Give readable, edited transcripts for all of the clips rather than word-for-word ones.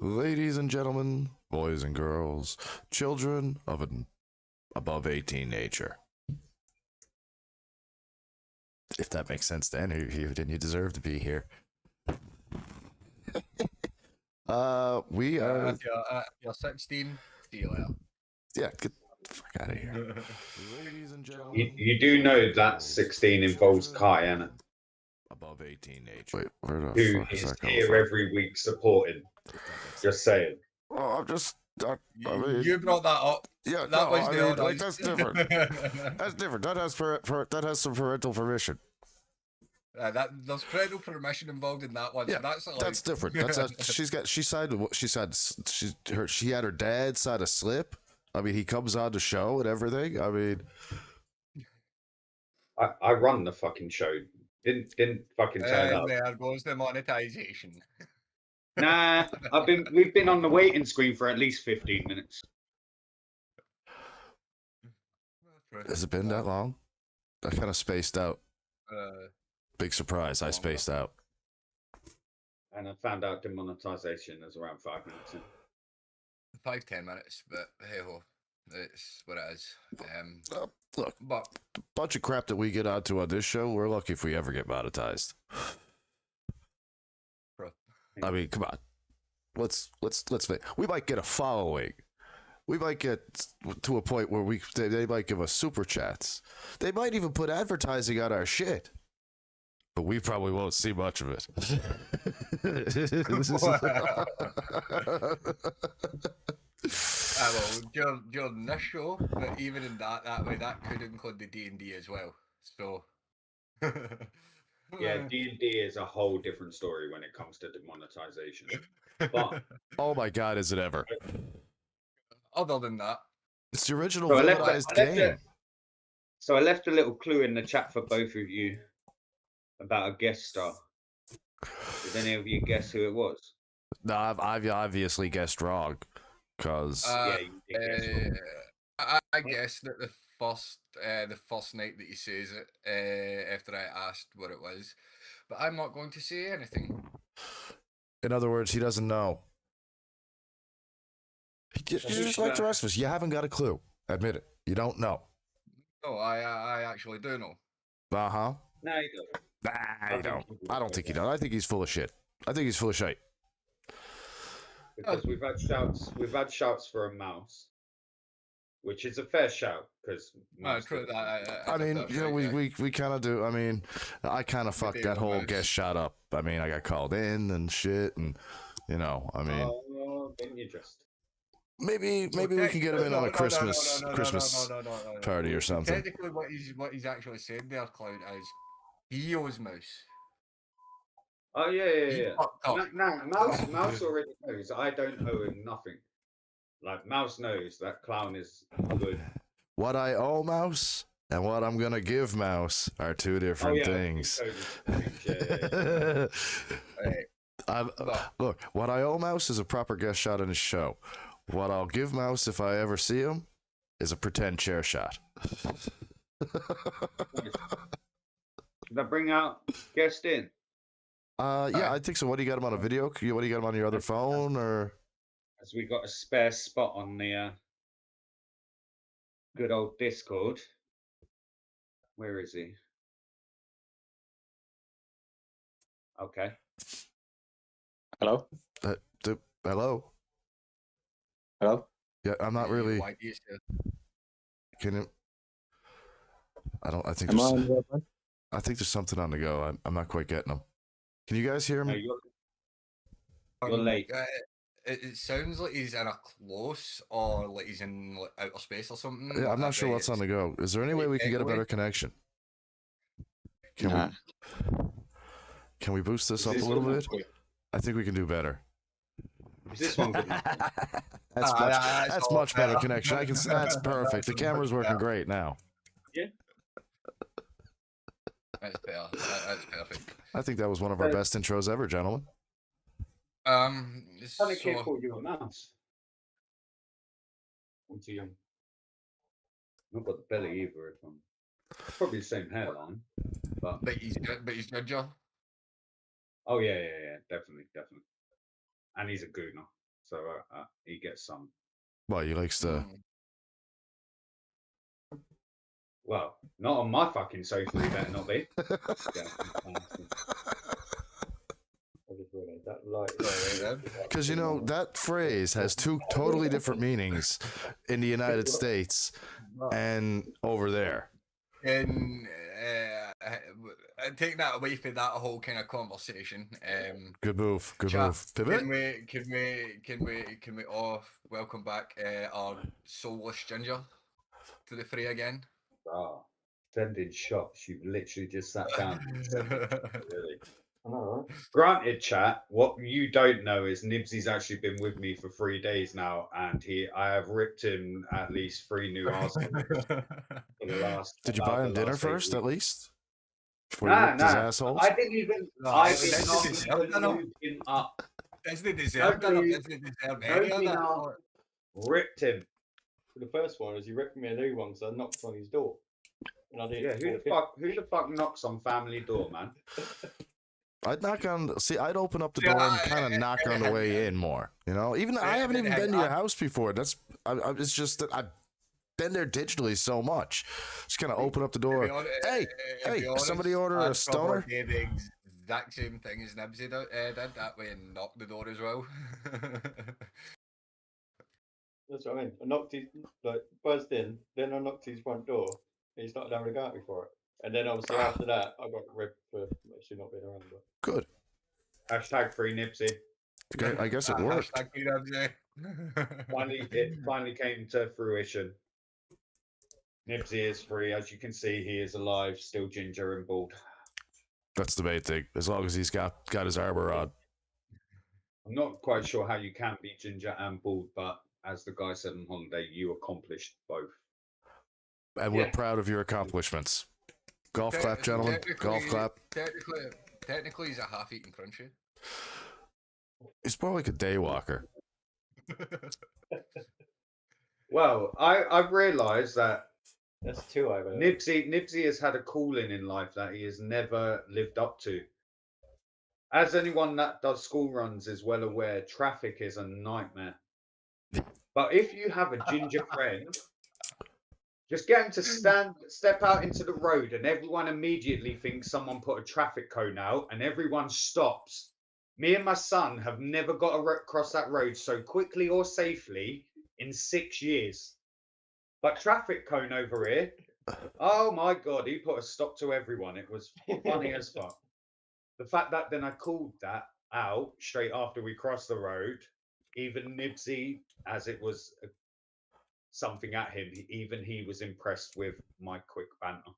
Ladies and gentlemen, boys and girls, children of an above 18 nature. If that makes sense to any of you, then you deserve to be here. We are. You're 16. See you later. Yeah, get the fuck out of here. Ladies and gentlemen. You do know that 16 involves Kai, innit? Above 18 nature. Wait, where the Who fuck is is that coming here from? every week supporting. Just saying. Oh, I'm just. I mean, You brought that up. yeah, That no, was I the mean, odd like eyes. that's different. That's different. That has that has some parental permission. There's parental permission involved in that one. Yeah, so that's allowed. that's different. That's she had her dad sign a slip. I mean, he comes on the show and everything. I mean, I run the fucking show. Didn't fucking turn up. There goes the monetization. Nah, we've been on the waiting screen for at least 15 minutes. has it been that long? I kind of spaced out. Big surprise, I spaced out. And I found out demonetization is around 5 minutes in. 5-10 minutes, but hey ho, it's what it is. Look, but bunch of crap that we get onto on this show. We're lucky if we ever get monetized. I mean, come on. Let's we might get a following. We might get to a point where they might give us super chats. They might even put advertising on our shit. But we probably won't see much of it. Well, during this show, but even in that way, that could include the D&D as well. So, yeah, D&D is a whole different story when it comes to demonetization. But oh my god, is it ever? Other than that, it's the original villainized game. So I left a little clue in the chat for both of you about a guest star. Did any of you guess who it was? No, I've obviously guessed wrong. Cause yeah, you did guess wrong. I guess that the first night that he says it, after I asked what it was, but I'm not going to say anything. In other words, he doesn't know. You're just like the rest of us. You haven't got a clue. Admit it. You don't know. Oh, I actually do know. Uh-huh. No, he doesn't. Nah, you don't. I don't think he does. I think he's full of shit. I think he's full of shit. Because we've had shouts for a mouse, which is a fair shout because I mean, you know, we kind of do. I mean, I kind of fucked that whole guest shout up. I mean, I got called in and shit, and you know, I mean, then you just maybe we can get him in on a Christmas party or something. Technically, what he's actually saying there, Cloud, is he owes mouse. Oh yeah. No, Mouse already knows. I don't owe him nothing. Like Mouse knows that Clown is good. What I owe Mouse and what I'm gonna give Mouse are two different things. Look, what I owe Mouse is a proper guest shot in his show. What I'll give Mouse if I ever see him is a pretend chair shot. Did I bring out guest in? Yeah, I think so. What do you got him on a video? What do you got him on your other phone, or? As we got a spare spot on the good old Discord. Where is he? Okay. Hello. Hello. Hello. Yeah, I'm not really. Can you? I think. I think there's something on the go. I'm not quite getting them. Can you guys hear me? You're late. It sounds like he's in a close or like he's in like, outer space or something. Yeah, I'm not sure what's on the go. Is there any way we can get a better connection? Can we boost this up a little bit? I think we can do better. Is this one good? That's much better connection. That's perfect. The camera's working great now. Yeah. That's better. That's perfect. I think that was one of our best intros ever, gentlemen. I can't call you a mouse. I'm too young. Not got the belly either. Probably the same hairline, but he's ginger. Oh yeah, definitely. and he's a gooner, so he gets some. Well, he likes to. Well, not on my fucking sofa. He better not be. Because you know that phrase has two totally different meanings in the United States and over there. And take that away from that whole kind of conversation. Good move. Good chat, move. Pivot. Can we all welcome back our soulless ginger to the fray again? Ah, sending shots. You've literally just sat down. Really. Granted, chat, what you don't know is Knibbsy's actually been with me for 3 days now, and I have ripped him at least 3 new Arsenal for the last. Did you buy him dinner first, at least? Before Nah, you ripped his assholes? I didn't even. No, I that's did the not deserve even dinner. lube him up. That's the deserve dinner. Nobody- That's the deserve any of that. Ripped him. The first one is he ripped me a new one, so I knocked on his door. And I didn't. Yeah, who the fuck knocks on family door, man? I'd knock on. See, I'd open up the door and kind of knock on the way in more. You know, even I haven't even been to your house before. It's just that I've been there digitally so much. Just kind of open up the door. Hey, somebody order a stoner. Did the exact same thing as Knibbsy did that way and knocked the door as well. That's what I mean. I knocked his, buzzed in, then I knocked his front door, and he started having a go at me for it. And then obviously after that, I got ripped for actually not being around. But... Good. Hashtag free Knibbsy. I guess it worked. Hashtag free Knibbsy. It finally came to fruition. Knibbsy is free. As you can see, he is alive, still ginger and bald. That's the main thing. As long as he's got his armor on. I'm not quite sure how you can be ginger and bald, but as the guy said on holiday, you accomplished both. And we're proud of your accomplishments. Golf clap, gentlemen. Golf clap. Technically, he's a half-eaten crunchy. He's more like a day walker. Well, I've realised that that's 2 over there. Knibbsy has had a calling in life that he has never lived up to. As anyone that does school runs is well aware, traffic is a nightmare. But if you have a ginger friend, just get him to step out into the road and everyone immediately thinks someone put a traffic cone out and everyone stops. Me and my son have never got across that road so quickly or safely in 6 years. But traffic cone over here, oh my God, he put a stop to everyone. It was funny as fuck. The fact that then I called that out straight after we crossed the road, even Knibbsy, as it was something at him, even he was impressed with my quick banter.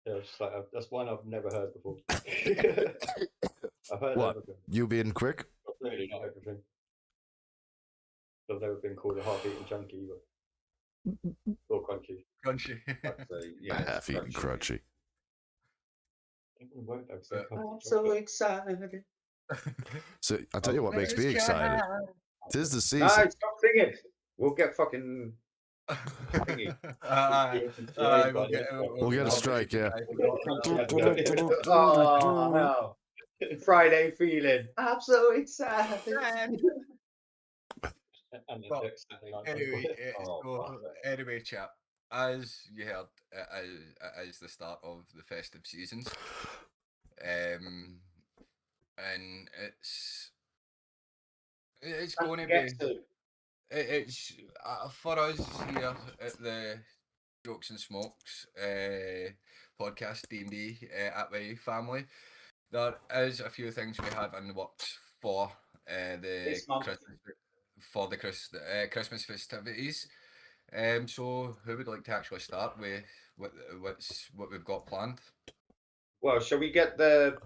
Yeah, it's like, that's one I've never heard before. I've heard what? everything. You being quick? Really, not everything. I've never been called a half-eaten chunky either. Or crunchy. Crunchy. Yeah, half-eaten crunchy. I'm so excited. So I'll tell you what makes me excited. 'Tis the season. No, stop singing. We'll get fucking thingy. We'll get a strike, yeah. Oh, no. Friday feeling. I'm so excited. Well, anyway, chap, as you heard, as the start of the festive seasons, and it's going to be. It's for us here at the Jokes and Smokes podcast D&D at my family. There is a few things we have in the works for Christmas festivities. So who would like to actually start with what we've got planned? Well, shall we get the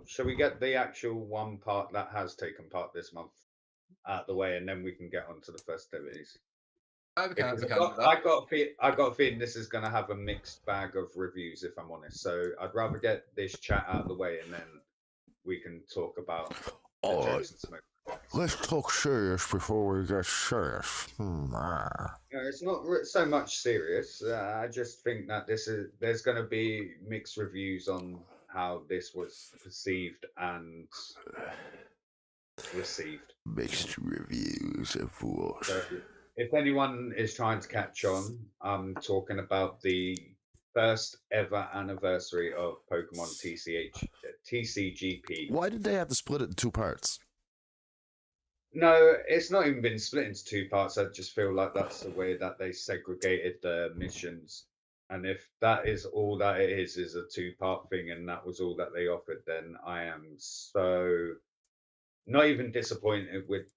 shall we get the actual one part that has taken part this month out the way, and then we can get on to the festivities? I got a feeling this is going to have a mixed bag of reviews, if I'm honest. So I'd rather get this chat out of the way, and then we can talk about all right. Let's talk serious before we get serious. It's not so much serious. I just think that there's going to be mixed reviews on how this was perceived and received. Mixed reviews, of course. So if anyone is trying to catch on, I'm talking about the first ever anniversary of Pokemon TCGP. Why did they have to split it in two parts? No, it's not even been split into two parts. I just feel like that's the way that they segregated the missions. And if that is all that it is a two-part thing, and that was all that they offered, then I am so not even disappointed with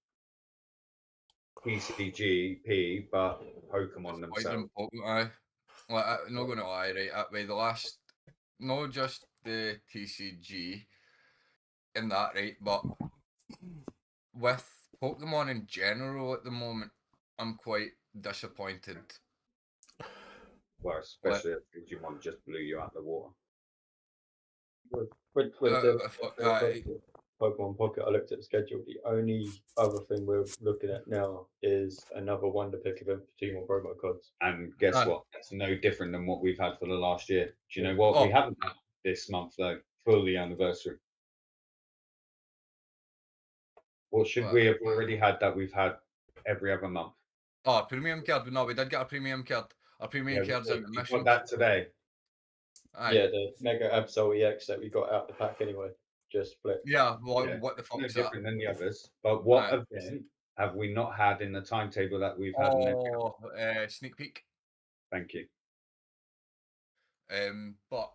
PCGP, but Pokemon themselves. Aye. Like, I'm not gonna lie, right? Way the last, not just the TCG in that, right? But with Pokemon in general at the moment, I'm quite disappointed. Well, especially if Digimon just blew you out of the water. With the Aye. Pokemon Pocket, I looked at the schedule. The only other thing we're looking at now is another Wonder Pick event for 2 more promo cards. And guess Aye. what? It's no different than what we've had for the last year. Do you know what we Oh. haven't had this month though? For the anniversary. What should What? we have already had that we've had every other month? Oh, premium card. No, we did get a premium card. Our premium Yeah, cards we in the got mission. that today. Aye. Yeah, the Mega Absol EX that we got out the pack anyway. Just split. Yeah, well, Yeah, what the No fuck's that? different than the others. But what Aye. event have we not had in the timetable that we've had? Oh, sneak peek. Thank you. But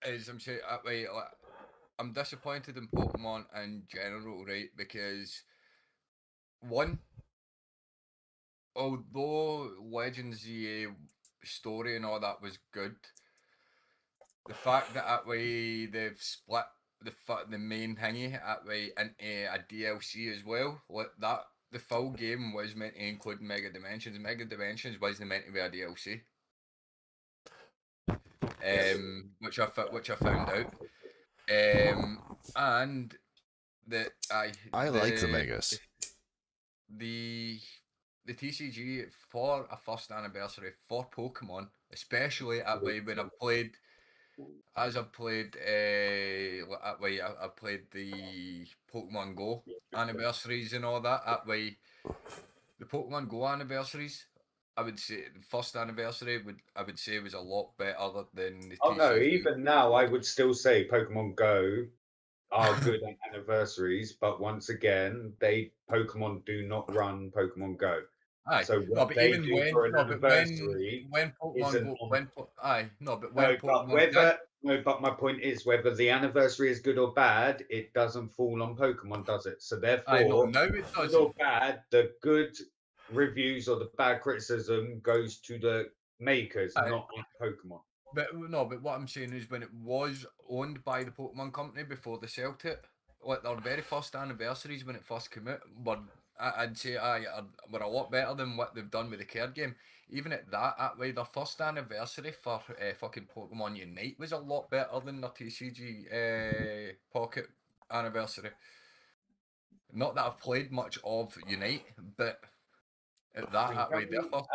as I'm saying, like, I'm disappointed in Pokemon in general, right? Because one, although Legends EA story and all that was good, the fact that way they've split the main thingy way into a DLC as well, like that. The full game was meant to include Mega Dimensions. Mega Dimensions wasn't meant to be a DLC. Which I found out. And I like the Megas. The TCG for a first anniversary for Pokemon, especially at way when I've played I've played I've played the Pokemon Go anniversaries and all that. That way, the Pokemon Go anniversaries, I would say the first anniversary I would say was a lot better than the Oh no, TCG. even now I would still say Pokemon Go are good at anniversaries, but once again, Pokemon do not run Pokemon Go. Aye, So no, what but they even do when for an no, but anniversary when Pokemon isn't Go on. when aye, no, but No, when but Pokemon did, no, but my point is whether the anniversary is good or bad, it doesn't fall on Pokemon, does it? So aye, no, therefore, now it good doesn't. or bad, the good reviews or the bad criticism goes to the makers, Aye. not at Pokemon. But no, but what I'm saying is when it was owned by the Pokemon Company before they sold it, like their very first anniversaries when it first came out I'd say were a lot better than what they've done with the card game. Even at that way, their first anniversary for fucking Pokemon Unite was a lot better than their TCG Pocket anniversary. Not that I've played much of Unite, but at that way, their first.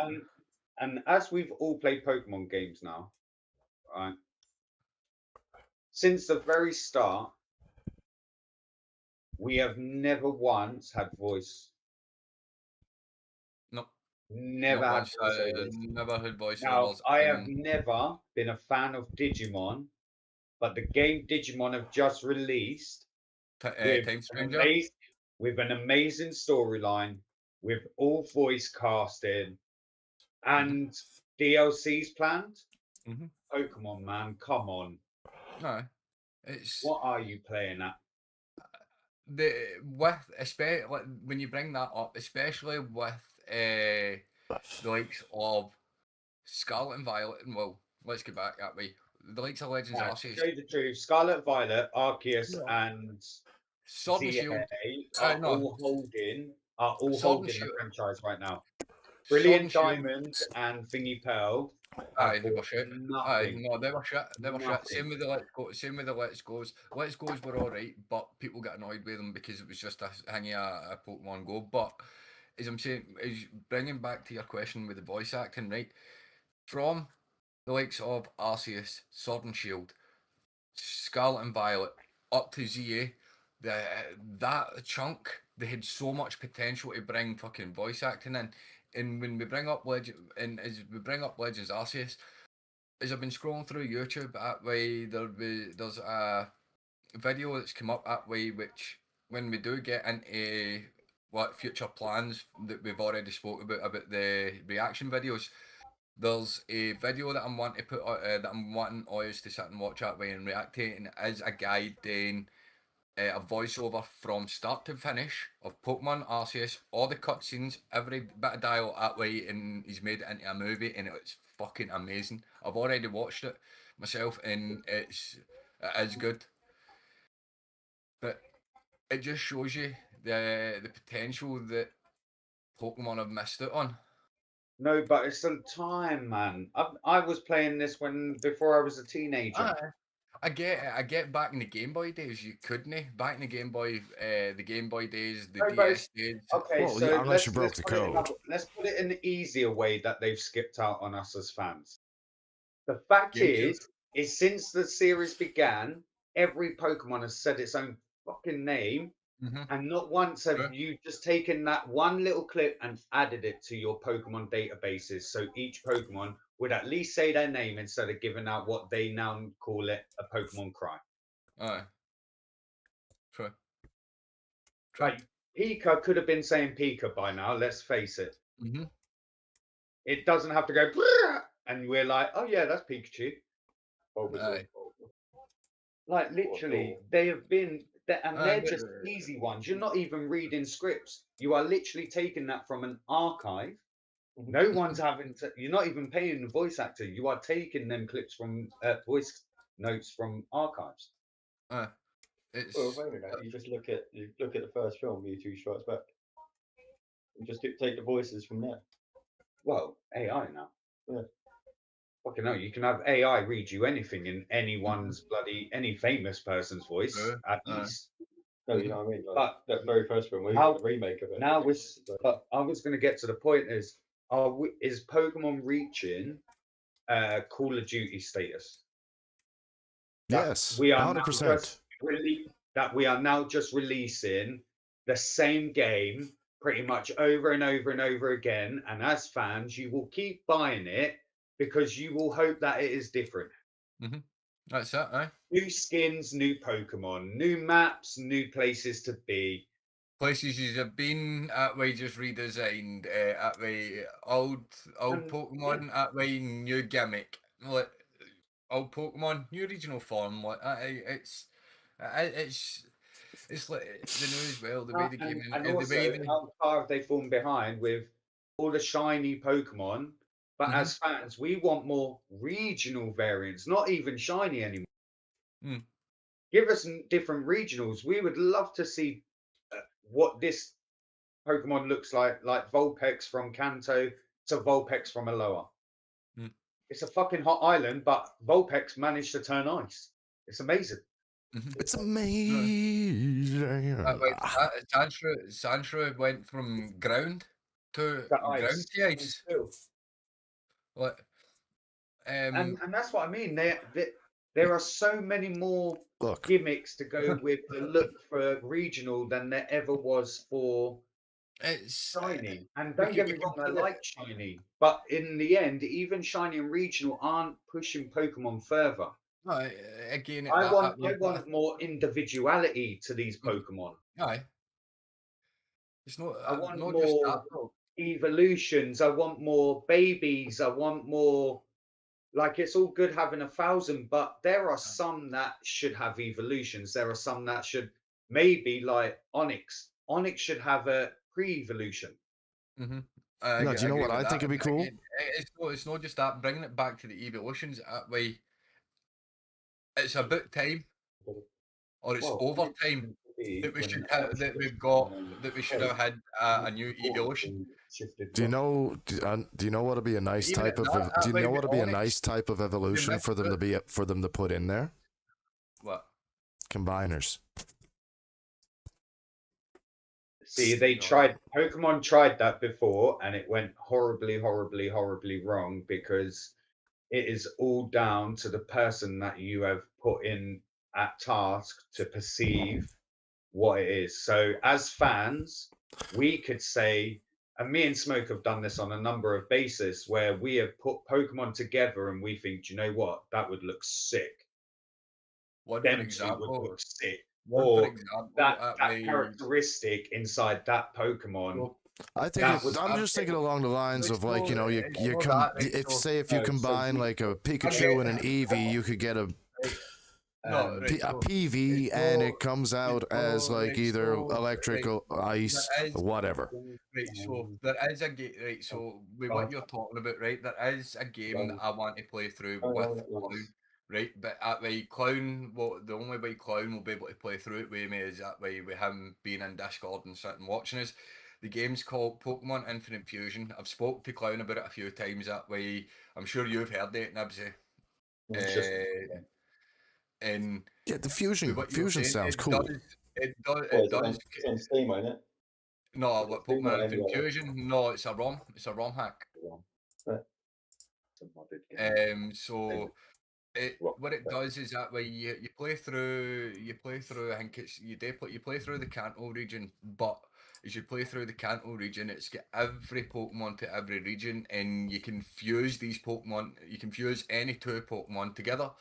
And as we've all played Pokemon games now, right? Since the very start, we have never once had voice. No. Never Not had once. voiceovers. Never heard Now, voiceovers. I have never been a fan of Digimon, but the game Digimon have just released with Time Stranger. with an amazing storyline, with all voice casting, and DLCs planned. Pokemon, man, come on! No, it's What are you playing at? especially like, when you bring that up, especially with the likes of Scarlet and Violet, and well, let's get back that way. The likes of Legends Now, to Arceus, tell you the truth, Scarlet Violet, Arceus, and Sword and Shield, are no, all holding Sword and the Shield, franchise right now. Sword Brilliant and Shield. Diamond and Thingy Pearl. Aye, they were shit. Aye, Nothing. no, they were shit. They were shit. Nothing. Same with the Let's Go. Same with the Let's Goes. Let's Goes were all right, but people got annoyed with them because it was just a Pokemon Go. But as I'm saying, is bringing back to your question with the voice acting, right? From the likes of Arceus, Sword and Shield, Scarlet and Violet, up to ZA, that chunk, they had so much potential to bring fucking voice acting in. And when we bring up Legends Arceus, as I've been scrolling through YouTube that way, there's a video that's come up that way, which when we do get into what future plans that we've already spoke about the reaction videos, there's a video that I'm wanting to put that I'm wanting Oyas to sit and watch that way and react to it, and it is a guy doing a voiceover from start to finish of Pokemon Arceus, all the cutscenes, every bit of dialogue that way, and he's made it into a movie, and it's fucking amazing. I've already watched it myself, and it is good. But it just shows you the potential that Pokemon have missed out on. No, but it's some time, man. I was playing this before I was a teenager. I get back in the Game Boy days, you couldn't. Back in the Game Boy days, the No, but DS days. Okay, Well, so yeah, unless you broke let's the put it code. let's put it in an easier way that they've skipped out on us as fans. The fact GameCube. is since the series began, every Pokemon has said its own fucking name, and not once have Sure. you just taken that one little clip and added it to your Pokemon databases. So each Pokemon would at least say their name instead of giving out what they now call it a Pokemon cry. Aye. True. Like Pika could have been saying Pika by now, let's face it. Mm-hmm. It doesn't have to go "Brrr," and we're like, oh yeah, that's Pikachu. Aye. Like literally, they have been, and they're but- just easy ones. You're not even reading scripts. You are literally taking that from an archive. No one's having to. You're not even paying the voice actor. You are taking them clips from voice notes from archives. It's Well, wait a minute. You just look at the first film, Mewtwo Strikes Back, and just take the voices from there. Well, AI now. Yeah. Fucking hell, you can have AI read you anything in anyone's any famous person's voice at least. No, you know what I mean. Like, But that very first film, we how- got the remake of it. Now but I was going to get to the point is Pokemon reaching Call of Duty status? That Yes, we are 100%. that we are now just releasing the same game pretty much over and over and over again, and as fans, you will keep buying it because you will hope that it is different. That's it, eh? New skins, new Pokemon, new maps, new places to be. Places you have been that way just redesigned, that way old And, Pokemon, that way new gimmick. Like old Pokemon, new regional form. Like it's like the new as well. The way they came in, and the also, way they, how far have they fallen behind with all the shiny Pokemon? But Mhm. as fans, we want more regional variants, not even shiny anymore. Mm. Give us different regionals. We would love to see what this Pokemon looks like Vulpix from Kanto to Vulpix from Alola. Mm. It's a fucking hot island, but Vulpix managed to turn ice. It's amazing. It's amazing. that way, Sandshrew went from ground to ground to ice. Like, And that's what I mean. There are so many more Look, gimmicks to go with the look for regional than there ever was for it's shiny. And we don't can- get me we can wrong, I put it- like shiny, but in the end, even shiny and regional aren't pushing Pokemon further. no, again. I want more individuality to these Pokemon. Aye. It's not. I want not more just that, though. evolutions. I want more babies. I want more. Like it's all good having 1,000, but there are some that should have evolutions. There are some that should maybe like Onyx. Onyx should have a pre-evolution. Mm-hmm. No, do you know what I think would be cool? It's not just that. Bringing it back to the evolutions that way. It's about time, or it's over time that we should have, that we should have had a new evolution. do you know? Do you know what would be a nice Even type at of? that, Do you that know way what would be a Onyx- nice type of evolution for them to put in there? What? Combiners. See, Pokemon tried that before, and it went horribly, horribly, horribly wrong because it is all down to the person that you have put in at task to perceive what it is. So as fans, we could say, and me and Smoke have done this on a number of bases where we have put Pokemon together and we think, do you know what, that would look sick. One Them for two would example, look sick. one Or for example, that way, characteristic inside that Pokemon. well, I think That was I'm just thinking along the lines of like, you know, you if so, say if you so combine we- like a I Pikachu get and an Eevee, you could get a no, right, a so, PV, and it comes out as like right, either so, electrical, ice, there is- whatever. Right, so there is a game. Right, so with what you're talking about, right, there is a game that I want to play through with Clown, right? But at way Clown, well, the only way Clown will be able to play through it with me is that way with him being in Discord and sitting watching us. The game's called Pokemon Infinite Fusion. I've spoke to Clown about it a few times. That way, I'm sure you've heard it, Nibsy. And Yeah, the with fusion what you're saying, sounds it cool. does. It does. Well, It does. it's on Steam, ain't it? No, Is it what Steam or Pokemon any Infinite other? Fusion? No, it's a ROM. It's a ROM hack. It's a modded game. So what it does is that way you play through. I think it's you play through the Kanto region, but as you play through the Kanto region, it's got every Pokemon to every region, and you can fuse these Pokemon. You can fuse any two Pokemon together,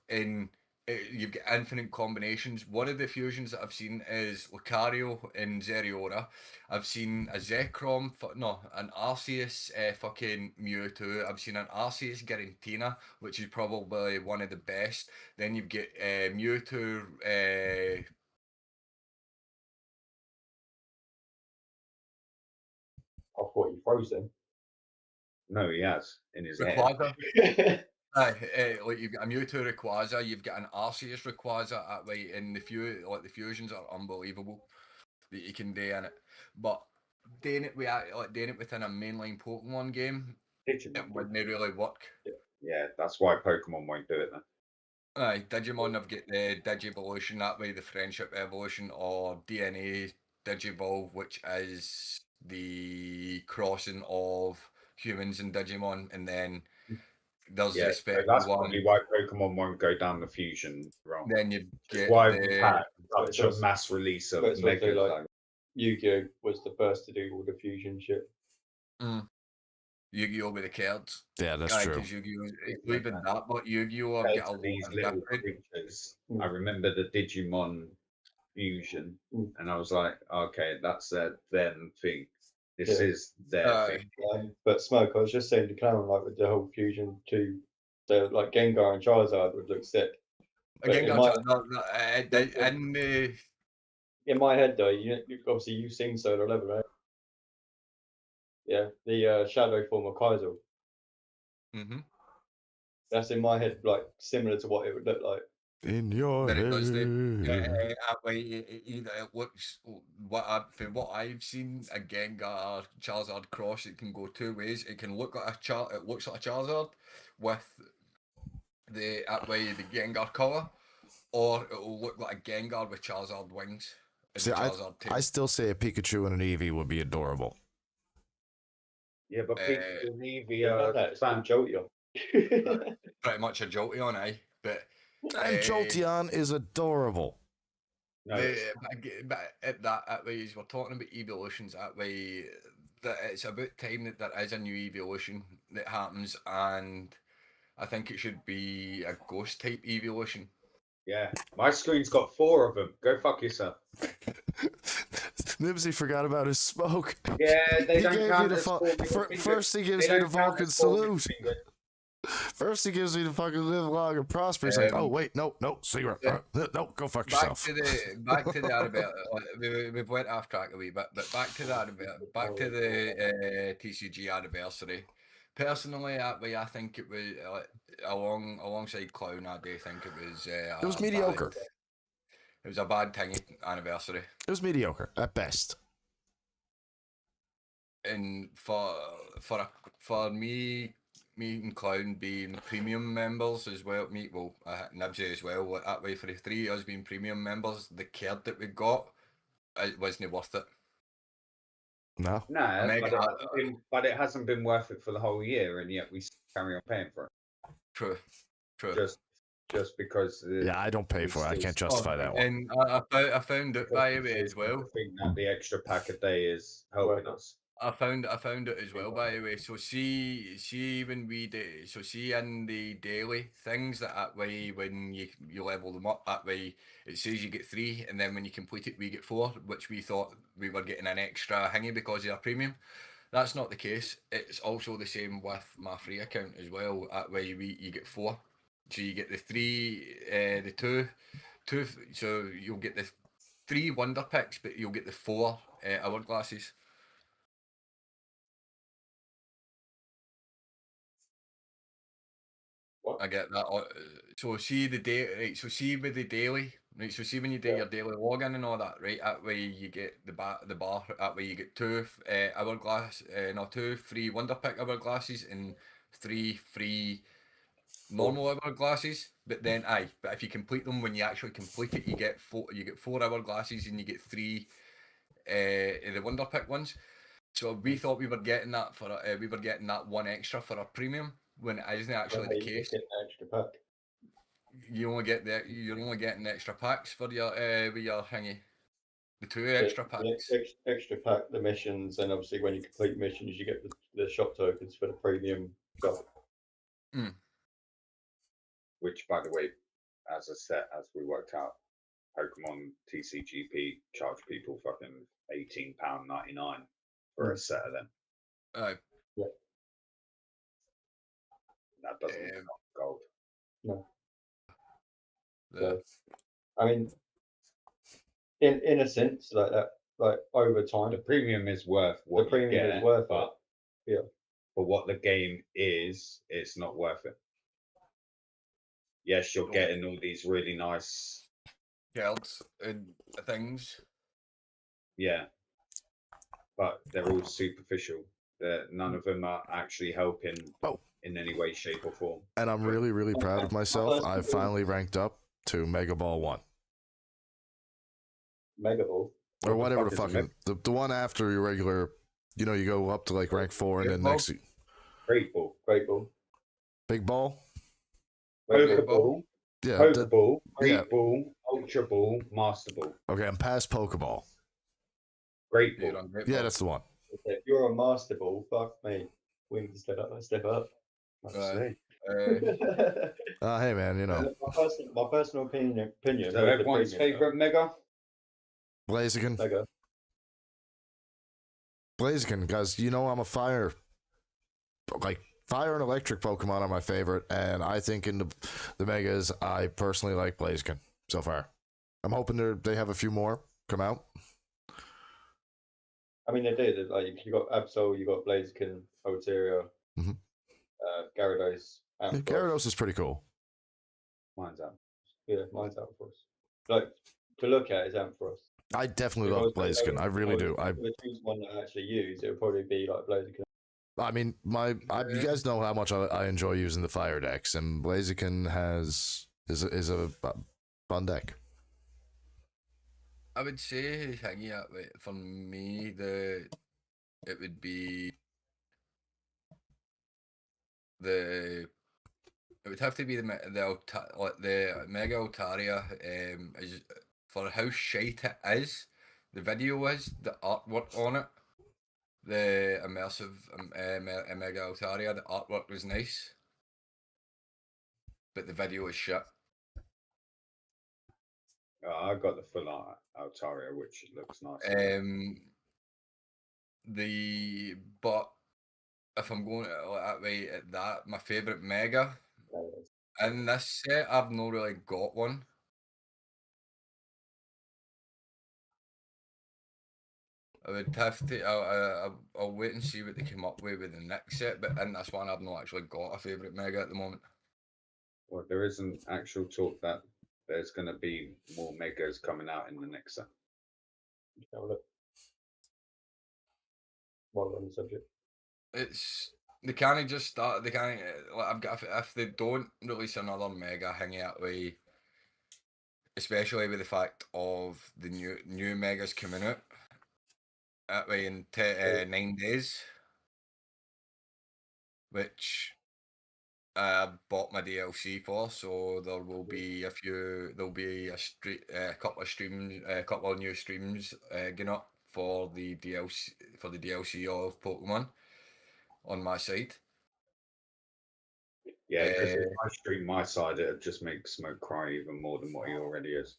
and you've got infinite combinations. One of the fusions that I've seen is Lucario and Zeriora. I've seen a Zekrom, an Arceus fucking Mewtwo. I've seen an Arceus Giratina, which is probably one of the best. Then you've got Mewtwo. I thought you froze him. No, he has in his head. Rayquaza. Like you've got a Mewtwo Rayquaza, you've got an Arceus Rayquaza at way, and the fusions are unbelievable that you can do in it. But doing it within a mainline Pokemon game, it wouldn't really work. Yeah, that's why Pokemon won't do it then. Aye, Digimon have got the Digivolution that way, the Friendship Evolution, or DNA Digivolve, which is the crossing of humans and Digimon, and then there's Yeah, the so special that's one. probably why Pokemon won't go down the fusion realm. Then you That's get why the we've had But such a it's- mass release of but it's also Mega. like- Yu-Gi-Oh was the first to do all the fusion shit. Yu-Gi-Oh with the cards. Yeah, that's Aye, true. 'cause Yu-Gi-Oh, even that, but Yu-Gi-Oh have got a These lot of little different. creatures. I remember the Digimon fusion, Mm. and I was like, okay, that's their them thing. This Yeah. is their thing. But Smoke, I was just saying to Clown, like with the whole fusion too, the like Gengar and Charizard would look sick. But Again, in my head though, obviously you've seen Solar Level, right? Yeah, the shadow form of Kaiser. That's in my head, like similar to what it would look like. In your But it does head. it looks from what I've seen, a Gengar Charizard cross. It can go two ways. It can look like it looks like a Charizard with the Gengar color, or it will look like a Gengar with Charizard wings. And See, Charizard tail. I still say a Pikachu and an Eevee would be adorable. Yeah, but Pikachu and Eevee Yeah, are that's fan- Jolteon. Pretty much a Jolteon, but And Jolteon is adorable. No, it's- but at that way, we're talking about evolutions that way. That it's about time that there is a new evolution that happens, and I think it should be a ghost type evolution. yeah. My screen's got 4 of them. Go fuck yourself. Nibsy forgot about his smoke. Yeah, they He don't gave me count the as fu- 4 middle fingers. First he gives They me the don't count Vulcan as 4 middle salute. fingers. First he gives me the fucking live long and prosper. He's like, oh wait, no, cigarette. No, go fuck Back yourself. to the Arabella. We've went off track a wee bit, but back to the Arabella, back to the TCG anniversary. Personally, that way, I think it was alongside Clown. I do think it was. It was mediocre. It was a bad thing anniversary. It was mediocre at best. And for me and Clown being premium members as well, Nibsy as well, that way for the 3 of us being premium members, the card that we got, it wasn't worth it. No. No, but it hasn't been worth it for the whole year, and yet we carry on paying for it. True. just because Yeah, I don't pay it's for it. I still can't smart. justify that one. And I found it by the way as well. I think that the extra pack a day is helping us. I found it as well by the way. So see when we do see in the daily things that way when you level them up that way it says you get 3 and then when you complete it we get 4, which we thought we were getting an extra hingy because of our premium. That's not the case. It's also the same with my free account as well. That way you get 4. So you get the 3, the two, so you'll get the 3 wonder picks, but you'll get the 4 hourglasses. What? I get that. So see the day, right? So see with the daily, right? So see when you do your daily login and all that, right? That way you get the bar. That way you get 2 hourglass, no 2 free wonder pick hourglasses and 3 free normal hourglasses. But then but if you complete them when you actually complete it, you get 4. You get 4 hourglasses and you get 3 the wonder pick ones. So we thought we were getting that for we were getting that 1 extra for our premium when it isn't actually the case. Get an extra pack. You're only getting extra packs for your with your thingy. The 2 extra packs. Extra pack, the missions, and obviously when you complete missions, you get the shop tokens for the premium shop. Which, by the way, as we worked out, Pokemon TCGP charge people fucking £18.99 for a set of them. Yeah. That doesn't count gold. No. The, I mean, in a sense, like that, like over time, The premium is worth what the premium you get, is worth but it. Yeah. for what the game is, it's not worth it. Yes, you're getting all these really nice cards and things. Yeah, but they're all superficial. None of them are actually helping in any way, shape, or form. And I'm really, really proud of myself. I've finally ranked up to Mega Ball 1. Mega Ball. Or whatever the fucking... The one after your regular... You know, you go up to like rank 4 and then next... Great Ball. Big Ball? Pokeball. Yeah. Pokeball. Great Ball. Ultra Ball. Master Ball. Okay, I'm past Pokeball. Great Ball. Yeah, that's the one. If you're a Master Ball, fuck me. We need to step up. Hey man, you know. My personal opinion. So everyone's favourite Mega? Blaziken. Mega. Blaziken, guys, you know I'm a fire and electric Pokemon are my favorite, and I think in the Megas, I personally like Blaziken so far. I'm hoping they have a few more come out. I mean, they did. Like you got Absol, you got Blaziken, Altaria, Gyarados. Yeah, Gyarados is pretty cool. Mine's out. Yeah, mine's Ampharos. Like to look at is Ampharos. I definitely love Blaziken. I really do. If I choose one that I actually use, it would probably be like Blaziken. I mean, you guys know how much I enjoy using the fire decks, and Blaziken is a fun deck. I would say for me it would be it would have to be the Mega Altaria. Is for how shite it is, the video is, the artwork on it, the immersive Mega Altaria, the artwork was nice, but the video is shit. I got the full art Altaria, which looks nice. But if I'm going that way at that, my favourite Mega in this set, I've not really got one. I would have to. I'll wait and see what they come up with the next set. But in this one, I've not actually got a favourite Mega at the moment. Well, there isn't actual talk that there's going to be more Megas coming out in the next set. Have a look. While on the subject, they can't just start. They can't. I've got if they don't release another Mega hanging out way, especially with the fact of the new Megas coming out that way in 9 days, which I bought my DLC for, so there will be there'll be a couple of streams, a couple of new streams going up for the DLC of Pokemon on my side. Yeah, because if I stream my side, it'd just make Smoke cry even more than what he already is.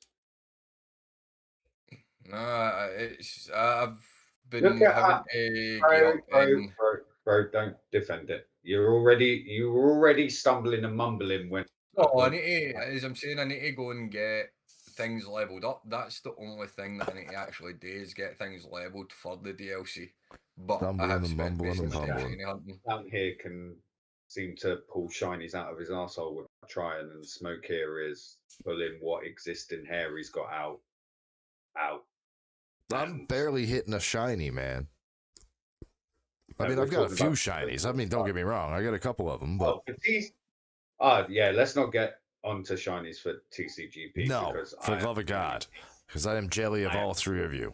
No, I've been Look at having to get up and Bro, don't defend it. You were already stumbling and mumbling when. no, I need to, as I'm saying, I need to go and get things leveled up. That's the only thing that I need to actually do is get things leveled for the DLC. But I Stumbling have and spent mumbling and basically bumbling. shiny hunting. Down here can seem to pull shinies out of his arsehole without trying, and Smoke here is pulling what existing hair he's got out. I'm And- barely hitting a shiny, man. I No, mean, we're I've got a talking few about shinies. I mean, don't get me wrong. I got a couple of them, but yeah, let's not get onto shinies for TCGP. no, because for the love of God, because I am jelly of I am all three of you.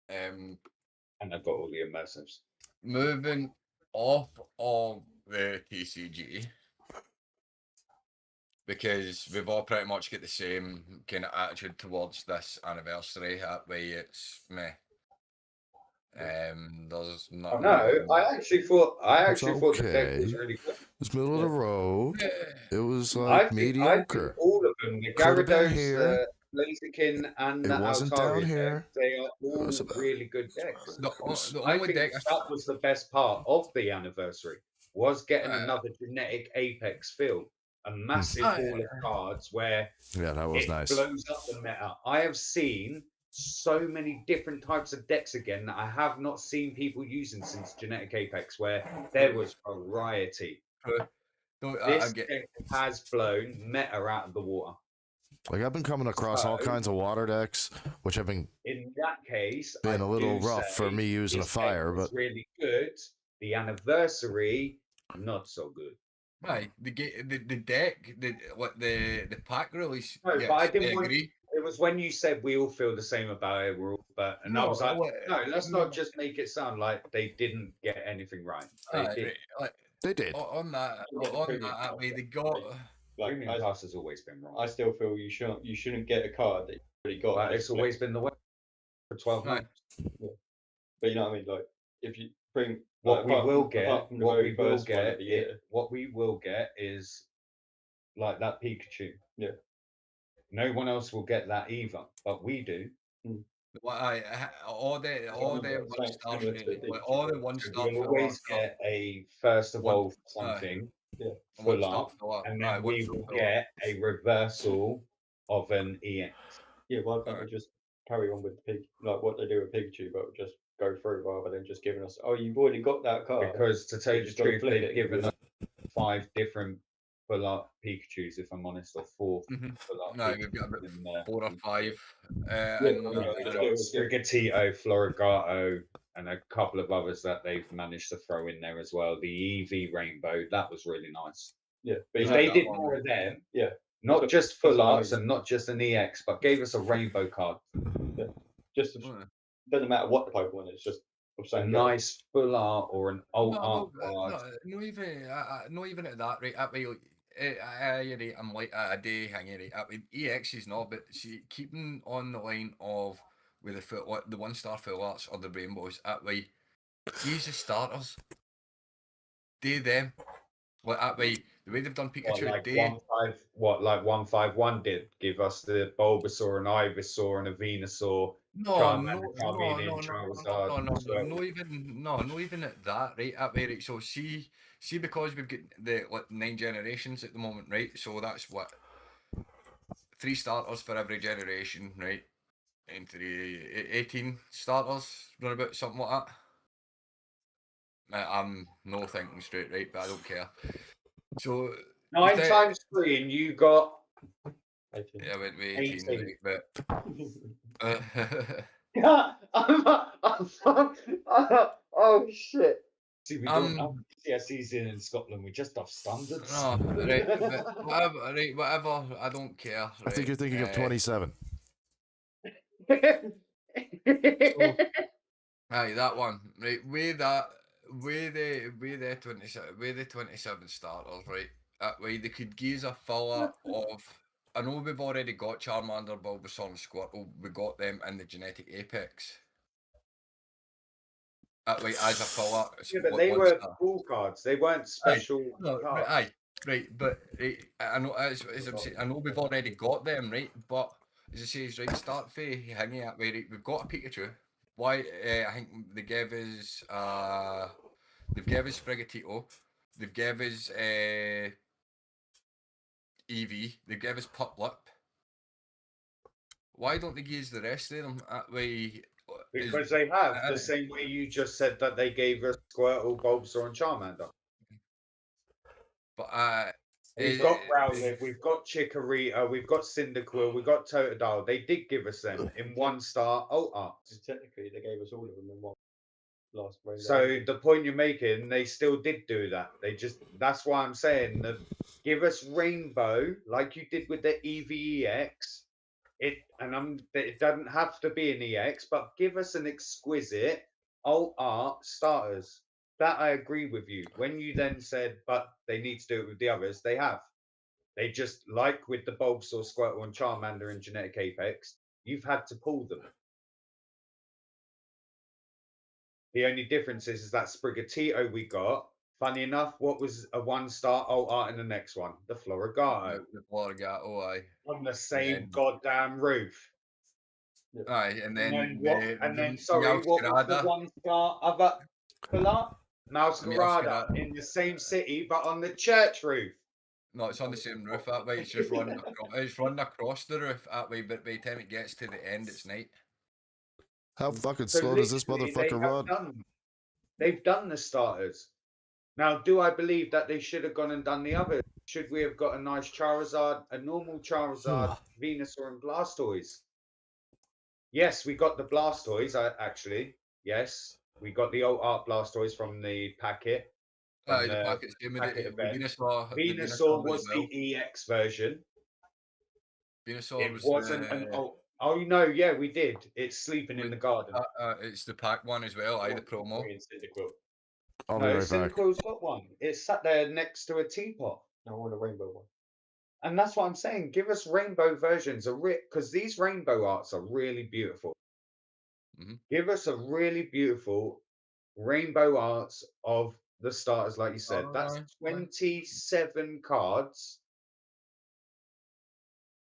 And I've got all the immersives. Moving off of the TCG, because we've all pretty much got the same kind of attitude towards this anniversary. That way, it's meh. There's not. No, I actually thought the deck was okay. really good. It's middle of the road. It was I like think mediocre. all of them, the Could've been Gyarados, here. Blaziken, and It the wasn't Altaria down here. deck, they are all was about- really good decks. The I only think deck that was the best part of the anniversary, was getting Uh, another genetic Apex field. A massive Uh, haul of cards where Yeah, that was it nice. blows up the meta. I have seen so many different types of decks again that I have not seen people using since Genetic Apex, where there was variety. I This get. deck has blown meta out of the water. Like I've been coming across all So- kinds of water decks, which have been In that case, Been I a little do rough for say me using a this deck fire, was but- really good. The anniversary, not so good. Aye, the deck, the pack release. No, yes, but I didn't want- agree. It was when you said we all feel the same about it. And I was like, no, let's not just make it sound like they didn't get anything right. They Aye, did. right, like, they did. on that, Yeah, on premium that, pack, way they yeah. got. Like, Premium Pass has always been wrong. I still feel you shouldn't get a card that you already got. But it's always been the way for 12 Aye. months. But you know what I mean? Like, if you bring What we apart will from- get, apart from the what very we will first one of get, the year, what we will get is like that Pikachu. Yeah. No one else will get that either, but we do. All the remember, one it's star, similar to the all the Pikachu, one So star. we'll always get a first evolve One- something Yeah. full art, and then we will get a reversal of an EX. yeah, why can't they just carry on with like what they do with Pikachu, but just go through rather than just giving us, oh, you've already got that card. Because to tell you the just gotta truth, flip they've it, given you us 5 different full art Pikachu's, if I'm honest, or 4 Mhm. full art. No, we've got about in there. 4 or 5. Yeah, And yeah, We've yeah. got Sprigatito, Florigato, and a couple of others that they've managed to throw in there as well. The EV Rainbow, that was really nice. Yeah, but If Yeah, they that did one. more of them, Yeah. not That's just that's full what I arts mean. and not just an EX, but gave us a rainbow card. just doesn't matter what the Pokemon is, just I'm A saying nice full art or an alt art no, card. not even at that rate. That way, right, I'm like a day hanging right. That way, EX is not, but see, keeping on the line of with the 1 star full arts or the rainbows. That way, Jesus starters, do them. Like that way, the way they've done Pikachu Like today. 151 did give us the Bulbasaur, an Ivysaur, and a Venusaur. No, not even at that, right? That way, right? So see, because we've got the 9 generations at the moment, right? So that's what 3 starters for every generation, right? Into the 18 starters, run about something like that. I'm no thinking straight, right? But I don't care. So 9 that- times 3, and you got 18. yeah, I went with 18, 18. right? But oh shit. See, we don't have Um, CSEs in Scotland, we just have standards. no, right, but whatever. I don't care. I think you're thinking of 27. Aye, that one. Right, with with the 27 starters, right? That way they could give us a filler of. I know we've already got Charmander, Bulbasaur, and Squirtle. We got them in the genetic apex. That way, as a filler, Yeah, but they one were star. pool cards. They weren't special No, cards. aye, right, but I know as I'm saying, I know we've already got them, right? But as I say, is right, start for hanging that way, right? We've got a Pikachu. Why? I think they gave us they've gave us Sprigatito, they've gave us Eevee, they've gave us Puplip. Why don't they give us the rest of them that way? Because they have the same way you just said that they gave us Squirtle, Bulbasaur, and Charmander. But We've got Rowlet, we've got Chikorita, we've got Cyndaquil, we've got Totodile. They did give us them in 1-star alt arts. Technically, they gave us all of them in one last rainbow. So the point you're making, they still did do that. They just, that's why I'm saying that give us rainbow like you did with the EVEX. It doesn't have to be an EX, but give us an exquisite alt art starters. That I agree with you. When you then said, but they need to do it with the others, they have. They just, like with the Bulbasaur, Squirtle, and Charmander in Genetic Apex, you've had to pull them. The only difference is that Sprigatito we got. Funny enough, what was a 1-star alt art in the next one? The Florigato. the Florigato, aye. On the same then- goddamn roof. Aye, and then Sorry, what was the Meowscarada. 1-star other filler? Mouscarada Meowscarada. in the same city, but on the church roof. No, it's on the same roof that way. It's just running across. It's running across the roof that way, but by the time it gets to the end, it's night. How fucking So slow does this literally, they motherfucker have run? they've done the starters. Now, do I believe that they should have gone and done the others? Should we have got a nice Charizard, a normal Charizard, Venusaur, and Blastoise? Yes, we got the Blastoise, actually. Yes, we got the old art Blastoise from the packet. Aye, the packet's game with packet the event. Venusaur. Venusaur was as well. the EX version. Venusaur It was wasn't an oh no, yeah, we did. It's sleeping in the garden. it's the pack one as well. Aye, the promo. I'll be No, right back. Cyndaquil's got one. It's sat there next to a teapot. I want a rainbow one. And that's what I'm saying. Give us rainbow versions of because these rainbow arts are really beautiful. Give us a really beautiful rainbow arts of the starters, like you said. That's 27 cards.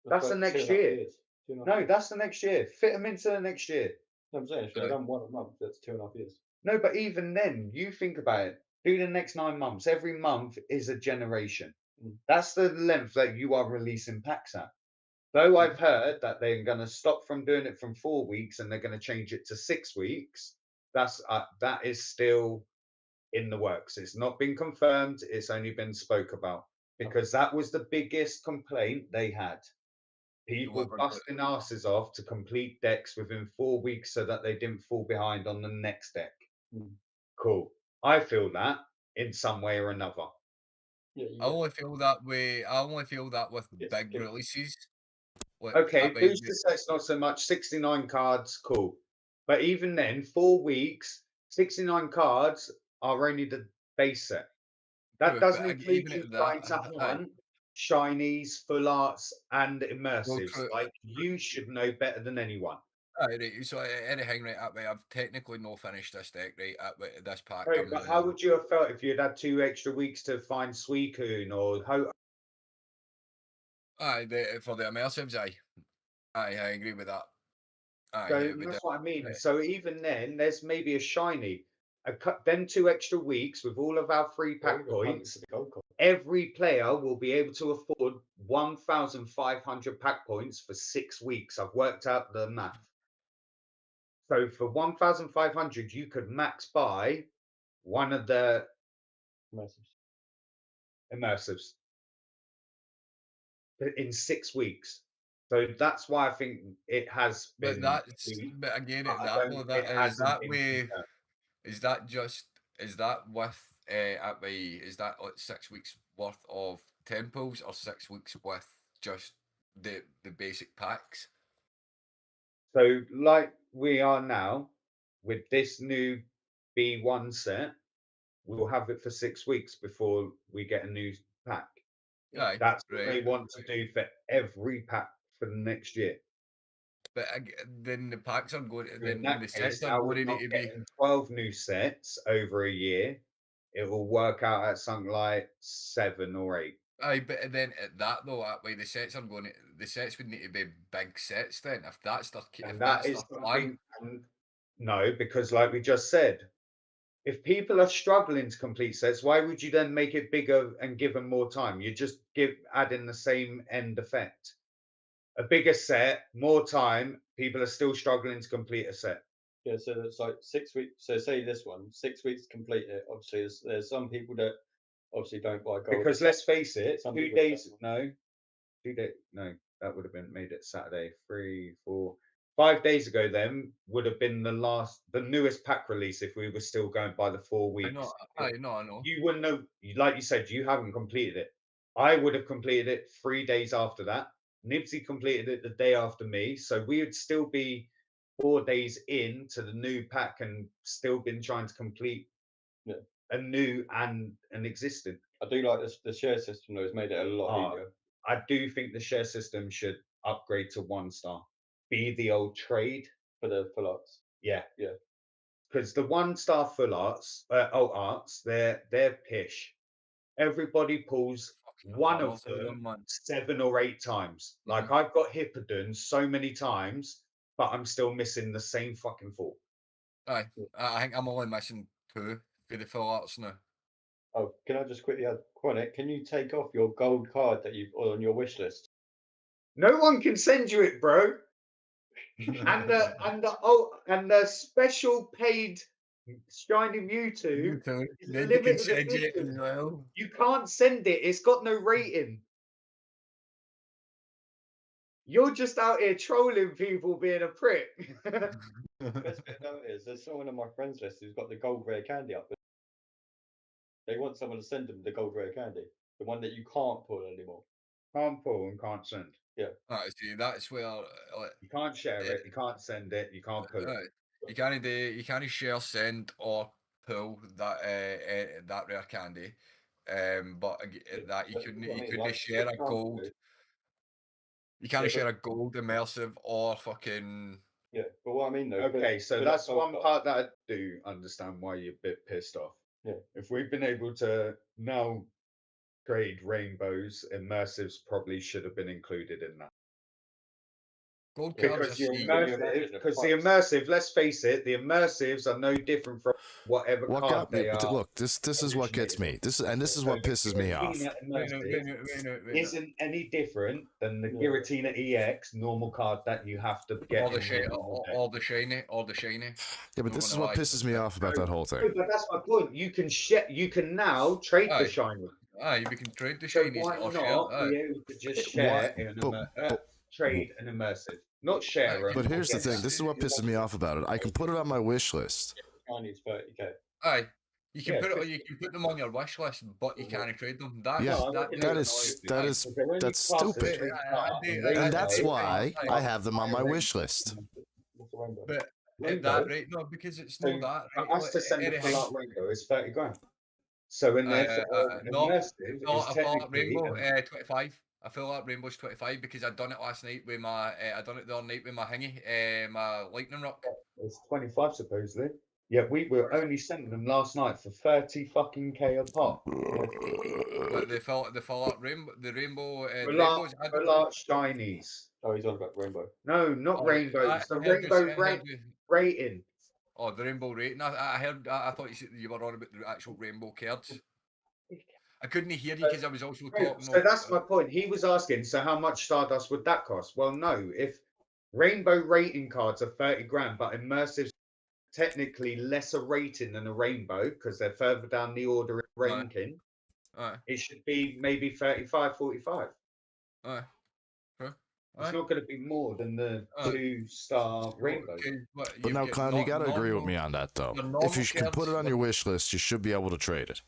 That's the next year. No, that's the next year. Fit them into the next year. I'm saying if they've done one a month, that's 2.5 years. No, but even then, you think about it. Do the next 9 months. Every month is a generation. That's the length that you are releasing packs at. Though I've heard that they're going to stop from doing it from 4 weeks and they're going to change it to 6 weeks. That is still in the works. It's not been confirmed. It's only been spoke about because that was the biggest complaint they had. People busting asses off to complete decks within 4 weeks so that they didn't fall behind on the next deck. Cool. I feel that in some way or another. Yeah, I only feel that way. I only feel that with big releases. Okay, booster sets not so much. 69 cards, cool. But even then, 4 weeks, 69 cards are only the base set. That doesn't include you trying to hunt shinies, full arts, and immersives. Like you should know better than anyone. Right. So anything right that way, I've technically not finished this deck right at this pack. Right, but how would you have felt if you'd had 2 extra weeks to find Suicune or how? Aye, for the immersives, aye, I agree with that. Aye, So that's what I mean. So even then, there's maybe a shiny. Then 2 extra weeks with all of our free pack points. Every player will be able to afford 1,500 pack points for 6 weeks. I've worked out the math. So for 1,500, you could max buy one of the immersives in 6 weeks. So that's why I think it has been. But again, is that with is that like 6 weeks worth of temples or 6 weeks with just the basic packs? So like we are now with this new B1 set, we'll have it for 6 weeks before we get a new pack. Aye, That's what right. they want to do for every pack for the next year. But then the packs are going. In Then that the case, sets are now going we're to not need to be. getting 12 new sets over a year. It will work out at something like 7 or 8. Aye, but then at that though, that way the sets are going. The sets would need to be big sets. Then if that's the And if that that's is the plan, something, no, because like we just said, if people are struggling to complete sets, why would you then make it bigger and give them more time? You just add in the same end effect. A bigger set, more time, people are still struggling to complete a set. Yeah, so it's like 6 weeks. So say this one, 6 weeks to complete it. Obviously, there's some people that obviously don't buy gold. Because let's face it, Some 2 people days, don't. no, that would have been made it Saturday, 3, 4, 5 days ago. Then would have been the newest pack release if we were still going by the 4 I weeks. know. I know. You wouldn't know, like you said, you haven't completed it. I would have completed it 3 days after that. Knibbsy completed it the day after me, so we would still be 4 days into the new pack and still been trying to complete a new and an existing. I do like this. The share system though has made it a lot easier. I do think the share system should upgrade to 1 star. Be the old trade. For the full arts. Yeah. Yeah. Because the 1 star full arts, alt arts, they're pish. Everybody pulls one of them 7 or 8 times. Like I've got Hippodon so many times, but I'm still missing the same fucking 4. Aye, I think I'm only missing 2 for the full arts now. Oh, can I just quickly add, Quannet, can you take off your gold card that you've on your wish list? No one can send you it, bro. and the special paid shiny Mewtwo is Then you can limited send it edition. as well. You can't send it. It's got no rating. You're just out here trolling people, being a prick. Best bit about it is there's someone on my friends list who's got the gold rare candy up. They want someone to send them the gold rare candy, the one that you can't pull anymore. Can't pull and can't send. Yeah. See, that's where You can't share it. You can't send it. You can't pull it. You can't share, send, or pull that rare candy. But that you couldn't Like, share a gold. You can't share a gold immersive or fucking. Yeah, but what I mean though. Okay, so that's one part that I do understand why you're a bit pissed off. Yeah. If we've been able to now trade rainbows, immersives probably should have been included in that. Gold Because cards the immersive, let's face it, the immersives are no different from whatever card they are. Look, this is what gets me. This is what pisses me off. Isn't any different than the Giratina EX normal card that you have to get. Or the shiny. Yeah, but this is what pisses me off about that whole thing. But that's my point. You can now trade the shiny. Aye, we can trade the So shinies why or not share. be able to just share trade an immersive, not share them. But here's the thing. This is what pisses me off about it. I can put it on my wish list. Shinies 30k. Aye. You can put them on your wish list, but you can't trade them. That's stupid. And that's why I have them on my wish list. But at that rate, no, because it's not that. Right? Us to send a full art rainbow is 30 grand. So in there, immersive is technically rainbow 25. I feel like rainbow's 25 because I done it last night with my. I done it the other night with my hingy, my lightning rock. It's 25 supposedly. Yeah, we were only sending them last night for 30 fucking K a pop. But they fell out rainbow. The rainbow. Full art shinies. Oh, he's on about rainbow. No, not rainbows. The rainbow rating. Oh, the rainbow rating. I heard. I thought you were on about the actual rainbow cards. I couldn't hear you because I was also talking. So that's my point. He was asking, so how much Stardust would that cost? Well, no. If rainbow rating cards are 30 grand, but immersive technically lesser rating than a rainbow because they're further down the order in ranking, it should be maybe 35, 45. It's not going to be more than the 2-star rainbow. But now, Clown, you got to agree with me on that, though. If you can put it on your wish list, you should be able to trade it.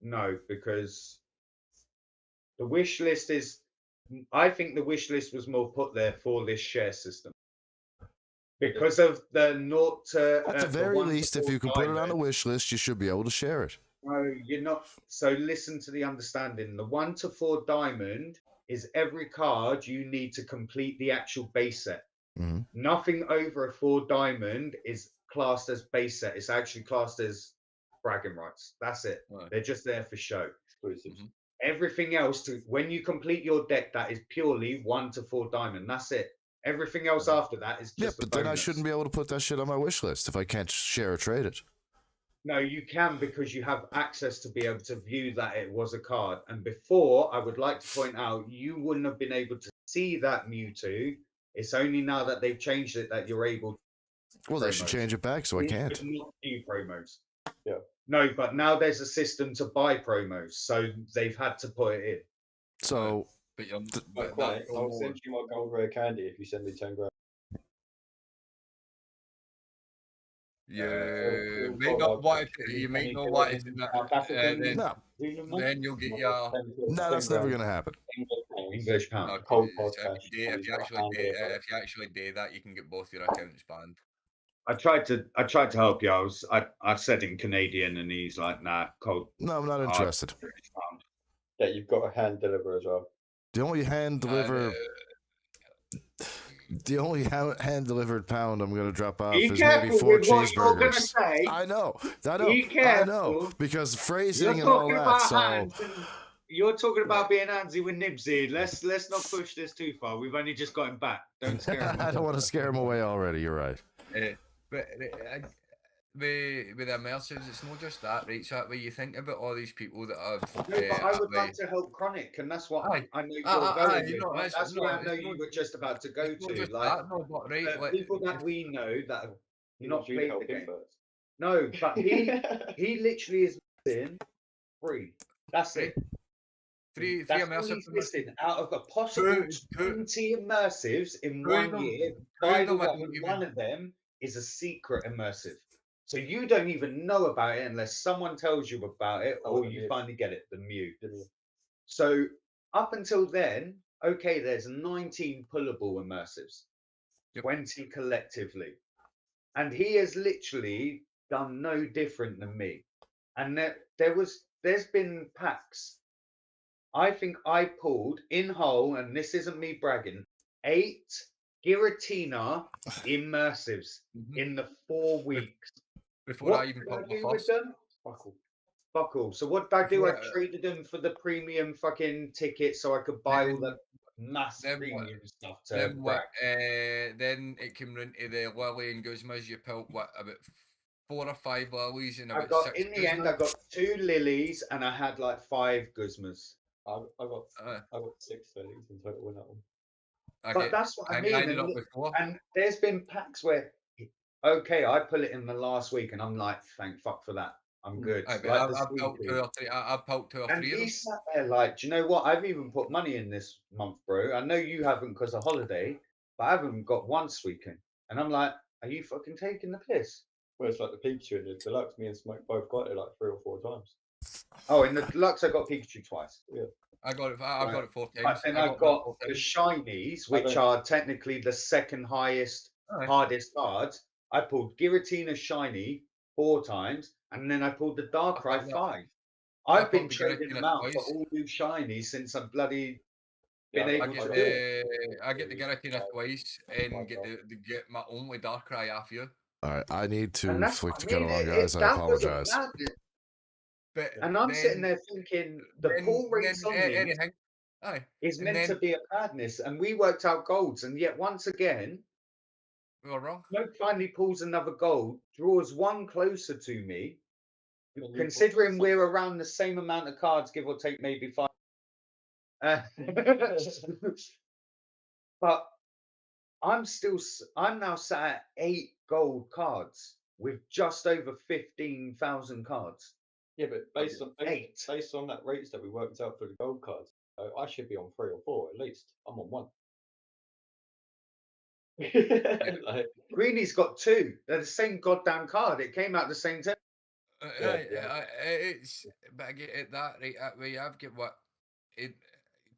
No, because the wish list is. I think the wish list was more put there for this share system. because of the naught to At the the very 1 to least, if 4 you can put it on a diamond. wish list, you should be able to share it. No, you're not. So listen to the understanding. The 1 to 4 diamond is every card you need to complete the actual base set. Mhm. Nothing over a 4 diamond is classed as base set. It's actually classed as bragging rights. That's it. Right. They're just there for show. Exclusives. Mhm. Everything else, when you complete your deck, that is purely 1 to 4 diamond. That's it. Everything else after that is Yeah, just a but then I bonus. shouldn't be able to put that shit on my wish list if I can't share or trade it. No, you can, because you have access to be able to view that it was a card. And before, I would like to point out, you wouldn't have been able to see that Mewtwo. It's only now that they've changed it that you're able to Well, they should promos. change it back so I You can't. could not do promos. Yeah. No, but now there's a system to buy promos, so they've had to put it in. So But you're, Th- but Quite, that I'll promo- send you my gold rare candy if you send me 10 grand. you I'll may not want catch it. You may any not killer want it. in in that- South African then, no, then you'll get your. no, that's never gonna happen. English pound. Okay, Cold so podcast, if you please, actually hand do, it over. if you actually do that, you can get both your accounts banned. I tried to help you. I said in Canadian, and he's like, nah, cold. No, I'm not interested. British pound. Yeah, you've got a hand deliver as well. The only hand deliver, the only hand delivered pound I'm gonna drop off Be is maybe careful 4 with what you're gonna cheeseburgers. say. I know, Be I know, careful. because You're phrasing and all talking that. about So hands, and you're talking about being handsy with Knibbsy. Let's not push this too far. We've only just got him back. Don't scare him. I don't want to scare him away already. You're right. But with the immersives, it's not just that, right? So that way you think about all these people that have. No, but I would that like way- to help Chronic, and that's what Aye. I know you're Aye, going you with. know, Like, it's that's not- where I know it's you not- were just about to go It's not to. just Like, that, no, but right, the like, people that if- we know that have He not wants you to played help the him game. first. No, but he literally is missing 3. That's it. three That's all immersive. he's missing out of a possible Two- 20 immersives in two 1 of them- year. two By of the them I way, don't even- one of them is a secret immersive. So you don't even know about it unless someone tells you about it, Oh, or the you Mew. finally get it, the Mew. Give me- So up until then, okay, there's 19 pullable immersives, Yep. 20 collectively. And he has literally done no different than me. And there's been packs. I think I pulled in whole, and this isn't me bragging, 8 Giratina immersives Mhm. in the 4 weeks. Before What I even did I popped my do with first. them? Fuck all. So what did I do? I Before I- traded them for the premium fucking tickets so I could buy all the mass then what- premium stuff to Then brag. then it came round to the Lily and Guzmas. You pulled what, about 4 or 5 lilies and I about got 6 in the end. I got 2 lilies and I had like 5 guzmas. I got Uh, 6 lilies in total in that one. But that's what I mean. ended up with 4. And there's been packs where, okay, I pull it in the last week and I'm like, thank fuck for that. I'm good. I've Like the poked Squeaky. 2 or 3. I've poked 2 or And 3 of he them. sat there like, do you know what? I've even put money in this month, bro. I know you haven't because of holiday, but I haven't got once weekend. And I'm like, are you fucking taking the piss? Well, it's like the Pikachu and the Deluxe. Me and Smoke both got it like 3 or 4 times. Oh, in the deluxe, I got Pikachu twice. I got it. I've got it 4 times. But then I I've got it 4 the times. shinies, which are technically the second highest, Aye. hardest cards. I pulled Giratina shiny 4 times, and then I pulled the Darkrai got that. 5. I I've been pulled the trading Giratina them out for twice. all new shinies since I've bloody been Yeah, I able get to do it. I get the Giratina twice and get my only Darkrai off you. All right, I need to And that's flick what the I mean. kettle on, guys. I That was a apologize. madness. But And I'm sitting then- there thinking the then- pull rates then on these anything. Aye. is and meant then- to be a madness, and we worked out golds, and yet once again, We were wrong. Smoke finally pulls another gold, draws one closer to me. And you Considering put we're around the same amount of cards, give or take maybe 5. But I'm now sat at 8 gold cards with just over 15,000 cards. Yeah, but based on 8. that rates that we worked out for the gold cards, I should be on 3 or 4 at least. I'm on 1. Like, Greenie's got 2. They're the same goddamn card. It came out the same time. It's but I get it that right that way. I've got what it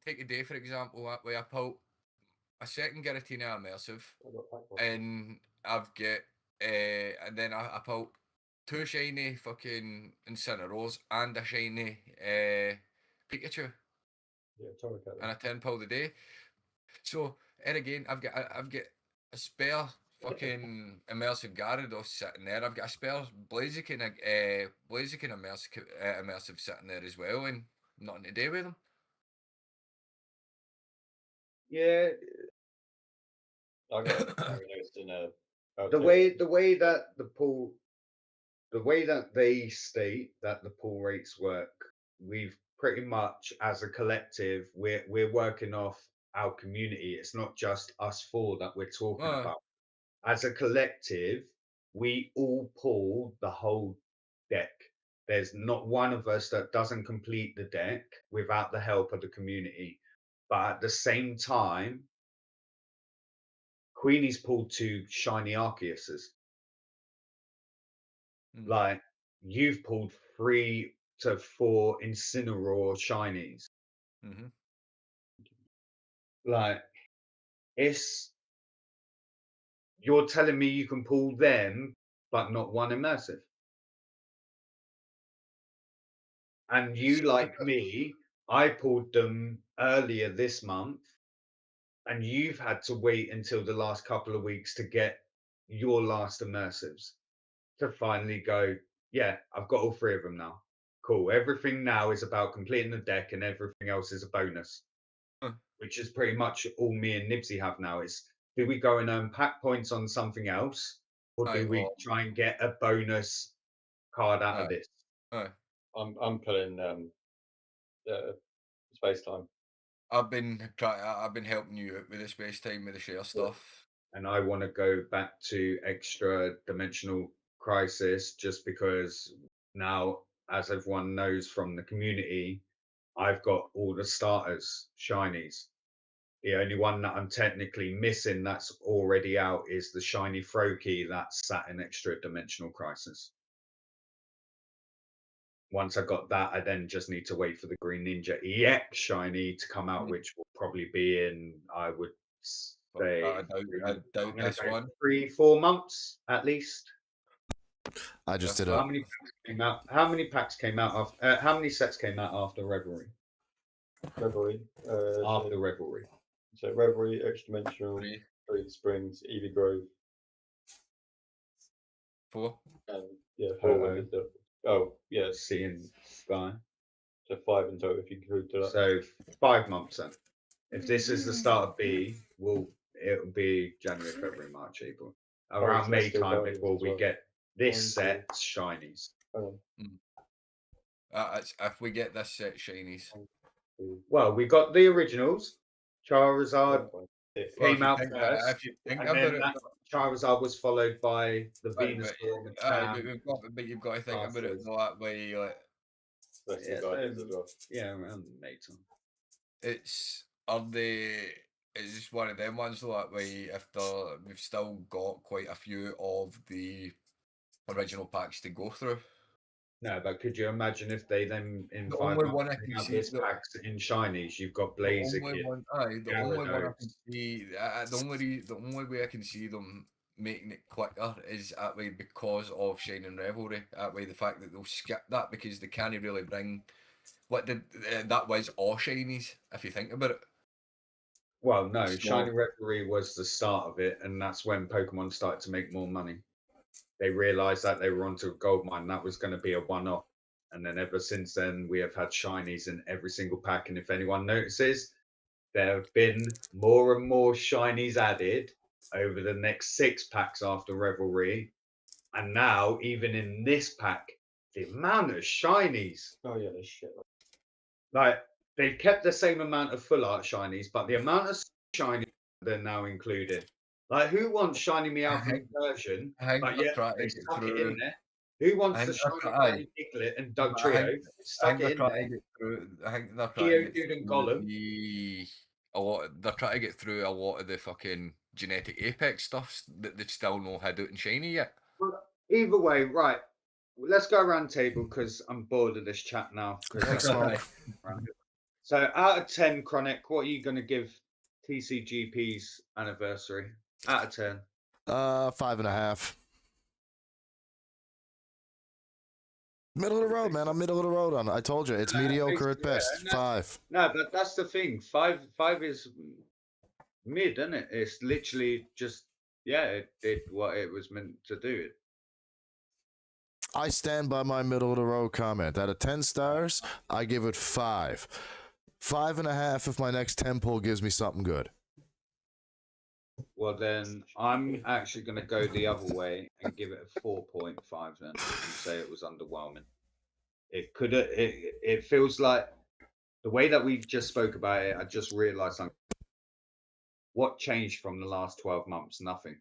take a day for example. That way I pulled a second Giratina immersive, I got pack one. and I've got and then I pulled 2 shiny fucking Incineroars and a shiny Pikachu, Yeah, Torracat. and I 10 pulled a day. So, and again, I've got a spare fucking immersive Gyarados sitting there. I've got a spare Blaziken immersive sitting there as well, and nothing to do with them. Yeah, I got Gyarados in a. the way that they state that the pull rates work, we've pretty much as a collective we're working off our community. It's not just us four that we're talking Uh, about. As a collective, we all pull the whole deck. There's not one of us that doesn't complete the deck without the help of the community. But at the same time, Queenie's pulled 2 shiny Arceuses. Like, you've pulled 3 to 4 Incineroar shinies. mm-hmm. Like, you're telling me you can pull them, but not one immersive. And you, like me, I pulled them earlier this month, and you've had to wait until the last couple of weeks to get your last immersives to finally go, yeah, I've got all 3 of them now. Cool. Everything now is about completing the deck, and everything else is a bonus, which is pretty much all me and Knibbsy have now. Is do we go and earn pack points on something else, or do we try and get a bonus card out of this? I'm pulling space time. I've been helping you out with the space time with the share stuff. And I want to go back to extra dimensional crisis just because now, as everyone knows from the community, I've got all the starters shinies. The only one that I'm technically missing that's already out is the shiny Froakie that's sat in extra dimensional crisis. Once I got that, I then just need to wait for the Green Ninja EX shiny to come out, which will probably be in, I would say, I doubt this one. 3-4 months at least. I just did How many packs came out? How many packs came out of? How many sets came out after Revelry? Revelry. After Revelry. So Revelry, Extra Dimensional, 3 Springs, Eevee Grove. 4. And yeah, 4 oh yeah, Sea and Sky. So 5 in total if you include that. So 5 months then. If this is the start of B, it'll be January, February, March, April. Around May time before we get this set shinies. If we get this set shinies. Well, we got the originals. Charizard came out first. If you think and about then it, that Charizard was followed by the Venusaur. but you've got to think about it that way. Like, around May time. It's just one of them ones that way. We've still got quite a few of the original packs to go through. No, but could you imagine if they then in The 5 only months one I can have see this packs in shinies? You've got Blaziken. The only one I can see. The only way I can see them making it quicker is that way because of Shining Revelry. That way, the fact that they'll skip that because they can't really bring what did that was all shinies. If you think about it. Well, no, Shining Revelry was the start of it, and that's when Pokemon started to make more money. They realized that they were onto a gold mine. That was going to be a one-off. And then ever since then, we have had shinies in every single pack. And if anyone notices, there have been more and more shinies added over the next 6 packs after Revelry. And now, even in this pack, the amount of shinies. Oh, yeah, there's shit. Like, they've kept the same amount of full art shinies, but the amount of shinies they're now included. Like, who wants shiny Meowth version? But yet they stuck it in there. Who wants the shiny Piglet and Doug Trio? Stuck it in there. I think they're trying to get through they're trying to get through a lot of the fucking genetic apex stuff that they've still not had out in shiny yet. Well, either way, right. Let's go around the table because I'm bored of this chat now. So out of 10, Chronic, what are you going to give TCGP's anniversary? Out of 10. 5.5. Middle of the road, man. I'm middle of the road on it. I told you, it's mediocre at best. and 5. No, but that's the thing. Five is mid, isn't it? It's literally just it did what it was meant to do. I stand by my middle of the road comment. Out of 10 stars, I give it 5. 5.5 if my next 10 pull gives me something good. Well, then I'm actually going to go the other way and give it a 4.5 then, and say it was underwhelming. It could have. It feels like the way that we just spoke about it. I just realised something. What changed from the last 12 months? Nothing.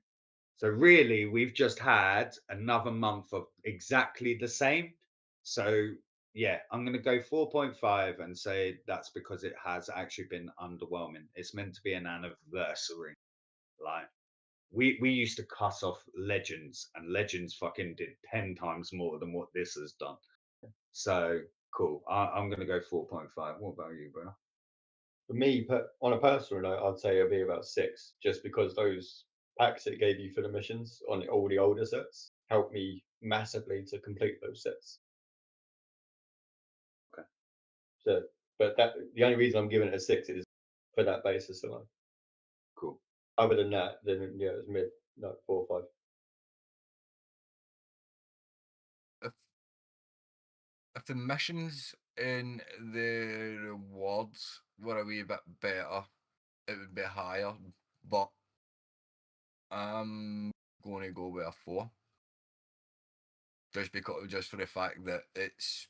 So really, we've just had another month of exactly the same. So yeah, I'm going to go 4.5 and say that's because it has actually been underwhelming. It's meant to be an anniversary. Like we used to cut off Legends, and Legends fucking did 10 times more than what this has done. So cool. I'm going to go 4.5. What about you, bro? For me, on a personal note, I'd say it'll be about 6, just because those packs it gave you for the missions on all the older sets helped me massively to complete those sets. Okay. So, but the only reason I'm giving it a 6 is for that basis alone. Cool. Other than that, then yeah, it's mid, no, 4 or 5. If the missions in the rewards were a wee bit better, it would be higher. But I'm going to go with a 4, just for the fact that it's,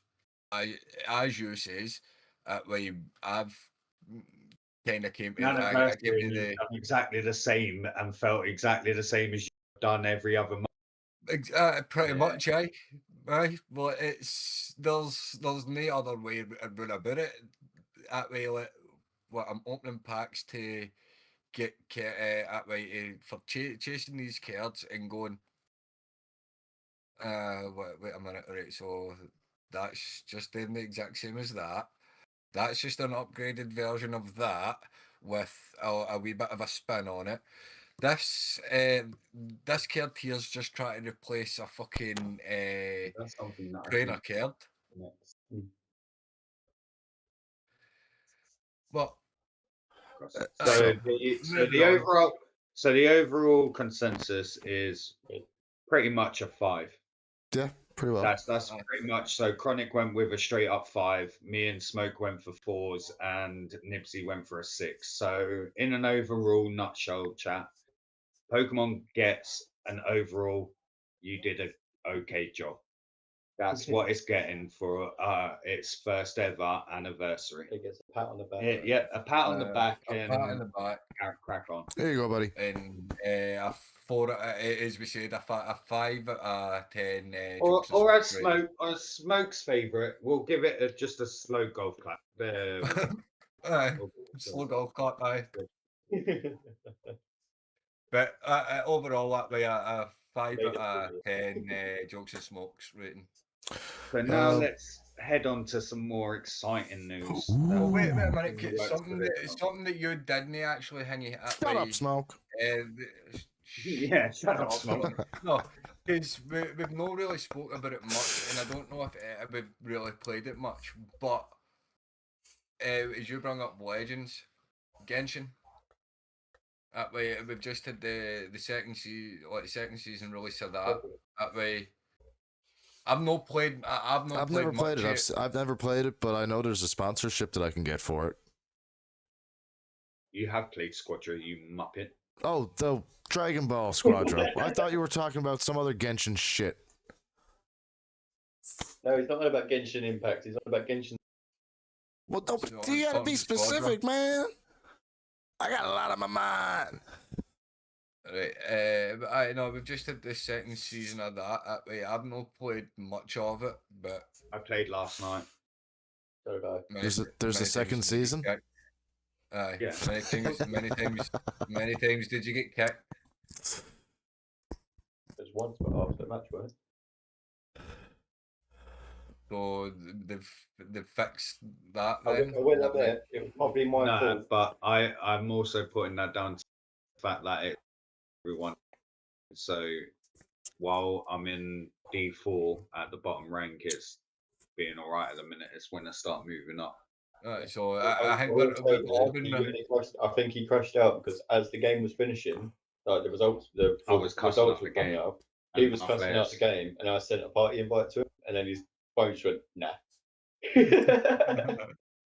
as you says, I've kind of came to I came to the exactly the same and felt exactly the same as you've done every other month. pretty Yeah. much, aye. But there's no other way about it. That way, like, what I'm opening packs to get that way for chasing these cards and going. Wait a minute, right? So that's just doing the exact same as that. That's just an upgraded version of that with a wee bit of a spin on it. This card here is just trying to replace a fucking That's something that I trainer think card. next. But So moving on. the overall consensus is pretty much a 5. Yeah, pretty well. That's pretty much. So Chronic went with a straight up 5. Me and Smoke went for 4s, and Knibbsy went for a 6. So in an overall nutshell, chat, Pokemon gets an overall. You did a okay job. That's what it's getting for its first ever anniversary. It gets a pat on the back. Yeah, a pat on the back A and pat in the back, crack on. There you go, buddy. and a 4, as we said, a 5 out of 10. Or as Smoke's favourite, we'll give it just a slow golf clap. There. Aye, slow golf clap, aye. But overall, that way a 5 out of 10 jokes and smokes rating. So now let's head on to some more exciting news. Oh, wait a minute, Works something that you didn't actually hang up. Shut up, Smoke. Yeah, shut up, Smoke. No, because we've not really spoke about it much, and I don't know if we've really played it much. But as you bring up Legends, Genshin. That way, we've just had the second season release of that. That way, I've not played. I've never played it. I've never played it, but I know there's a sponsorship that I can get for it. You have played Squadra, you muppet. Oh, the Dragon Ball Squadron. I thought you were talking about some other Genshin shit. No, he's not about Genshin Impact. He's not about Genshin. Well, you gotta be specific, man. I got a lot on my mind. Right, but I know we've just had the second season of that. Way, I've not played much of it, but I played last night. So did I. There's a second season. Aye, Yeah. many times did you get kicked? There's once, but after the match, wasn't So they've fixed that I then. went up there. It was probably my No, fault. but I'm also putting that down to the fact that everyone. So while I'm in D4 at the bottom rank, it's being all right at the minute. It's when I start moving up. So I think I think he crashed out because as the game was finishing, like the results, I was cussing results up were the coming game. out. He And was my cussing out players. the game, and I sent a party invite to him, and then his phone just went nah.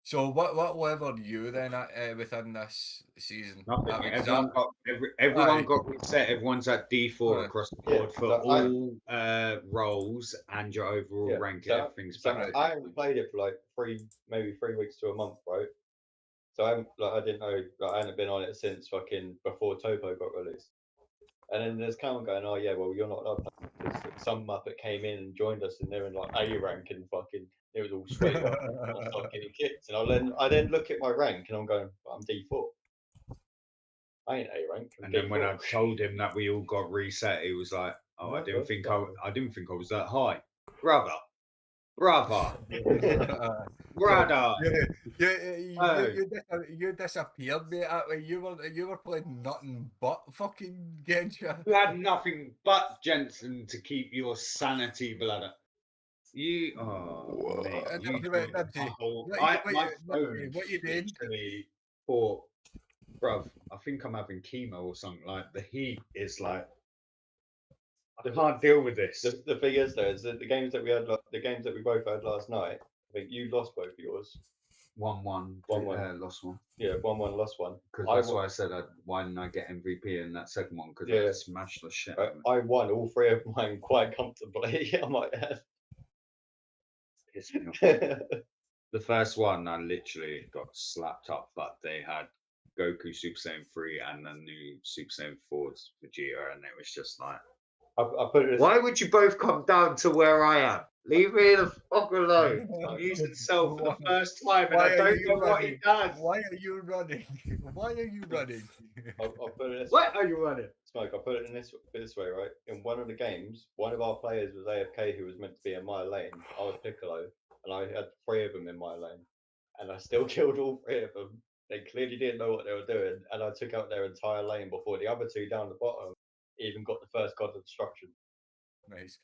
So what level are you then at within this season? Nothing. Because Everyone got reset. Everyone's at D4 Aye. across the board for so all roles and your overall rank. So, Everything's so back. I haven't played it for like maybe 3 weeks to a month, right? So I didn't know, I hadn't been on it since fucking before Topo got released. And then there's Cameron going, oh yeah, well you're not up because some Muppet came in and joined us and they're in like A rank and fucking it was all sweaty up and I started getting kicked. And I then look at my rank and I'm going, I'm D4. I ain't A rank. And then when I told him that we all got reset, he was like, "Oh, I didn't think I was that high, brother." You disappeared, mate. You were playing nothing but fucking Gensha. You had nothing but Jensen to keep your sanity, bladder. You, mate, What you did? Literally thought, bruv, I think I'm having chemo or something. Like the heat is like, I can't deal with this. The thing is, though, is that the games that we both had last night. I think you lost both of yours. 1-1, 1-1. lost one. Yeah, 1-1, lost one. Because that's why I said, why didn't I get MVP in that second one? Because I smashed the shit. I won all 3 of mine quite comfortably. I might add. The first one, I literally got slapped up, but they had Goku Super Saiyan 3 and the new Super Saiyan 4's Vegeta, and it was just like, I put it. Why would you both come down to where I am? Leave me the fuck alone. I'm using Cell for the first time, and I don't know what he does. Why are you running? Why are you running? I'll put it this What are you running? Smoke, I'll put it in this way, right? In one of the games, one of our players was AFK who was meant to be in my lane. I was Piccolo, and I had 3 of them in my lane. And I still killed all 3 of them. They clearly didn't know what they were doing, and I took out their entire lane before the other 2 down the bottom even got the first God of Destruction. Nice.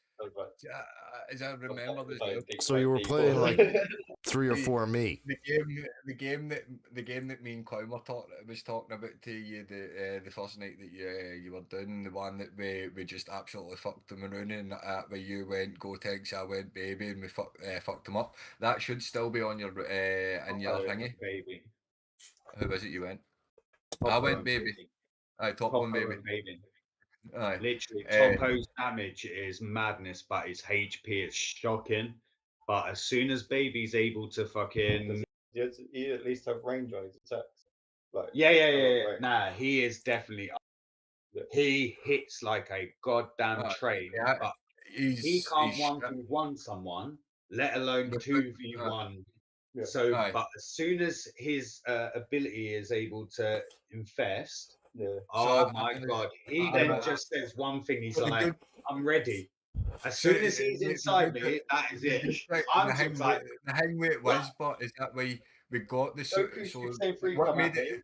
As I remember this. So you were playing like 3 or 4 me. The game that me and Clown was talking about to you the first night that you were doing, the one that we just absolutely fucked them around in, where you went Gotex, I went Baby, and we fucked them up. That should still be on your thingy. Baby. Who was it you went? I went Baby. Aye, top one Baby. Aye. Literally, Topo's damage is madness, but his HP is shocking. But as soon as Baby's able to fucking, he at least have range on his attacks. Like yeah. Nah, he is definitely. He hits like a goddamn train, but he can't 1v1 someone, let alone 2v1. Yeah. So, but as soon as his ability is able to infest. Yeah. Oh my god! He then just says one thing. He's like, "I'm ready." As soon as he's inside me, that is it. The hang with it was, but is that way we got the so what made it?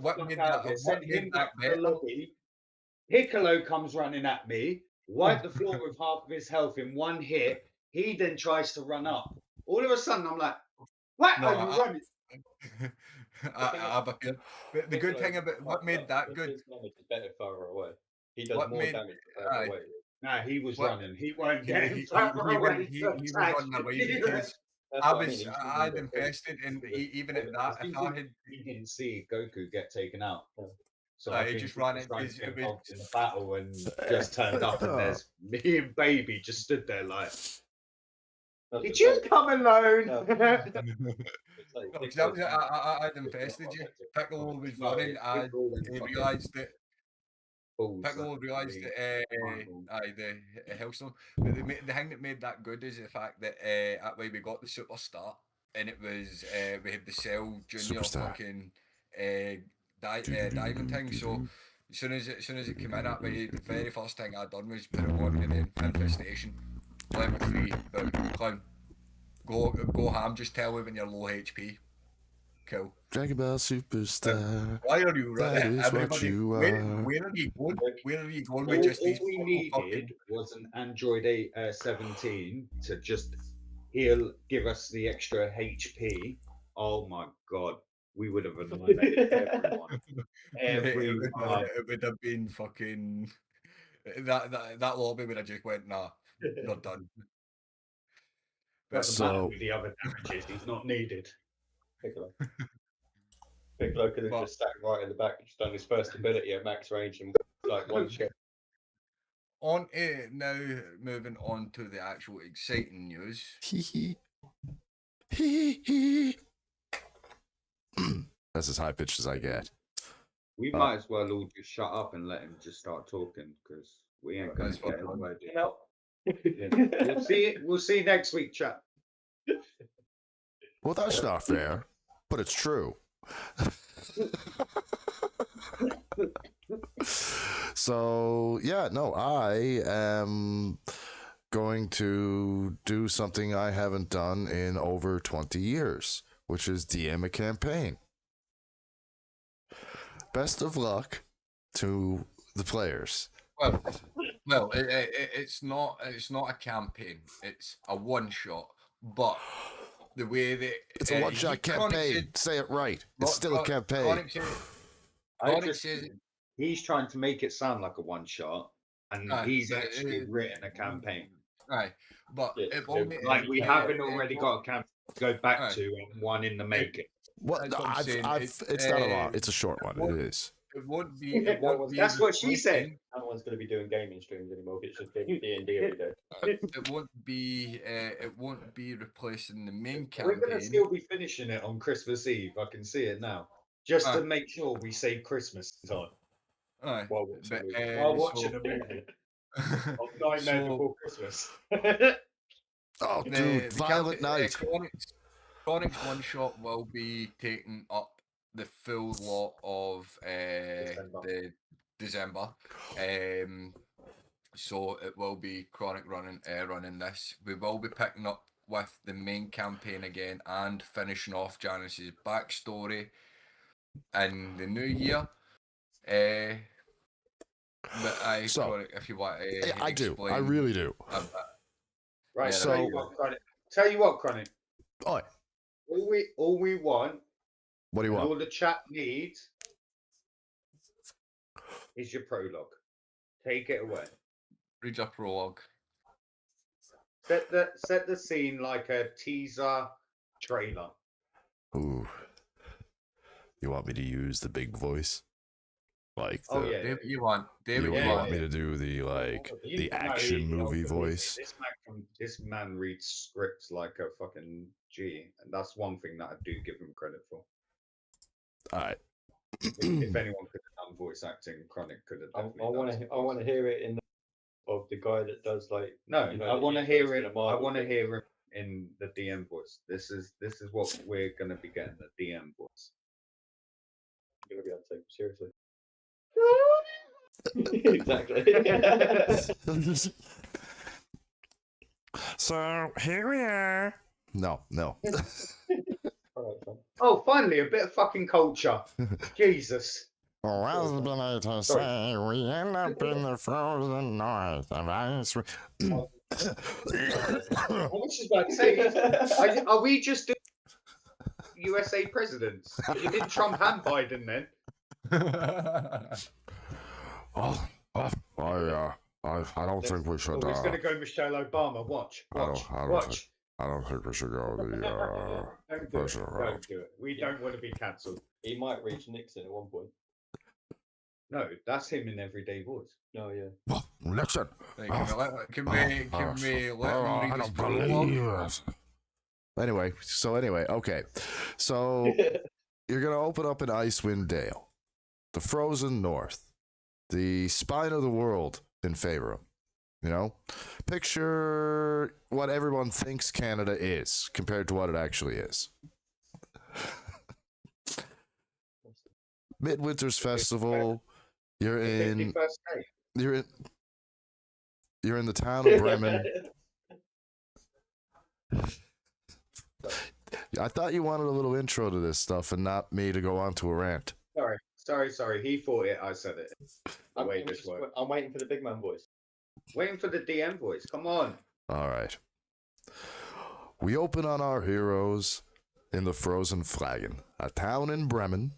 What made that? Sent him back to the lobby. Piccolo comes running at me, wiped the floor with half of his health in one hit. He then tries to run up. All of a sudden, I'm like, "What are you running?" But the good thing about what made that good is better further away. He does more damage further away. Nah, he was running. He weren't getting further away. He was running away because I'd invested in even at that. If I had, he didn't see Goku get taken out, so I just ran it in the battle and just turned up, and there's me and Baby just stood there like. Did you come alone? I'd invested you. Piccolo was running. I realised that. Piccolo realised that the Hellstone. But the thing that made that good is the fact that that way we got the superstar, and it was we had the Cell Junior Superstar. fucking diamond thing. So as soon as it came in that way, the very first thing I done was put it on and then infestation. Level 3, done. Clown. Go ham, just tell me when you're low HP. Cool. Dragon Ball Superstar. Why are you That running? is what Everybody, you where are. are you going? Where are you going All, with just all these we fucking- needed was an Android 8, 17 to just give us the extra HP. Oh my god, we would have annihilated everyone. Everyone. It would have been fucking that lobby would have just went, nah, they're done. Doesn't So- matter with the other damages, he's not needed. Piccolo. Piccolo could have But- just sat right in the back, just done his first ability at max range and like one shot. On now, moving on to the actual exciting news. Hee hee. Hee hee. That's as high pitched as I get. We might as well all just shut up and let him just start talking because we ain't going to That's get fine. away. No. We'll see you next week, chat. Well, that's not fair, but it's true. So, yeah, no, I am going to do something I haven't done in over 20 years, which is DM a campaign. Best of luck to the players. Well, it's not a campaign. It's a one shot. But the way that It's a one-shot campaign. Say it right. It's still a campaign. He's trying to make it sound like a one shot, and Aye, he's but actually written a campaign. Right, but Yeah, it won't be Like we haven't already got a campaign to go back Aye. to and one in the making. What? That's what I'm saying. It's not a lot. It's a short one. It is. It won't be. It won't be That's what she said. replacing- No one's going to be doing gaming streams anymore. It's just D&D every day. It won't be. It won't be replacing the main We're going to campaign. still be finishing it on Christmas Eve. I can see it now. Just to Aye. make sure we save Christmas time Aye, While watching but, a movie. while so- watching a movie on Nightmare So- Before Christmas. Oh, the dude, Violent Night. Chronic's one shot will be taking up the full lot of the December. So it will be Chronic running this. We will be picking up with the main campaign again and finishing off Janice's backstory in the new year. But So, Chronic, if you want to Yeah, I do. I explain really do. a bit. Right, Yeah, tell you what, Chronic. Oh, All we want, what do you and all want? the chat needs, is your prologue. Take it away. Read your prologue. Set the scene like a teaser trailer. Ooh. You want me to use the big voice? Like the, Oh yeah. David, you want? David, you you yeah, want want? me to do the You the know, action he- movie voice? This man reads scripts like a fucking G, and that's one thing that I do give him credit for. All right. If anyone could have done voice acting, Chronic could have I definitely want done to. some I want to voice hear it in of the guy that does like. No, you know, I that want to you hear posted it. a Marvel I want to thing. hear him in the DM voice. This is what we're gonna be getting, the DM voice. You're gonna be able to take him seriously. Exactly. So here we are. No. All right, fine. Oh, finally, a bit of fucking culture. Jesus. Well, been I to say we end up in the frozen north of ice. I was just about to say, are we just doing USA presidents? You did Trump and Biden then? I don't think we should. Oh, he's going to go Michelle Obama. Watch. I don't- Watch. I don't Watch. I don't think we should go the Don't do it. personal route. Don't do it. We don't want to be cancelled. He might reach Nixon at one point. No, that's him in everyday voice. No, yeah. Well, listen. Right, can we let him read his prologue? it. Anyway, okay. So you're gonna open up in Icewind Dale, the frozen north, the spine of the world in Faerun. You know, picture what everyone thinks Canada is compared to what it actually is. Midwinter's Festival. You're in. 51st day. You're in the town of Bremen. I thought you wanted a little intro to this stuff and not me to go on to a rant. Sorry. He thought it. I said it. The way this works. I'm waiting for the big man voice. Waiting for the DM voice. Come on. All right. We open on our heroes in the Frozen Flagon, a town in Bremen.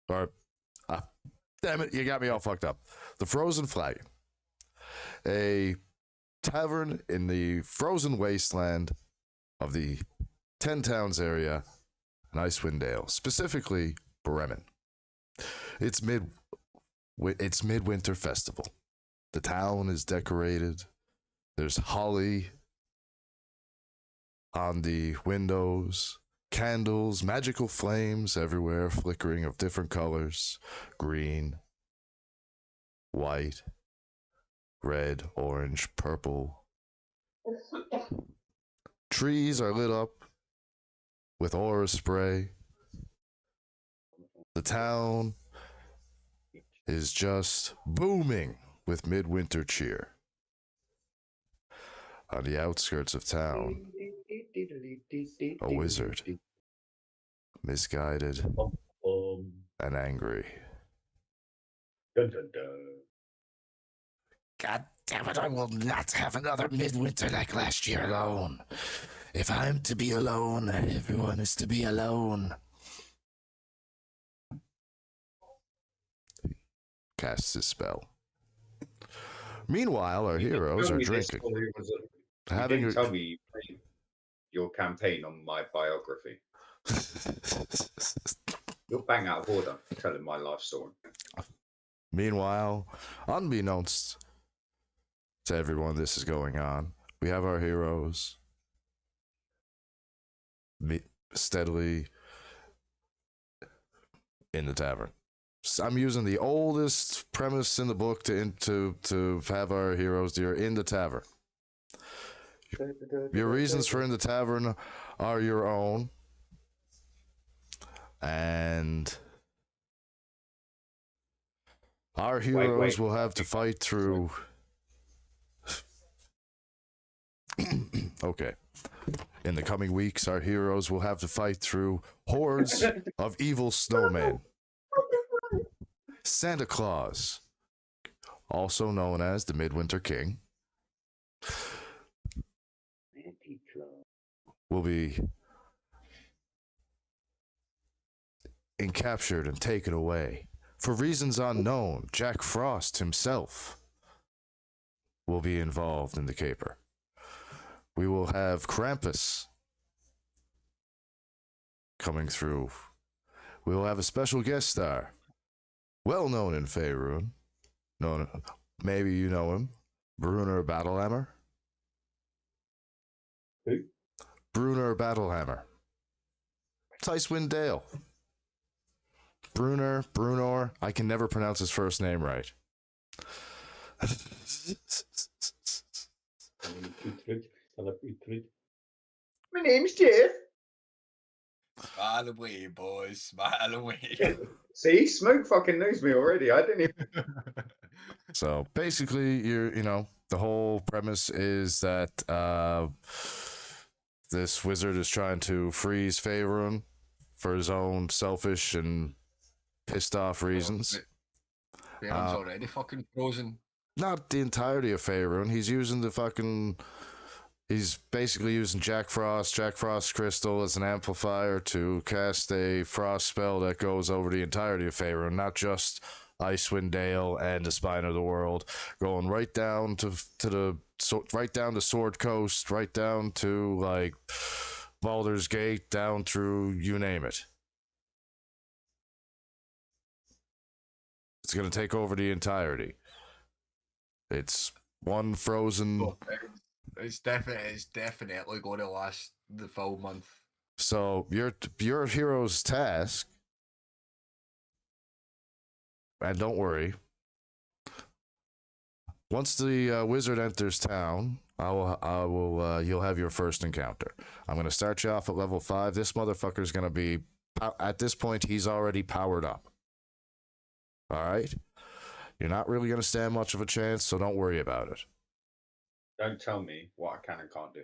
Damn it, you got me all fucked up. The Frozen Flagon, a tavern in the frozen wasteland of the 10 Towns area in Icewind Dale, specifically Bremen. It's midwinter festival. The town is decorated. There's holly on the windows, candles, magical flames everywhere, flickering of different colors: green, white, red, orange, purple. Trees are lit up with aura spray. The town is just booming with midwinter cheer. On the outskirts of town, a wizard, misguided and angry. Dun, dun, dun. God damn it, I will not have another midwinter like last year alone. If I'm to be alone, everyone is to be alone. Casts his spell. Meanwhile, our heroes are drinking. You Having didn't tell me you played your campaign on my biography. You're bang out of order telling my life story. Meanwhile, unbeknownst to everyone this is going on, we have our heroes steadily in the tavern. I'm using the oldest premise in the book to have our heroes dear in the tavern. Your reasons for in the tavern are your own, and our heroes will have to fight through. Okay. In the coming weeks, our heroes will have to fight through hordes of evil snowmen. Santa Claus, also known as the Midwinter King, will be captured and taken away. For reasons unknown, Jack Frost himself will be involved in the caper. We will have Krampus coming through. We will have a special guest star, well known in Faerun. No, maybe you know him, Brunner Battlehammer. Who? Brunner Battlehammer. It's Icewind Dale. Brunor. I can never pronounce his first name right. My name's Jeff. Smile away, boys. Smile away. See, Smoke fucking knows me already. I didn't even. So basically, the whole premise is that this wizard is trying to freeze Faerun for his own selfish and pissed off reasons. Faerun's already fucking frozen. Not the entirety of Faerun. He's basically using Jack Frost crystal as an amplifier to cast a frost spell that goes over the entirety of Faerun, not just Icewind Dale and the Spine of the World, going right down to Sword Coast, right down to like Baldur's Gate, down through you name it. It's gonna take over the entirety. It's one frozen. Oh, it's definitely going to last the full month. So your hero's task, and don't worry, once the wizard enters town, you'll have your first encounter. I'm gonna start you off at level 5. This motherfucker's gonna be, at this point, he's already powered up. All right, you're not really gonna stand much of a chance, so don't worry about it. Don't tell me what I can and can't do.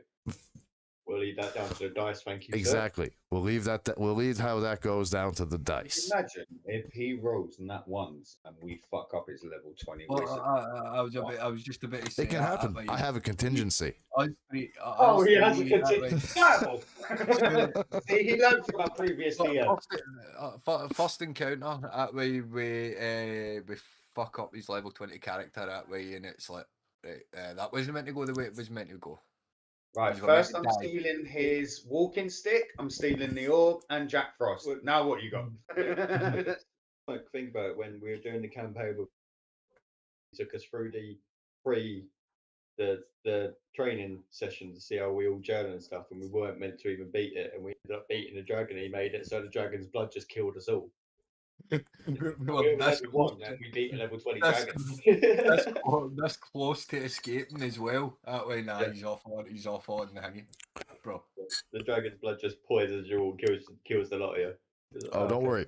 We'll leave that down to the dice. Thank you, sir. Exactly. We'll leave that. We'll leave how that goes down to the dice. Imagine if he rolls nat ones and we fuck up his level 20 Well, wizard. I was just about to say It can happen. I have a contingency. Us three, Oh, he has a three, that way. contingency. See, he learned from our previous DM. First encounter, that way we fuck up his level 20 character that way, and it's like, right, that wasn't meant to go the way it was meant to go. Right, He's got meant first to I'm die. stealing his walking stick, I'm stealing the orb, and Jack Frost. Well- Now what you got? Like, think about it, when we were doing the campaign, it took us through the training session to see how we all gel and stuff, and we weren't meant to even beat it, and we ended up beating the dragon. He made it so the dragon's blood just killed us all. Well, We were that's level 1 close and we beat a level 20 that's- dragon. that's close to escaping as well. That way, nah, Yeah. he's off on the hanging, bro. The dragon's blood just poisons you all, kills the lot of you. It's like, Oh, don't okay. worry.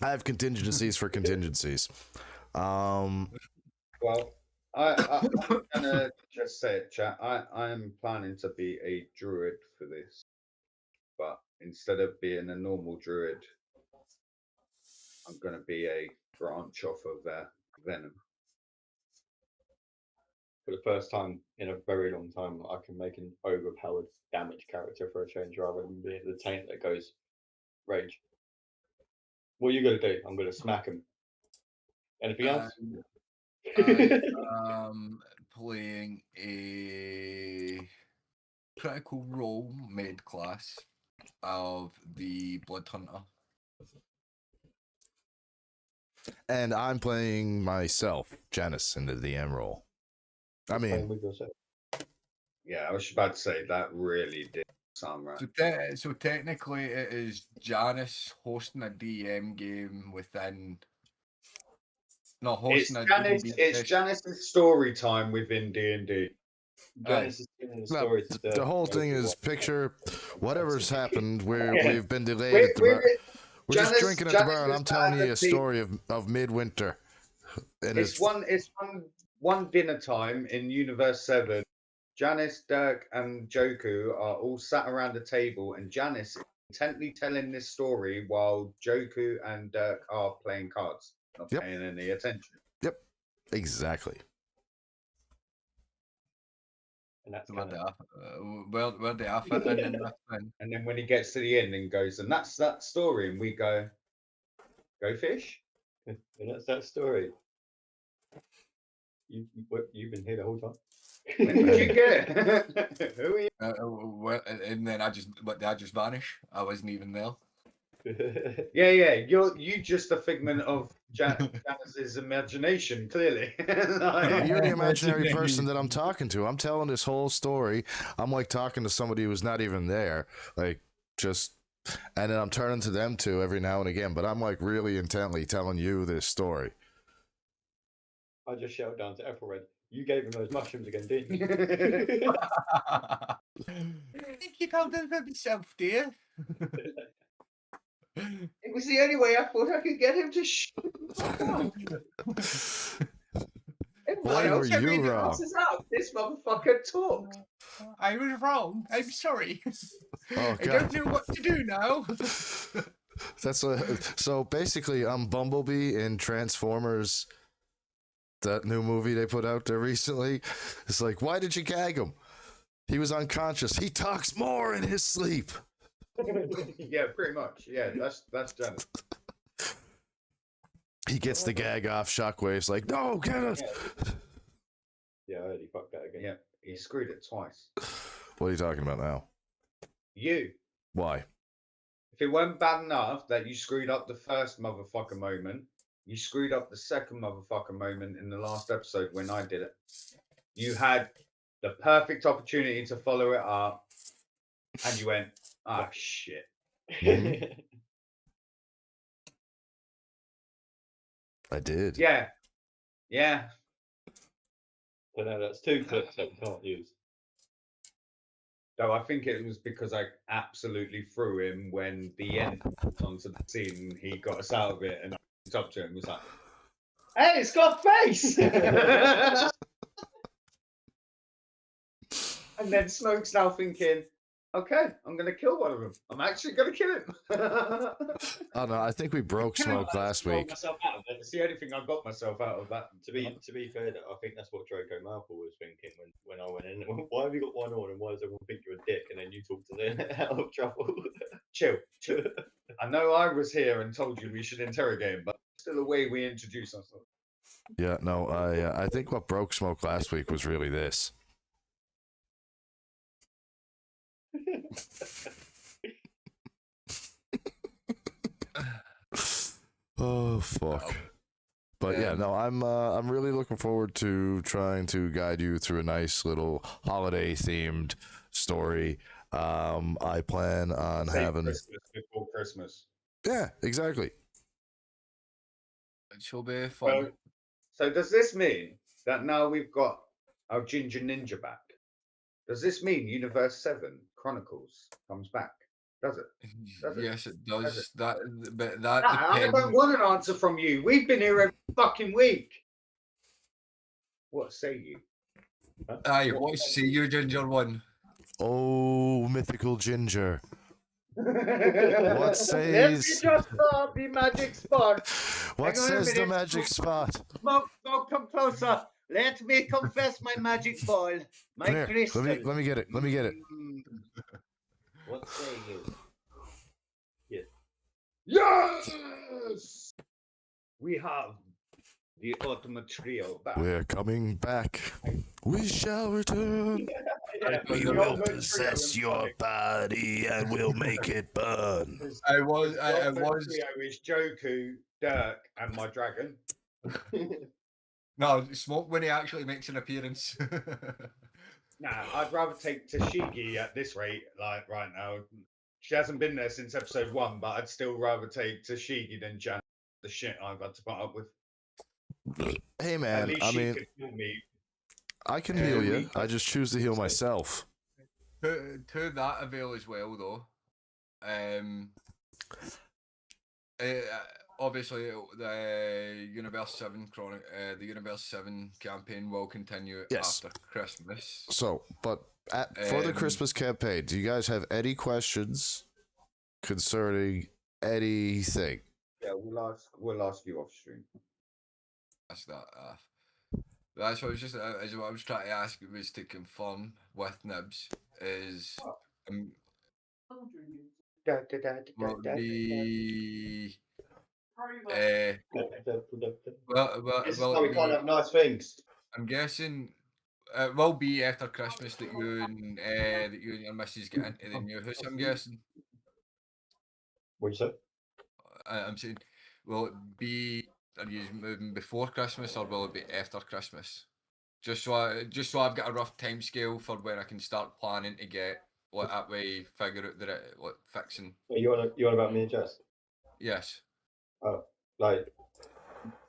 I have contingencies for contingencies. Well, I'm gonna just say it, chat. I am planning to be a druid for this, but instead of being a normal druid, I'm gonna be a branch off of Venom. For the first time in a very long time, I can make an overpowered damage character for a change rather than being the taint that goes rage. What are you gonna do? I'm gonna smack him. Anything else? Playing a critical role mid class of the Blood Hunter. And I'm playing myself, Janice, in the DM role. I Playing mean, with yourself. Yeah, I was about to say that really did sound right. So technically, it is Janice hosting a DM game within. Not It's hosting a Janice. D&D It's session. Janice's story time within D&D. Janice is telling the no, story to the whole thing is what- picture whatever's happened where Yeah. we've been delayed at the bar. We're just Janice- drinking at the bar, and Janice I'm is telling you a bad, story of midwinter. And It's one dinner time in Universe 7. Janice, Dirk, and Joku are all sat around a table, and Janice is intently telling this story while Joku and Dirk are playing cards, not Yep. paying any attention. Exactly. And that's Where kind they are fitting in this thing. And then when he gets to the end and goes, and that's that story, and we go fish? and that's that story. You've been here the whole time. When did you get it? Who are you? And then I just vanish. I wasn't even there. Yeah, you just a figment of Janice's imagination, clearly. Like- You're the imaginary person that I'm talking to. I'm telling this whole story. I'm like talking to somebody who's not even there. Like, just. And then I'm turning to them too every now and again. But I'm like really intently telling you this story. I just shouted down to Ethelred. You gave him those mushrooms again, didn't you? I think you found them for yourself, dear. It was the only way I thought I could get him to Why were you everyone wrong? else is out. This motherfucker talked. I was wrong. I'm sorry. Oh, I God. don't know what to do now. So basically, I'm Bumblebee in Transformers, that new movie they put out there recently. It's like, why did you gag him? He was unconscious. He talks more in his sleep. Yeah, pretty much. Yeah, that's Janet. He gets the gag off. Shockwave's like, no, get us. Yeah, I heard he fucked that again. Yeah, he screwed it twice. What are you talking about now? You. Why? If it weren't bad enough that you screwed up the first motherfucker moment, you screwed up the second motherfucker moment in the last episode when I did it. You had the perfect opportunity to follow it up, and you went, ah, shit. Mhm. I did. Yeah. So now that's 2 clips that we can't use. No, I think it was because I absolutely threw him when the end was onto the scene and he got us out of it, and I went up to him and was like, hey, it's got face! And then Smoke's now thinking, Okay, I'm gonna kill one of them. I'm actually gonna kill him. Oh no, I think we broke Smoke last week. Myself out of it. It's the only thing I got myself out of that. To be fair, I think that's what Draco Malfoy was thinking when I went in. Why have you got one on, and why does everyone think you're a dick? And then you talk to them out of trouble. Chill. I know I was here and told you we should interrogate him, but still the way we introduce ourselves. Yeah, no, I think what broke Smoke last week was really this. Oh fuck. But yeah, no, I'm really looking forward to trying to guide you through a nice little holiday themed story. I plan on Say having Christmas before Christmas. Yeah, exactly. It shall be fun. So does this mean that now we've got our Ginger Ninja back? Does this mean Universe 7 Chronicles comes back? Does it? Does it? Yes, it does. Does it? But that I depends. don't want an answer from you. We've been here every fucking week. What say you? Huh? Aye, what say you, Ginger One? Oh, mythical Ginger. Let me says- just start the magic spot. What Hang on a says the minute. magic spot? Smoke, come closer. Let me confess my magic ball. My Come here. crystal. Let me get it. Let me get it. What say you? Yes! We have the ultimate trio back. We're coming back. We shall return. We The will ultimate trio possess in your comic. body and we'll make it burn. I was. The ultimate trio is Joku, Dirk, and my dragon. No, Smoke when he actually makes an appearance. Nah, I'd rather take Tashigi at this rate, like right now. She hasn't been there since episode 1, but I'd still rather take Tashigi than Jan. The shit I've got to put up with. Hey At man, least I she mean, could kill me. I can heal you. I just choose to heal myself. to that avail as well, though. Obviously, the Universe 7 the Universe 7 campaign will continue Yes. after Christmas. So, but for the Um, Christmas campaign, do you guys have any questions concerning anything? Yeah, we'll ask you off stream. That's that. That's what I was just. What I was trying to ask was to confirm with Nibs is will be This is will why we it can't be, have nice things. I'm guessing it will be after Christmas that you and your missus get into the new house. I'm guessing. What'd you say? I'm saying, will it be? Are you moving before Christmas or will it be after Christmas? Just so I've got a rough time scale for when I can start planning to get what that way figure out that what fixing. You want about me and Jess? Yes, Oh, like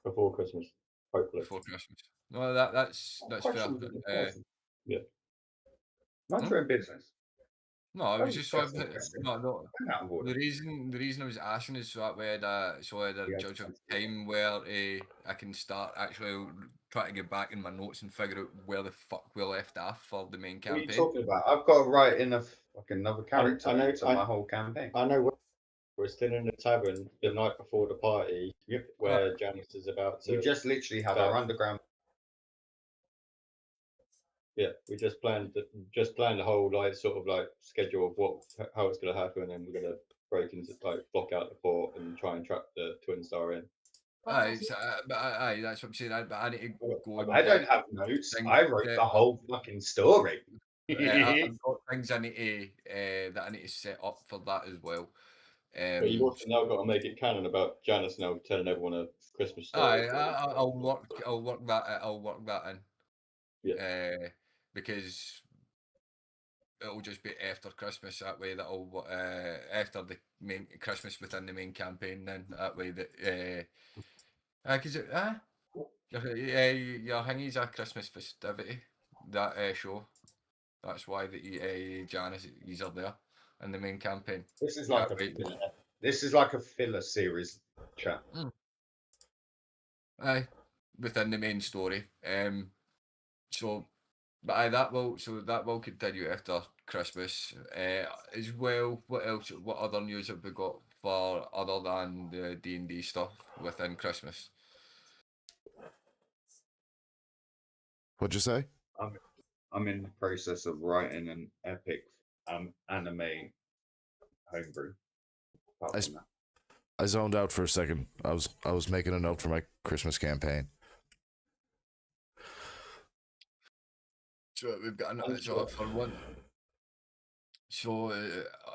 before Christmas, hopefully. before Christmas. No, that's fair. Yeah. Not your business. No, I was Oh, just so that's interesting. no. I'm out of order. The reason I was asking is so that way I had a Yeah, judge of time where I can start actually trying to get back in my notes and figure out where the fuck we left off for the main What are you campaign. talking about? I've got to write in a fucking another character I know- to my whole campaign. I know we're still in the tavern the night before the party where Janice is about to. We just literally have our underground. Yeah, we just planned the whole like sort of like schedule of how it's gonna happen, and we're gonna break into like block out the port and try and trap the Twin Star in. Aye, so, aye, that's what I'm saying. I need to go. and I don't get have notes. things I wrote that- the whole fucking story. I've got things I need to that I need to set up for that as well. But you've also now got to make it canon about Janice now telling everyone a Christmas story. I'll work that in. Yeah. Because it'll just be after Christmas. That way, that'll after the main Christmas within the main campaign. Then that way that because your thingy's a Christmas festivity. That show. That's why the Janice he's up there in the main campaign. This is like this is like a filler series, chat. Aye, within the main story. So But that will continue after Christmas. As well, what else? What other news have we got for other than the D&D stuff within Christmas? What'd you say? I'm in the process of writing an epic anime homebrew. Apart I from that. I zoned out for a second. I was making a note for my Christmas campaign. So we've got I'm so sure. for one. So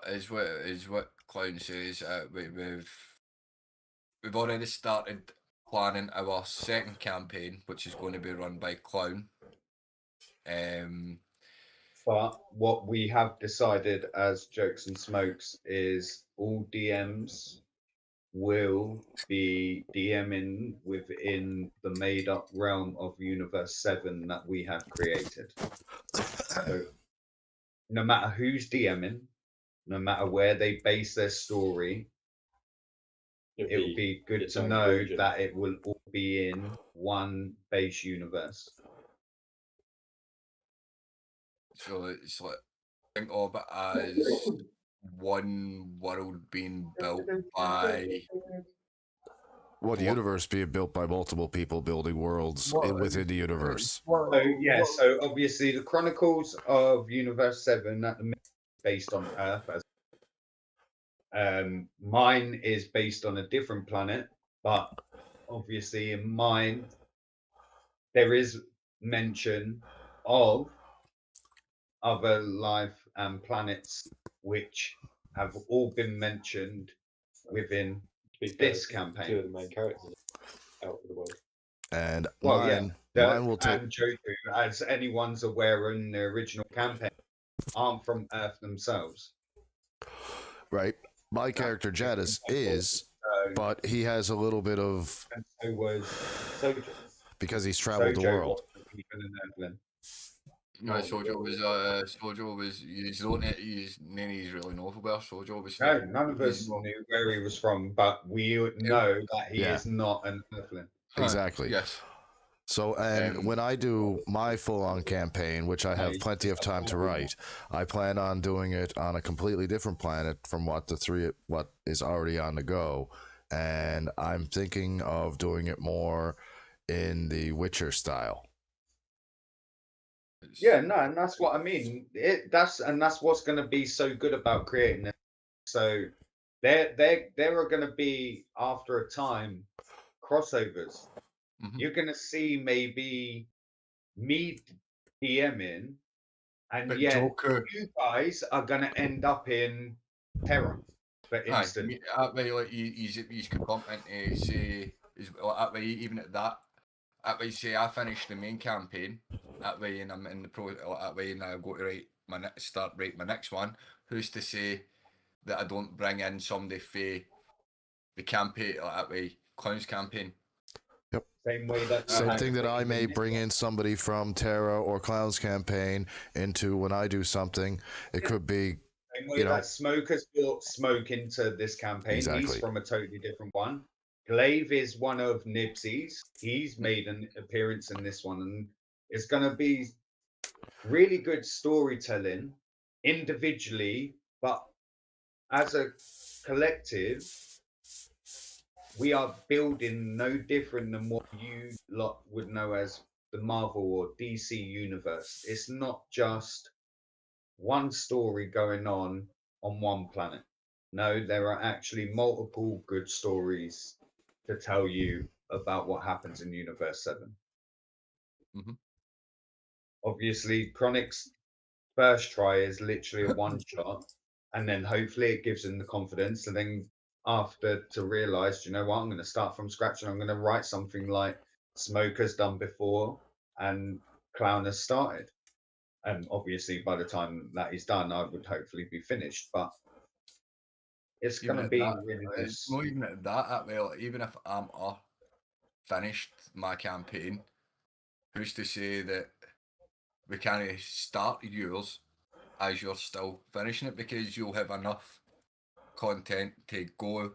is what Clown says. We've already started planning our second campaign, which is going to be run by Clown. But what we have decided as Jokes and Smokes is all DMs will be DMing within the made up realm of Universe 7 that we have created. So no matter who's DMing, no matter where they base their story, it would be good its to own know region. that it will all be in one base universe. So it's like think of it as one world being built by One what? universe being built by multiple people building worlds within the universe. So yeah, so obviously the Chronicles of Universe 7 at the minute is based on Earth as mine is based on a different planet, but obviously in mine there is mention of other life and planets which have all been mentioned within To be fair, this two campaign. of the main characters out of the world. And Well, yeah, mine will take and Joku, as anyone's aware in the original campaign, aren't from Earth themselves. right. My character Jadis is, but he has a little bit of And so was Sojo. because he's traveled the world. wasn't even an Earthling. No, Sojo was you don't use Nenny's really know where Sojo was No, from. none of He's us not- knew where he was from, but we know that he Yeah. is not an Earthling. Exactly. Yes. So, and when I do my full-on campaign, which I have he's plenty of just a time to normal write, I plan on doing it on a completely different planet from what is already on the go, and I'm thinking of doing it more in the Witcher style. Yeah, no, and that's what I mean. That's what's going to be so good about creating it. So there are going to be after a time crossovers. Mhm. You're going to see maybe me DMing, and But yet Joker, you guys are going to end up in Terra, for aye, instance. that way like you could bump into say that way even at that way say I finish the main campaign that way and I'm in the pro that way and I go to write my next one. Who's to say that I don't bring in somebody for the campaign that way Clown's campaign? Same way that Same thing that I may bring in somebody from Terra or Clown's campaign into when I do something. It could be, Same way you know, that Smoke has brought Smoke into this campaign. He's Exactly. from a totally different one. Glaive is one of Knibbsy's. He's made an appearance in this one, and it's going to be really good storytelling individually, but as a collective, we are building no different than what you lot would know as the Marvel or DC universe. It's not just one story going on one planet. No, there are actually multiple good stories to tell you about what happens in Universe 7. Mhm. Obviously, Chronic's first try is literally a one shot, and then hopefully it gives him the confidence. And then after to realize, you know what, I'm going to start from scratch and I'm going to write something like Smoke has done before and Clown has started. And obviously, by the time that is done, I would hopefully be finished. But it's Even going to at be that, really it's nice. not even at that way. Like, even if I'm finished my campaign, who's to say that we can't start yours as you're still finishing it because you'll have enough content to go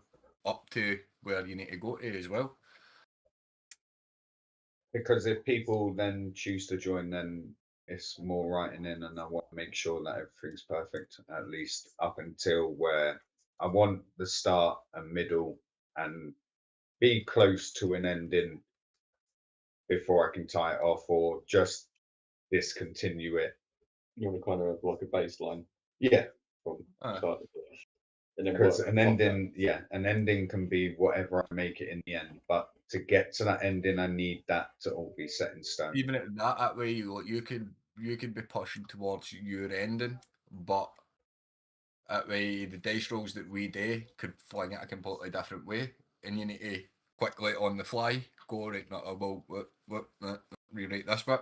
up to where you need to go to as well. Because if people then choose to join, then It's more writing in, and I want to make sure that everything's perfect, at least up until where I want the start and middle and be close to an ending before I can tie it off or just discontinue it. You want to kind of have like a baseline Yeah, from Aye. start to finish, and then because work an from that. ending, an ending can be whatever I make it in the end. But to get to that ending, I need that to all be set in stone. Even at that way, like you could be pushing towards your ending, but that way the dice rolls that we do could fling it a completely different way, and you need to quickly on the fly go right. No, well, rewrite this bit.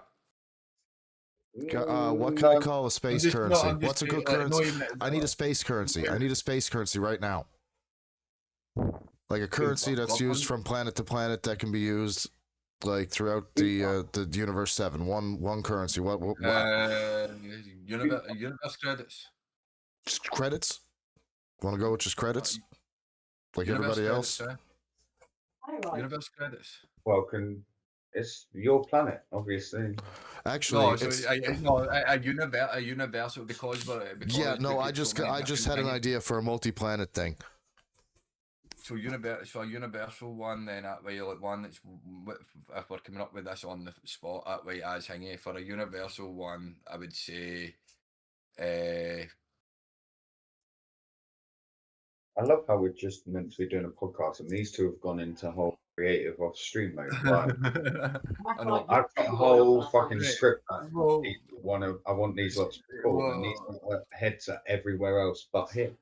What can I No, call a space just- no, currency? I'm just What's a saying, good like, currency? not even- I need a space currency. I need a space currency right now. Like a currency that's used from planet to planet that can be used like throughout the universe 7. One currency. What universe credits. just credits? Want to go with just credits? Like Universe everybody credits, else? Universe credits. well, it's your planet, obviously. Actually, No, so it's, a universal because yeah, no, I we get just so many I just different had an things. idea for a multi-planet thing. So a universal one, then that way, like one that's if we're coming up with this on the spot, that way as hingy for a universal one, I would say, I love how we're just meant to be doing a podcast, and these two have gone into whole creative off stream mode. Like, I know. I've got a whole fucking Right. script. I Well, want these lots to be cool, and these heads are everywhere else but here.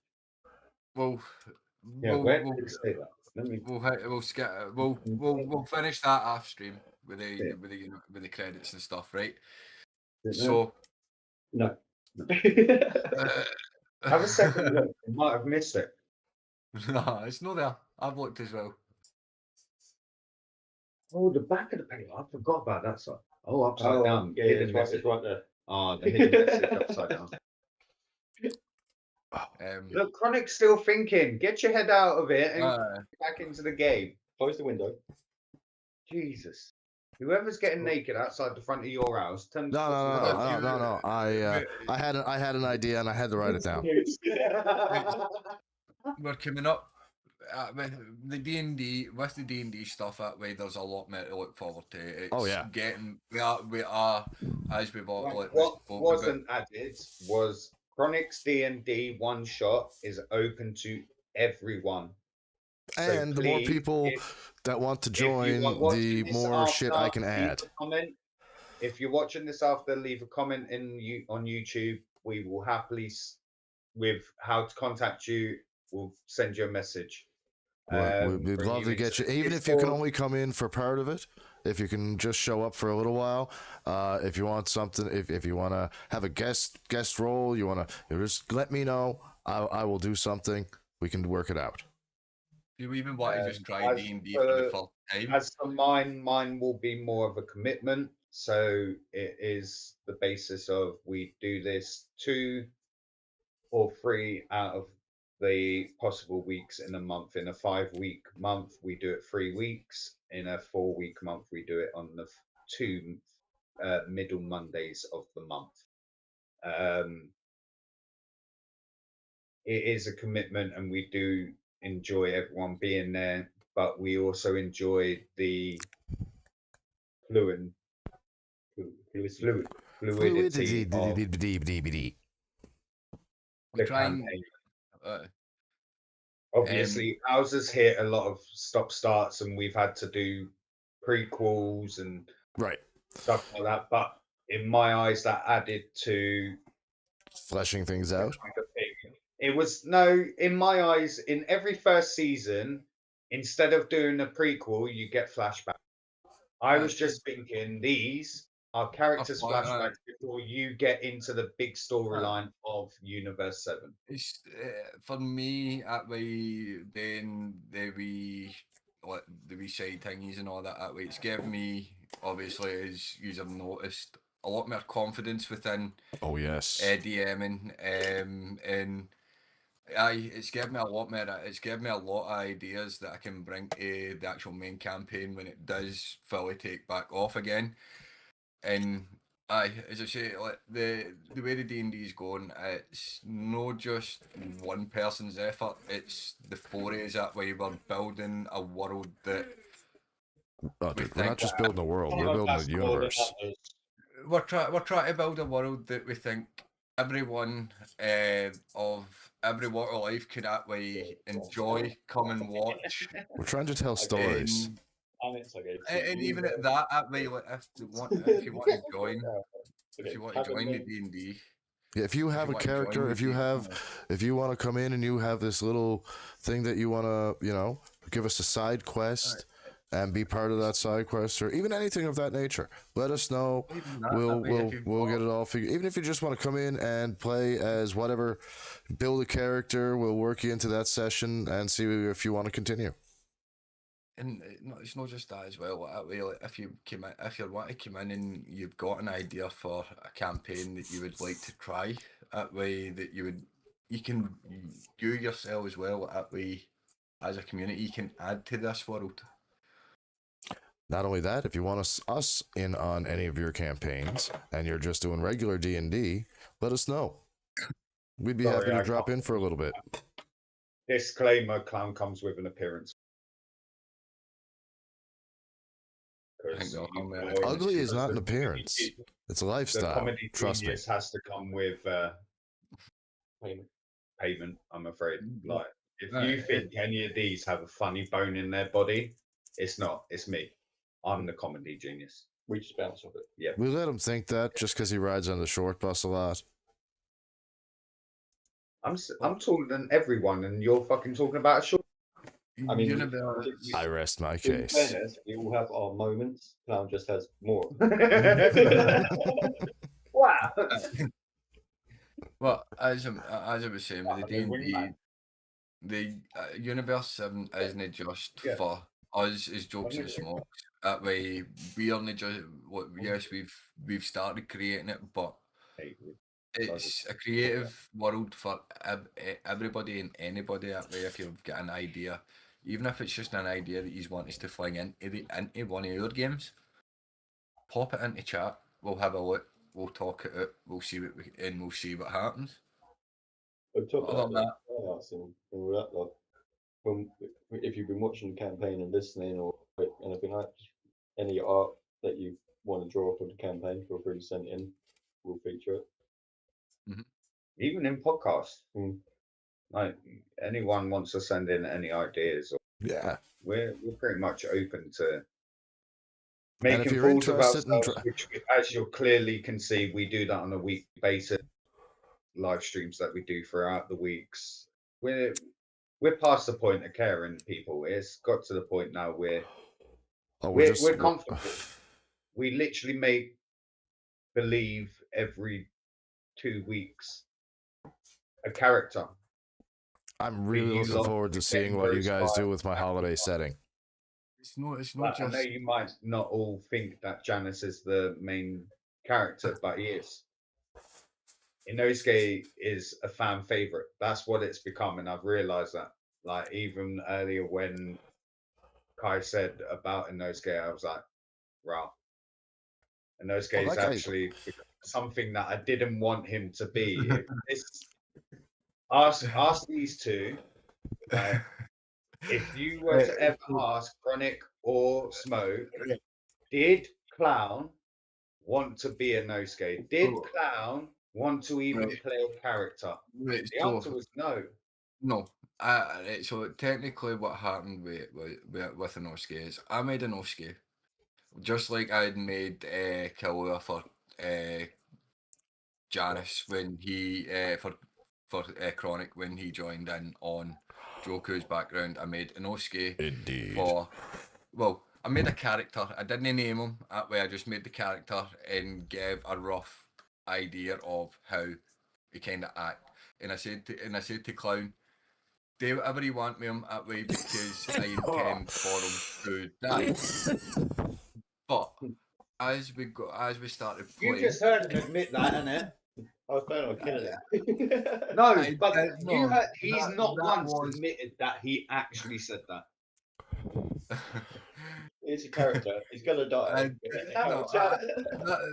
well, Yeah, where did it say that? Let me. we'll finish that off stream with Yeah. with the credits and stuff, right? Is it So No. have a second look. You might have missed it. No, it's not there. I've looked as well. Oh, the back of the page. I forgot about that side. Oh, upside down. Yeah, Hidden it's right, message. it's right there. Oh, the hidden message upside down. Look, Chronic's still thinking. Get your head out of it and get back into the game. Close the window. Jesus. Whoever's getting naked outside the front of your house, turn No. I had an idea and I had to write it down. We're coming up with the D&D with the D&D stuff that way. There's a lot more to look forward to. It's Oh, yeah. we are as we've all like, What spoke wasn't added was Chronic's D&D one shot is open to everyone. So And the more please, people that want to join, the more shit I can add. If you're watching this after, leave a comment on YouTube. We will happily, with how to contact you, we'll send you a message. We'd love to get you, even if you can only come in for part of it. If you can just show up for a little while, if you want something, if you want to have a guest role, you want to just let me know. I will do something. We can work it out. Do you even want to just try D&D for the first time? As for mine will be more of a commitment. So it is the basis of we do this 2 or 3 out of the possible weeks in a month. In a 5-week month, we do it 3 weeks. In a 4-week month, we do it on the 2 middle Mondays of the month. It is a commitment, and we do enjoy everyone being there, but we also enjoy the fluidity of We the try and campaign. Obviously, ours has hit a lot of stop starts, and we've had to do prequels and Right. stuff like that. But in my eyes, that added to Fleshing things out. It was in my eyes, in every first season, instead of doing a prequel, you get flashbacks. I was just thinking these are characters' flashbacks before you get into the big storyline of Universe 7. It's for me that way. Then the wee side thingies and all that way. It's given me, obviously, as you have noticed, a lot more confidence within. Oh yes. DMing, and it's given me a lot more. It's given me a lot of ideas that I can bring to the actual main campaign when it does fully take back off again. And Aye, as I say, like the way the D&D is going, it's not just one person's effort. It's the forays that way. We're building a world that Oh, we dude, we're not think just building a world; we're Some of building a us more than universe. others. we're trying to build a world that we think everyone of every walk of life could actually enjoy, come and watch, We're trying to tell stories. and, And it's okay. and even at that way, like if you want to join, if you want to join the D&D. Yeah, if you have a want to join character, the if you want to come in and you have this little thing that you want to, give us a side quest and be part of that side quest, or even anything of that nature, let us know. Even that, We'll that way, if you've we'll got- get it all figured. Even if you just want to come in and play as whatever, build a character, we'll work you into that session and see if you want to continue. And it's not just that as well. That way, like, if you want to come in and you've got an idea for a campaign that you would like to try, that way that you can yourself as well. That way, as a community, you can add to this world. Not only that, if you want us in on any of your campaigns and you're just doing regular D&D, let us know. We'd be Sorry, happy to I drop can't- in for a little bit. Disclaimer: Clown comes with an appearance. I think they'll come there. Ugly is not an appearance. It's a The lifestyle. comedy Trust me. genius has to come with Payment. payment. I'm afraid. Like, if Right. you think any of these have a funny bone in their body, it's not. It's me. I'm the comedy genius. We just bounce off it. Yeah. We let him think that just because he rides on the short bus a lot. I'm taller than everyone, and you're fucking talking about a short. I mean, Universe. I rest my In case. fairness, we all have our moments. Clown just has more. Wow. Well, as I was saying with the I mean, when you D&D, the Universe 7 isn't just Yeah. for us as jokes and smokes. That way, we only just yes, we've started creating it, but it's a creative world for everybody and anybody. That way, if you've got an idea, even if it's just an idea that you want us to fling into one of your games, pop it into chat. We'll have a look. We'll talk it out. We'll see we'll see what happens. On top Other of than that, arts and all that, like, if you've been watching the campaign and listening or anything like any art that you want to draw for the campaign, feel free to send it in. We'll feature it. Even in podcasts, Mm. like anyone wants to send in any ideas, Yeah. we're pretty much open to And if making you're fools of interested in ourselves, which, as you clearly can see, we do that on a weekly basis. Live streams that we do throughout the weeks. We're past the point of caring, people. It's got to the point now where we're comfortable. We literally make believe every 2 weeks a character. I'm really you looking lot forward to get seeing what you guys do inspired with my holiday setting. It's not But I just. know you might not all think that Janice is the main character, but he is. Inosuke is a fan favorite. That's what it's become, and I've realized that. Like, even earlier when Kai said about Inosuke, I was like, wow. Inosuke is actually something that I didn't want him to be. If this, ask these two, right? If you were to ever ask Chronic or Smoke, did Clown want to be Inosuke? Did Clown want to even play a character? Right, The answer was no. No. So technically, what happened with Inosuke is I made Inosuke, just like I had made Killua for Janice when he for Chronic when he joined in on Joku's background. I made Inosuke Indeed. I made a character. I didn't name him that way. I just made the character and gave a rough idea of how he kind of act. And I said to Clown, do whatever you want with him that way because I intend for him to die. But as we started playing, You just heard him admit that, innit? I was planning on killing him. No, I- but I- you no, heard, he's that- not that once was- admitted that he actually said that. He's a character. He's gonna die.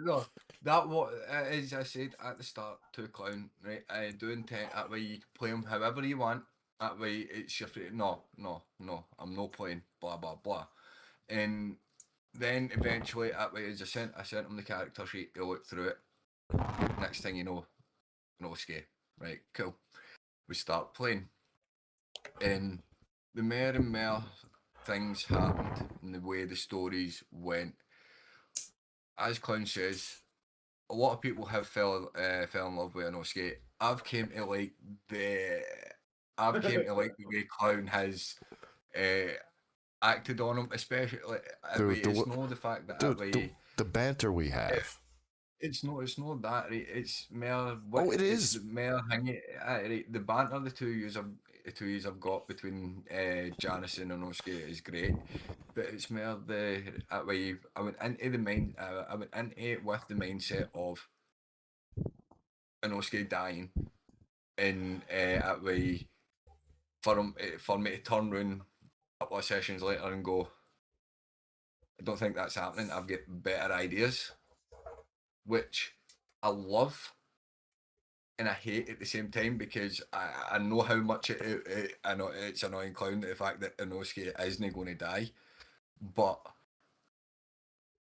no, That what as I said at the start to clown, right? Doing tech that way you can play him however you want. That way it's your free. No, I'm not playing. Blah blah blah. And then eventually that way as I sent him the character sheet. He looked through it. Next thing you know, no scare. Right, cool. We start playing, and the more and more things happened, and the way the stories went. As Clown says, a lot of people have fell in love with Inosuke. The I've came to like the way Clown has acted on him, especially Dude, it's not the fact that Dude, the banter we have. it's not that right. It's more Oh, it is. it's more right. The banter the two years I've got between Janice and Inosuke is great, but it's more the that way I went into the mind I went into it with the mindset of Inosuke dying, and that way for me to turn around a couple of sessions later and go, I don't think that's happening. I've got better ideas, which I love and I hate at the same time because I know how much I know it's annoying Clown the fact that Inosuke isn't going to die, but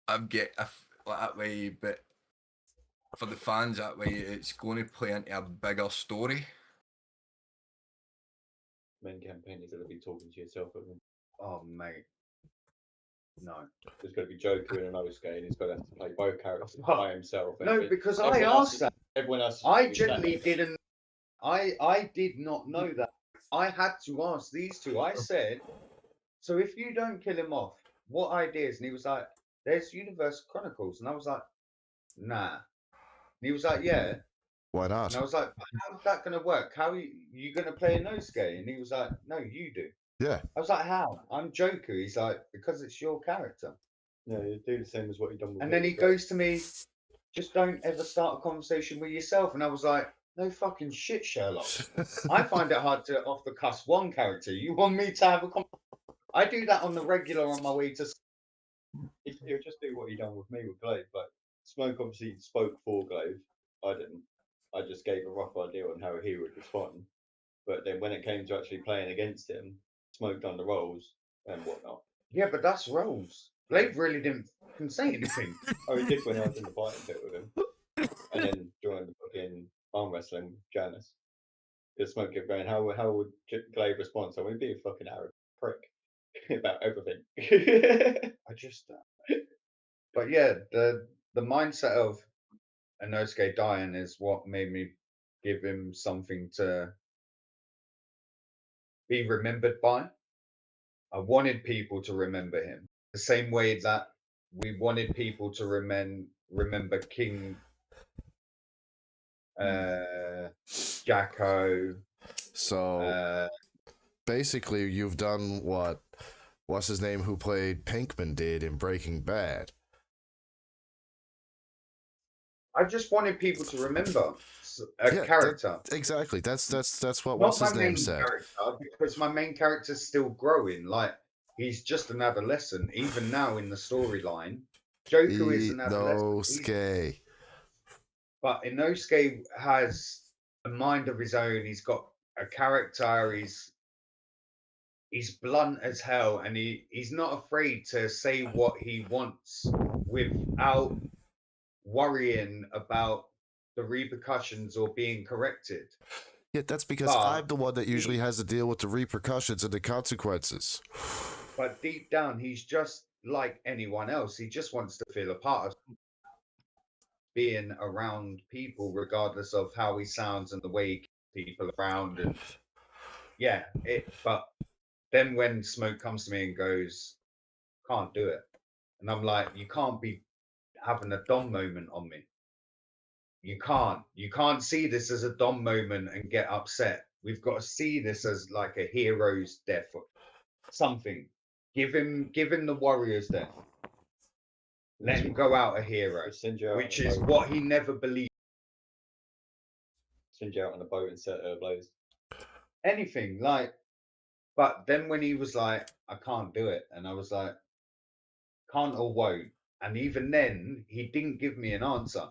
I've got like that way. But for the fans, that way it's going to play into a bigger story. Main campaign is going to be talking to yourself. Oh mate, no. There's going to be Joker in another game. He's going to have to play both characters by himself. No, because I everyone else asked is- that. Everyone else. I genuinely didn't. I did not know that. I had to ask these two. I said, so if you don't kill him off, what ideas? And he was like, there's Universe Chronicles. And I was like, nah. And he was like, yeah. Why And not? I was like, how's that going to work? How are you going to play a Inosuke? And he was like, no, you do. Yeah. I was like, how? I'm Joker. He's like, because it's your character. No, you do the same as what you done with And me, then he but- goes to me, just don't ever start a conversation with yourself. And I was like, no fucking shit, Sherlock. I find it hard to off the cuss one character. You want me to have a I do that on the regular on my way to. He'll just do what he done with me with Glaive. But Smoke obviously spoke for Glaive. I didn't. I just gave a rough idea on how he would respond. But then when it came to actually playing against him, Smoke done the roles and whatnot. Yeah, but that's roles. Blade really didn't can say anything. Oh, he did when I was in the fighting pit with him. And then during the fucking arm wrestling with Janice. Because Smoke kept going, how would Glaive respond? So we'd be a fucking arrogant prick about everything. I just. But yeah, the mindset of Inosuke dying is what made me give him something to be remembered by. I wanted people to remember him the same way that we wanted people to remember King Jacko. So basically, you've done what's his name who played Pinkman did in Breaking Bad. I just wanted people to remember a character. Exactly. That's what Not what's my his name main said. character, because my main character's still growing. Like he's just an adolescent, even now in the storyline. Joker is an adolescent. Inosuke. But Inosuke has a mind of his own. He's got a character. He's blunt as hell, and he's not afraid to say what he wants without worrying about the repercussions or being corrected. Yeah, that's because I'm the one that usually has to deal with the repercussions and the consequences. But deep down, he's just like anyone else. He just wants to feel a part of being around people, regardless of how he sounds and the way he keeps people around. And yeah, but then when Smoke comes to me and goes, can't do it. And I'm like, you can't be having a Dom moment on me. You can't see this as a Dom moment and get upset. We've got to see this as like a hero's death or something. Give him the warrior's death. Let him go out a hero, Send you out which on a is boat. what he never believed. Send you out on a boat and set her ablaze. Anything like, but then when he was like, I can't do it, and I was like, can't or won't, and even then he didn't give me an answer.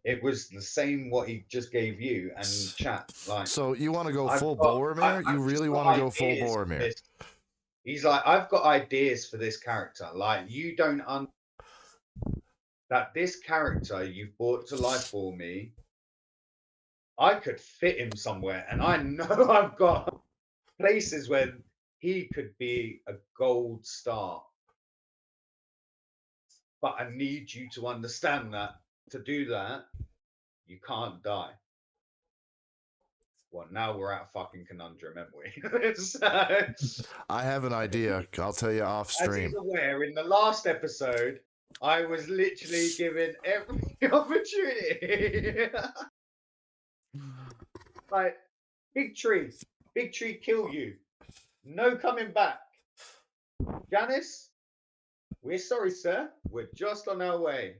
it was the same what he just gave you and chat. Like, So you want to go I've full got- Boromir? You I've just really got want to go full ideas for Boromir? this. He's like, I've got ideas for this character. Like, you don't that this character you've brought to life for me, I could fit him somewhere, and I know I've got places where he could be a gold star. But I need you to understand that to do that, you can't die. Well, now we're at a fucking conundrum, haven't we? So, I have an idea. I'll tell you off as stream. he's aware, in the last episode, I was literally given every opportunity. Like, big tree kill you. No coming back. Janice, we're sorry, sir. We're just on our way.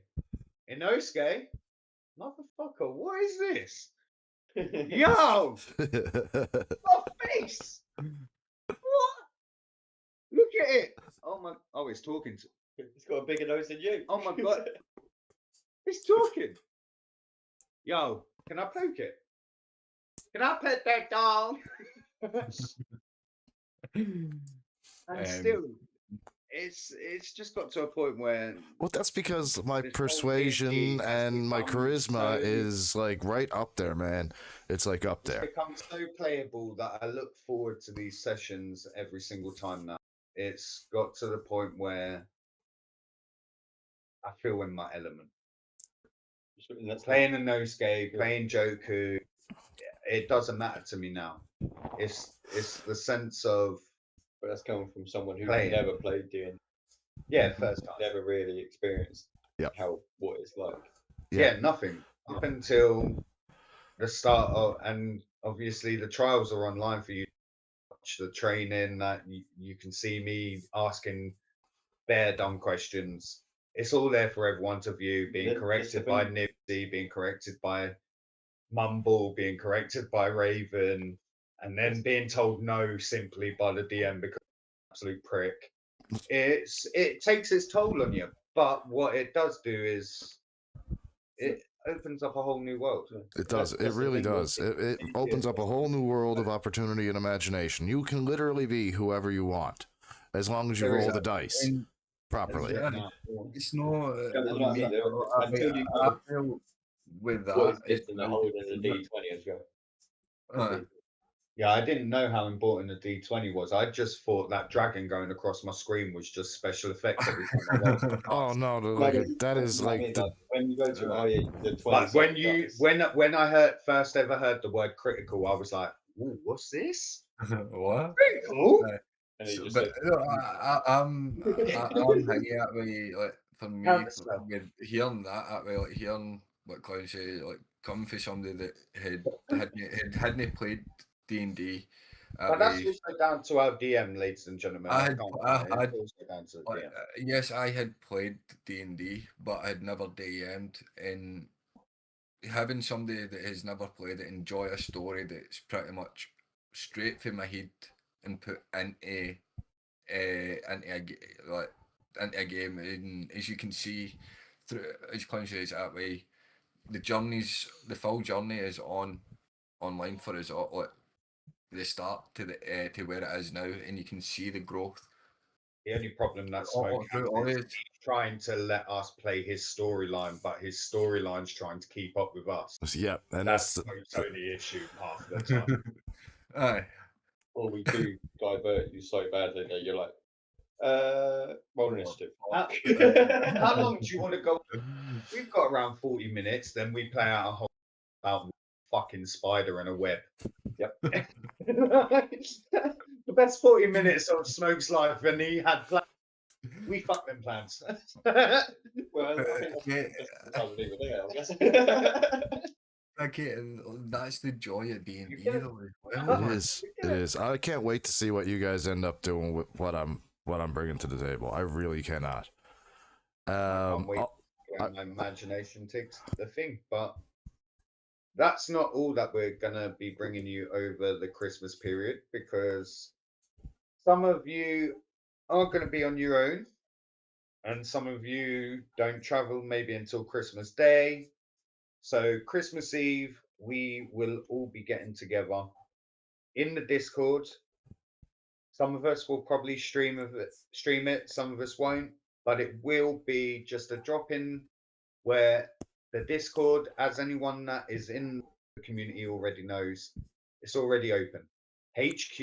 Inosuke, motherfucker, what is this? Yo, your face. What? Look at it. Oh my. Oh, it's talking to. It's got a bigger nose than you. Oh my God. It's talking. Yo, can I poke it? Can I pet that dog? And still, it's just got to a point where Well, that's because my this whole persuasion D&D has and my become charisma so- is like right up there, man. It's like up it's there. become so playable that I look forward to these sessions every single time now. It's got to the point where I feel in my element. Playing a Inosuke, playing Joku, it doesn't matter to me now. It's the sense of But that's coming from someone who Playing. never played D&D, yeah, first time. never really experienced Yep. what it's like. Yeah, nothing up until the start of, and obviously the trials are online for you to watch the training. That you can see me asking bare dumb questions. It's all there for everyone to view. Being That's the corrected by thing. Knibbsy, being corrected by Mumble, being corrected by Raven, and then being told no simply by the DM because absolute prick. It takes its toll on you, but what it does do is it opens up a whole new world. It does. It That's the really thing with does. It opens up a whole new world of opportunity and imagination. You can literally be whoever you want, as long as you There is roll a- the dice And properly. Yeah. Yeah. it's no. That's what I mean, I until you I know feel with what is that. this and the holding the D20 as well. Yeah, I didn't know how important the D20 was. I just thought that dragon going across my screen was just special effects every time I rolled. Oh no, Like, that is you know what I like mean? the, Like, when you go to the 20 But when sided you dice, when I first ever heard the word critical, I was like, "Ooh, what's this? What? Critical?" and he So, just but said, no, I'm hanging that way. Like for me, Counter spell. with hearing that way, like hearing what Colin said, like come for somebody that hadn't played D&D. But that's also down to our DM, ladies and gentlemen. I I had- can't I lie, had- it's also down to the Like, DM. yes, I had played D&D, but I had never DM'd, and having somebody that has never played it enjoy a story that's pretty much straight from my head and put into a game, and as you can see through, as Clint says that way, the full journey is online for us, like the start to the to where it is now, and you can see the growth. The only problem that Oh, Smoke has oh, is yes. he's trying to let us play his storyline, but his storyline's trying to keep up with us. yeah, and That's that's Smoke's only issue half the time. Aye. or we do divert you so badly that you're like, roll initiative. How long do you want to go? We've got around 40 minutes, then we play out a whole about fucking spider and a web. Yep. The best 40 minutes of Smoke's life, and he had plans. We fuck them plans. Well, I think Yeah. that's the time there, I guess. Okay, and that's the joy of D&D You get it. though as well. it is. It is. I can't wait to see what you guys end up doing with what I'm bringing to the table. I really cannot. I can't wait when my imagination takes the thing, but that's not all that we're gonna be bringing you over the Christmas period, because some of you are going to be on your own, and some of you don't travel maybe until Christmas Day. So Christmas Eve, we will all be getting together in the Discord. Some of us will probably stream it. Some of us won't, but it will be just a drop in where the Discord, as anyone that is in the community already knows, it's already open. HQ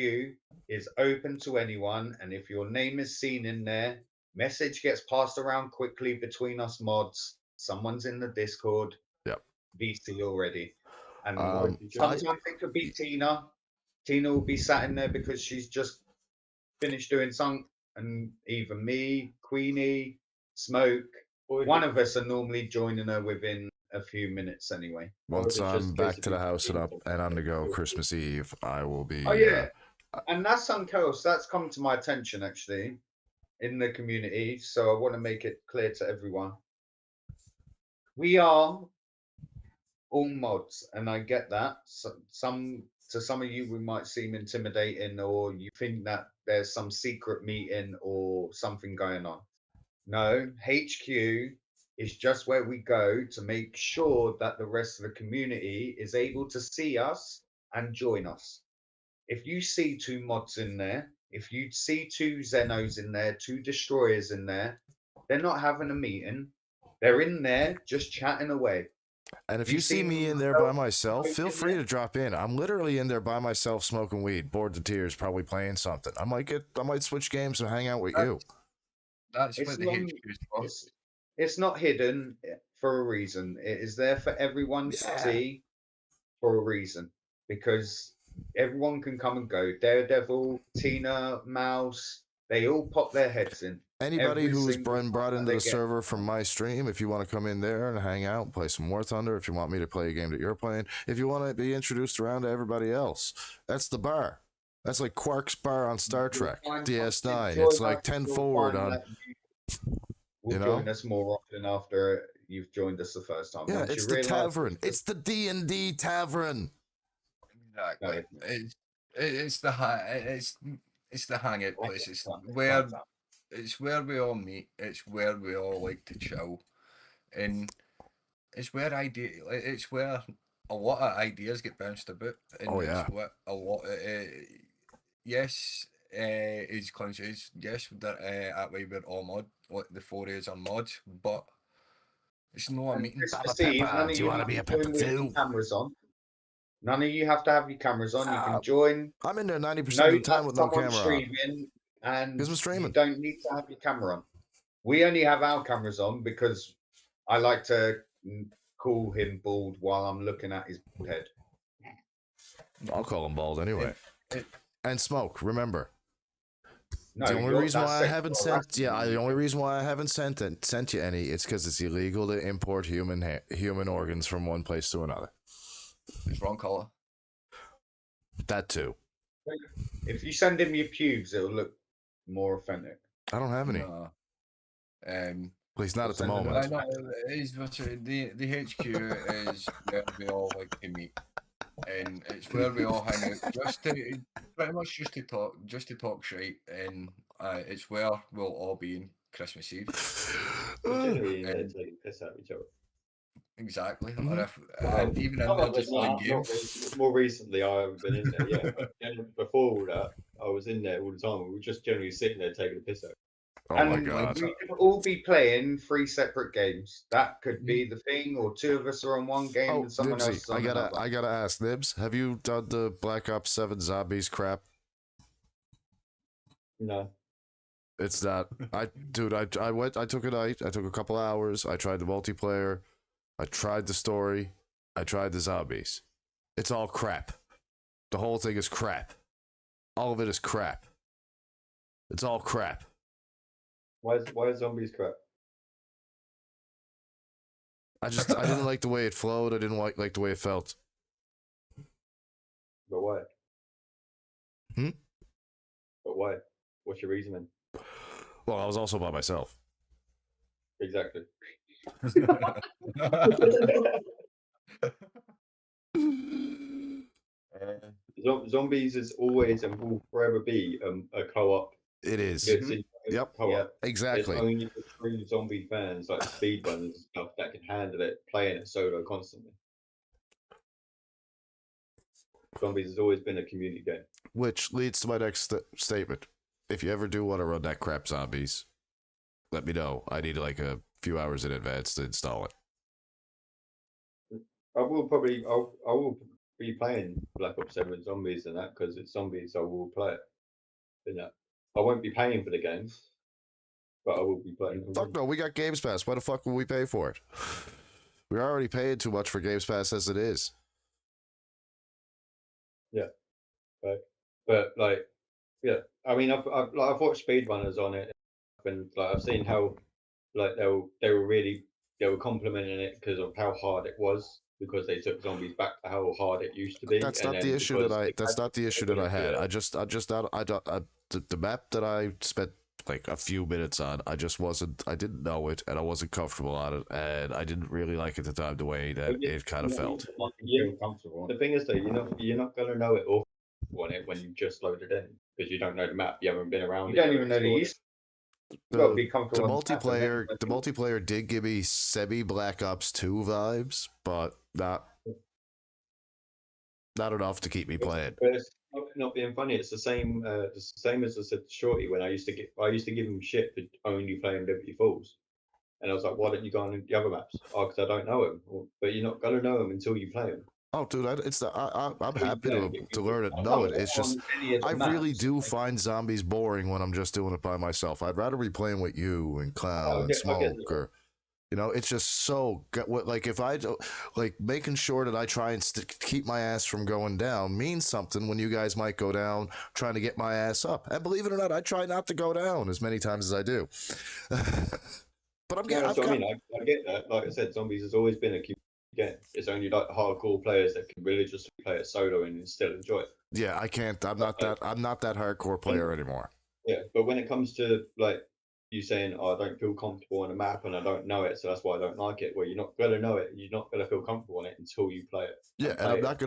is open to anyone, and if your name is seen in there, message gets passed around quickly between us mods. Someone's in the Discord. Yep. VC already, and I sometimes it could be Tina. Tina will be sat in there because she's just finished doing something, and either me, Queenie, Smoke, one of us are normally joining her within a few minutes anyway. once it's just I'm back supposed to to the be house and Tina. on the go Christmas Eve, I will be. Oh yeah, and that's something else that's come to my attention actually in the community. So I want to make it clear to everyone: we are all mods, and I get that. So, some of you, we might seem intimidating, or you think that there's some secret meeting or something going on. No, HQ is just where we go to make sure that the rest of the community is able to see us and join us. If you see two mods in there, if you see two Zenos in there, two destroyers in there, they're not having a meeting. They're in there just chatting away. And if You you see see me in there by myself myself, feel in free there? to drop in. I'm literally in there by myself smoking weed, bored to tears, probably playing something. I might switch games and hang out with you. That's It's what the not, HQ is for. it's not hidden for a reason. It is there for everyone to Yeah. see for a reason, because everyone can come and go. Daredevil, Tina, Mouse, they all pop their heads in. Anybody Every who's single been brought time into they the get- server from my stream, if you want to come in there and hang out, play some War Thunder, if you want me to play a game that you're playing, if you want to be introduced around to everybody else, that's the bar. That's like Quark's bar on Star You'll Trek, find DS9. join It's like us, 10 you'll forward find on, that will you know? join us more often after you've joined us the first time. Yeah, Once it's you the realise tavern. It's the D&D tavern. Exactly. No, It's the it's the hangout place. It's where we all meet. It's where we all like to chill, and it's where it's where a lot of ideas get bounced about, and Oh, yeah. it's what a lot. Yes, is clinches. Yes, that that way we're all mod. Like the 4As are mods, but it's not a meeting. Christmas Eve, none of Do you want to have be a to pepper join with your too? cameras on. None of you have to have your cameras on. You Ah, can join. I'm in there 90% Know of the time that with no someone's camera on. streaming, and Because I'm you streaming. don't need to have your camera on. We only have our cameras on because I like to call him bald while I'm looking at his bald head. I'll call him bald anyway. And smoke, remember. No, The only reason that's why I sexual haven't sent, harassment. yeah, the only reason why I haven't sent you any, it's because it's illegal to import human organs from one place to another. It's wrong color. That too. If you send him your pubes, it'll look more authentic. I don't have any. No. At least not at the Send them moment. I know the HQ is where we all like to meet, and it's where we all hang out pretty much just to talk shit, and it's where we'll all be in Christmas Eve. We're generally in there taking piss out of each other. Exactly. Mhm. Or if, and even in Some there of just us playing not games. more recently, I haven't been in there yet. But before all that, I was in there all the time. We were just generally sitting there taking a piss out. Oh and my god. we could all be playing 3 separate games. That could be the thing, or 2 of us are on one game Oh, and someone else is Knibbsy, on another. I gotta ask, Nibs, have you done the Black Ops 7 zombies crap? No. It's that I took a night, I took a couple hours, I tried the multiplayer, I tried the story, I tried the zombies. It's all crap. The whole thing is crap. All of it is crap. It's all crap. Why is zombies crap? I didn't like the way it flowed, I didn't like the way it felt. But why? Hmm? But why? What's your reasoning? Well, I was also by myself. Exactly. Zombies is always and will forever be a co-op. It is. It's Yep. co-op. Exactly. There's only the true zombie fans, like speedrunners and stuff, that can handle it playing it solo constantly. Zombies has always been a community game. Which leads to my next statement. If you ever do want to run that crap zombies, let me know. I need like a few hours in advance to install it. I will be playing Black Ops 7 Zombies and that because it's zombies. I will play it. You know, I won't be paying for the game, but I will be playing. Fuck no, we got Games Pass. Why the fuck will we pay for it? We're already paying too much for Games Pass as it is. Yeah, right. But like, yeah, I mean, I've watched speedrunners on it, and like I've seen how like they were complimenting it because of how hard it was, because they took zombies back to how hard it used to be. That's and not then the issue because that I. they That's had not the issue to that I go had. into The map that I spent like a few minutes on, I didn't know it, and I wasn't comfortable on it, and I didn't really like at the time the way that it kind of felt. You feel comfortable. The thing is though, you're not gonna know it all on it when you just load it in because you don't know the map. You haven't been around. You it, don't you even know haven't the explored east. You got to be The comfortable. on the map, and then- multiplayer did give me semi Black Ops 2 vibes, but not enough to keep me playing. But it's not being funny. It's the same as I said to Shorty when I used to give him shit for only playing Liberty Falls, and I was like, why don't you go on the other maps? Oh, because I don't know him. Well, but you're not gonna know him until you play him. Oh, dude, I'm you happy play to learn it, I know don't it. It's just on any of the I really maps. do find zombies boring when I'm just doing it by myself. I'd rather be playing with you and Clown and I get Smoke, that. or it's just so like if I do, like making sure that I try and keep my ass from going down means something when you guys might go down trying to get my ass up. And believe it or not, I try not to go down as many times as I do. But I'm getting. That's what I mean. I get that. Like I said, zombies has always been a community game. It's only like hardcore players that can religiously play it solo and still enjoy it. Yeah, I can't. I'm not that hardcore player anymore. Yeah, but when it comes to like you saying, "Oh, I don't feel comfortable on a map and I don't know it, so that's why I don't like it." Well, you're not gonna know it. You're not gonna feel comfortable on it until you play it. Yeah, and I'm not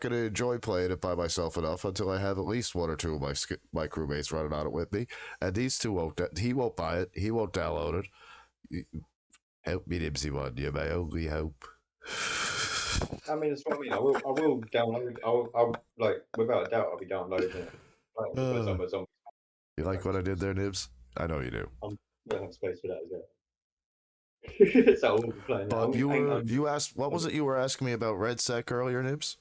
gonna enjoy playing it by myself enough until I have at least one or two of my crewmates running on it with me. And these two won't. He won't buy it. He won't download it. Help me, Knibbsy one. You're my only hope. I mean, that's what I mean. I will download. I'll like without a doubt, I'll be downloading it because I'm a zombie. You like what I did there, Nibs? I know you do. I don't have space for that as well. So we'll be playing. But you asked, what was it you were asking me about Red Sec earlier, Nibs?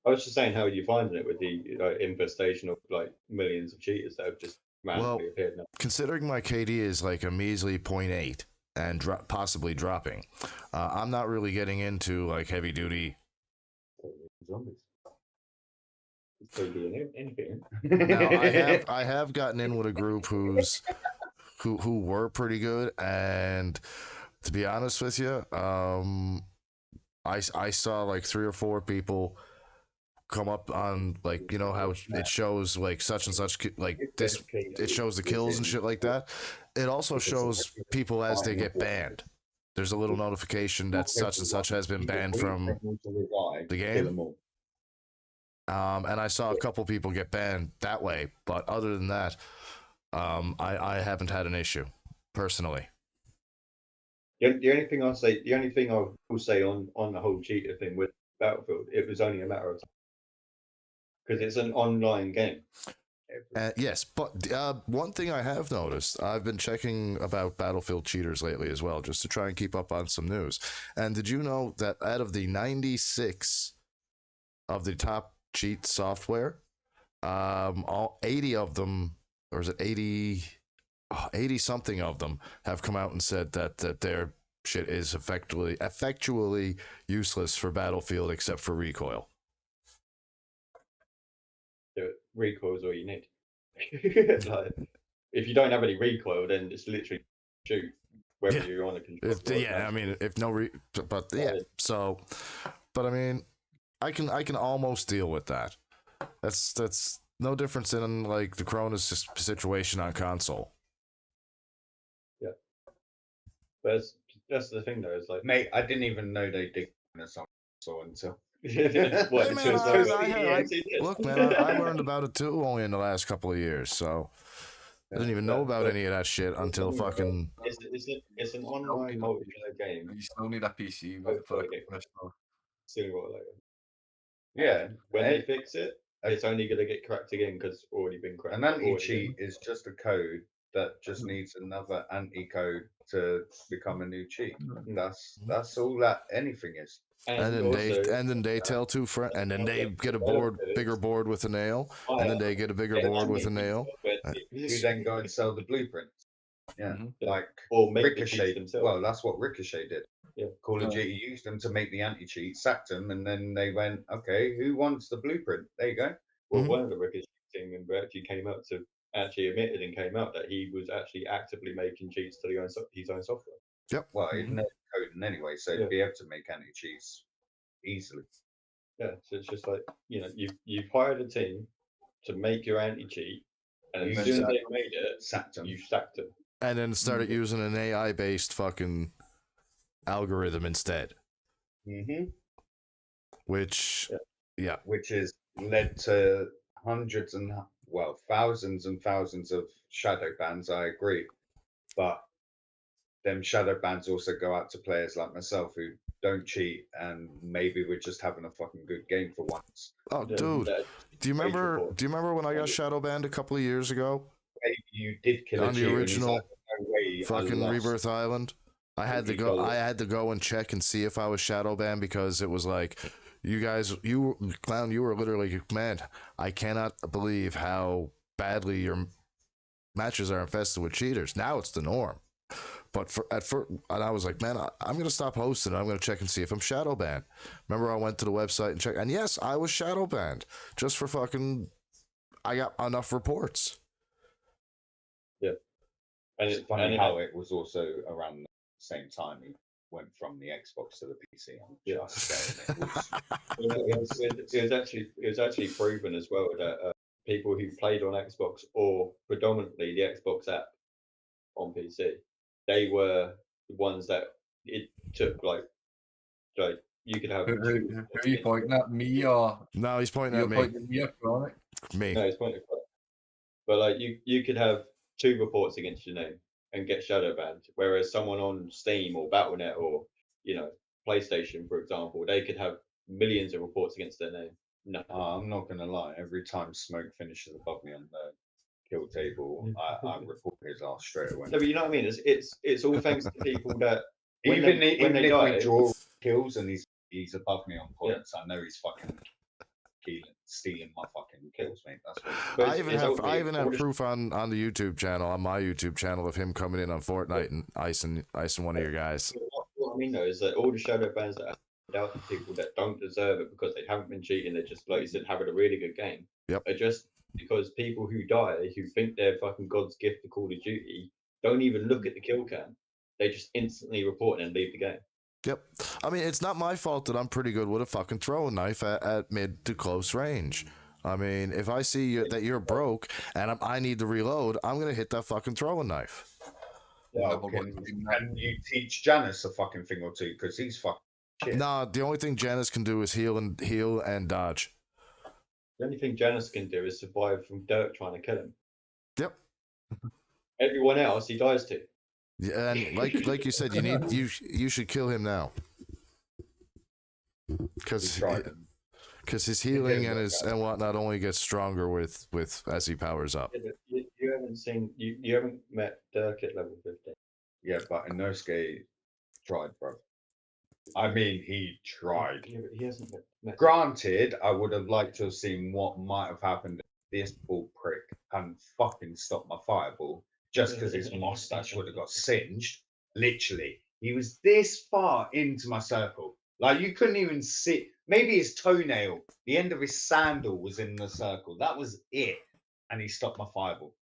I was just saying, how are you finding it with the infestation of like millions of cheaters that have just randomly appeared now? Considering my KD is like a measly 0.8 and possibly dropping, I'm not really getting into like heavy duty. Zombies. Anything. Now I have gotten in with a group who were pretty good, and to be honest with you, I saw like 3 or 4 people come up on like how it shows like such and such like this, it shows the kills and shit like that. It also shows people as they get banned. There's a little notification that such and such has been banned from the game. And I saw a couple people get banned that way, but other than that, I haven't had an issue personally. The only thing I will say on the whole cheater thing with Battlefield, it was only a matter of time because it's an online game. Yes, but one thing I have noticed, I've been checking about Battlefield cheaters lately as well, just to try and keep up on some news. And did you know that out of the 96 of the top cheat software, all 80 of them, or is it 80 something of them, have come out and said that their shit is effectually useless for Battlefield except for recoil. Recoil is all you need. Like, if you don't have any recoil, then it's literally shoot whether you're on a control. I mean, if no but yeah. So, but I mean, I can almost deal with that. That's no difference in like the Cronus situation on console. Yeah, but that's the thing though. It's like, Mate, I didn't even know they did something until. what, Hey, man, look, man, I learned about it too only in the last couple of years. So, I didn't even know about any of that shit until fucking. It's an online multiplayer game. You still need a PC Oh, for a okay. commissioner. Sooner or later. Yeah. When and- they fix it, it's only going to get cracked again because it's already been cracked. An anti-cheat is just a code that just Hmm. needs another anti-code to become a new cheat. Hmm. That's all that anything is. And then they tell two friends, and then they get a bigger board with a nail, and then they get a bigger board with a nail. You then go and sell the blueprints. Yeah, Mhm. like or make Ricochet. the themselves. Well, that's what Ricochet did. Yeah. Call of Yeah. Duty used them to make the anti-cheat, sacked them, and then they went, okay, who wants the blueprint? There you go. Well, Mhm. one of the Ricochet team member actually came out to admitted and came out that he was actually actively making cheats to his own software. Well, he's Mhm. never coding anyway, so Yeah. he'd be able to make anti-cheats easily. Yeah, so it's just like you've hired a team to make your anti-cheat, and You as soon as sacked they've made it, Sacked them. you sacked them. And then started using an AI-based fucking algorithm instead, Mm-hmm. which, yeah. Which has led to hundreds and thousands and thousands of shadow bans. I agree, but them shadow bans also go out to players like myself who don't cheat and maybe we're just having a fucking good game for once. Oh, Yeah, dude, that- do you remember? report. Do you remember when I got shadow banned a couple of years ago Maybe you did kill a on the cheater and he's original like, no way, I fucking lost. Rebirth Island? I had to You go. got I it. had to go and check and see if I was shadow banned because it was like, you guys, you clown, you were literally, man, I cannot believe how badly your matches are infested with cheaters. Now it's the norm. But at first, and I was like, man, I'm gonna stop hosting. I'm gonna check and see if I'm shadow banned. Remember, I went to the website and checked, and yes, I was shadow banned just for fucking. I got enough reports. And It's funny how it was also around the same time he went from the Xbox to the PC. I'm just saying it was actually proven as well that people who played on Xbox or predominantly the Xbox app on PC, they were the ones that it took like you could have. Who are you pointing at? Me or No, he's pointing you're at me. pointing at me or Chronic? Me. No, it's pointless. But like you could have 2 reports against your name and get shadow banned, whereas someone on Steam or BattleNet or PlayStation, for example, they could have millions of reports against their name. No, I'm not gonna lie. Every time Smoke finishes above me on the kill table, I report his ass straight away. no, but you know what I mean. It's all thanks to people that when Even they if die, we draw kills and he's above me on points, I know he's fucking stealing my fucking kills, mate. That's what. But I it's even have ultimately all this- proof on the YouTube channel, on my YouTube channel, of him coming in on Fortnite and icing one of your guys. What I mean though is that all the shadow bans that are handed out to people that don't deserve it because they haven't been cheating, they're just like you said, having a really good game. Yep. Are just because people who die, who think they're fucking God's gift to Call of Duty, don't even look at the kill cam. They just instantly report and leave the game. Yep. I mean, it's not my fault that I'm pretty good with a fucking throwing knife at mid to close range. I mean, if I see that you're broke and I need to reload, I'm gonna hit that fucking throwing knife. Well, can you teach Janice a fucking thing or two? Because he's fucking shit. Nah, the only thing Janice can do is heal and dodge. The only thing Janice can do is survive from Dirk trying to kill him. Yep. Everyone else he dies to. Yeah, and like you said, you should kill him now. Because his healing and his and whatnot only gets stronger with as he powers up. Yeah, but you haven't seen you haven't met Dirk at level 15. Yeah, but Inosuke tried, bro. I mean, he tried. Yeah, but he hasn't met. Granted, I would have liked to have seen what might have happened if this bull prick hadn't fucking stopped my fireball just because his mustache would have got singed. Literally, he was this far into my circle. Like, you couldn't even see. Maybe his toenail, the end of his sandal was in the circle. That was it. And he stopped my fireball.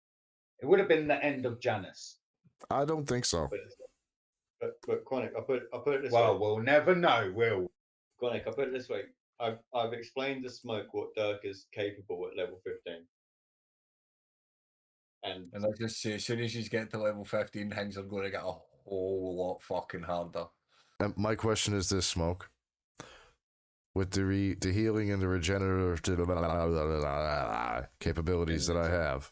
It would have been the end of Janice. I don't think so. But Chronic, I put it this Well, way. we'll never know, will we? Chronic, I put it this way. I've explained to Smoke what Dirk is capable at level 15. And let's just say, as soon as you get to level 15, things are going to get a whole lot fucking harder. And my question is this, Smoke. With the healing and the regenerative capabilities that I have,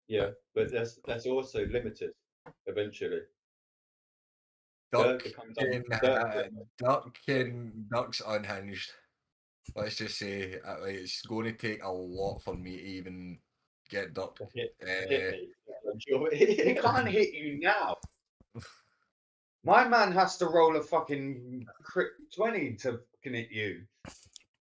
Yeah, but that's also limited eventually. Duck becomes can, Dirk, Duck's unhinged. Let's just say it's going to take a lot for me to even get Duck. hit Uh, me. He can't hit you now. My man has to roll a fucking crit 20 to fucking hit you.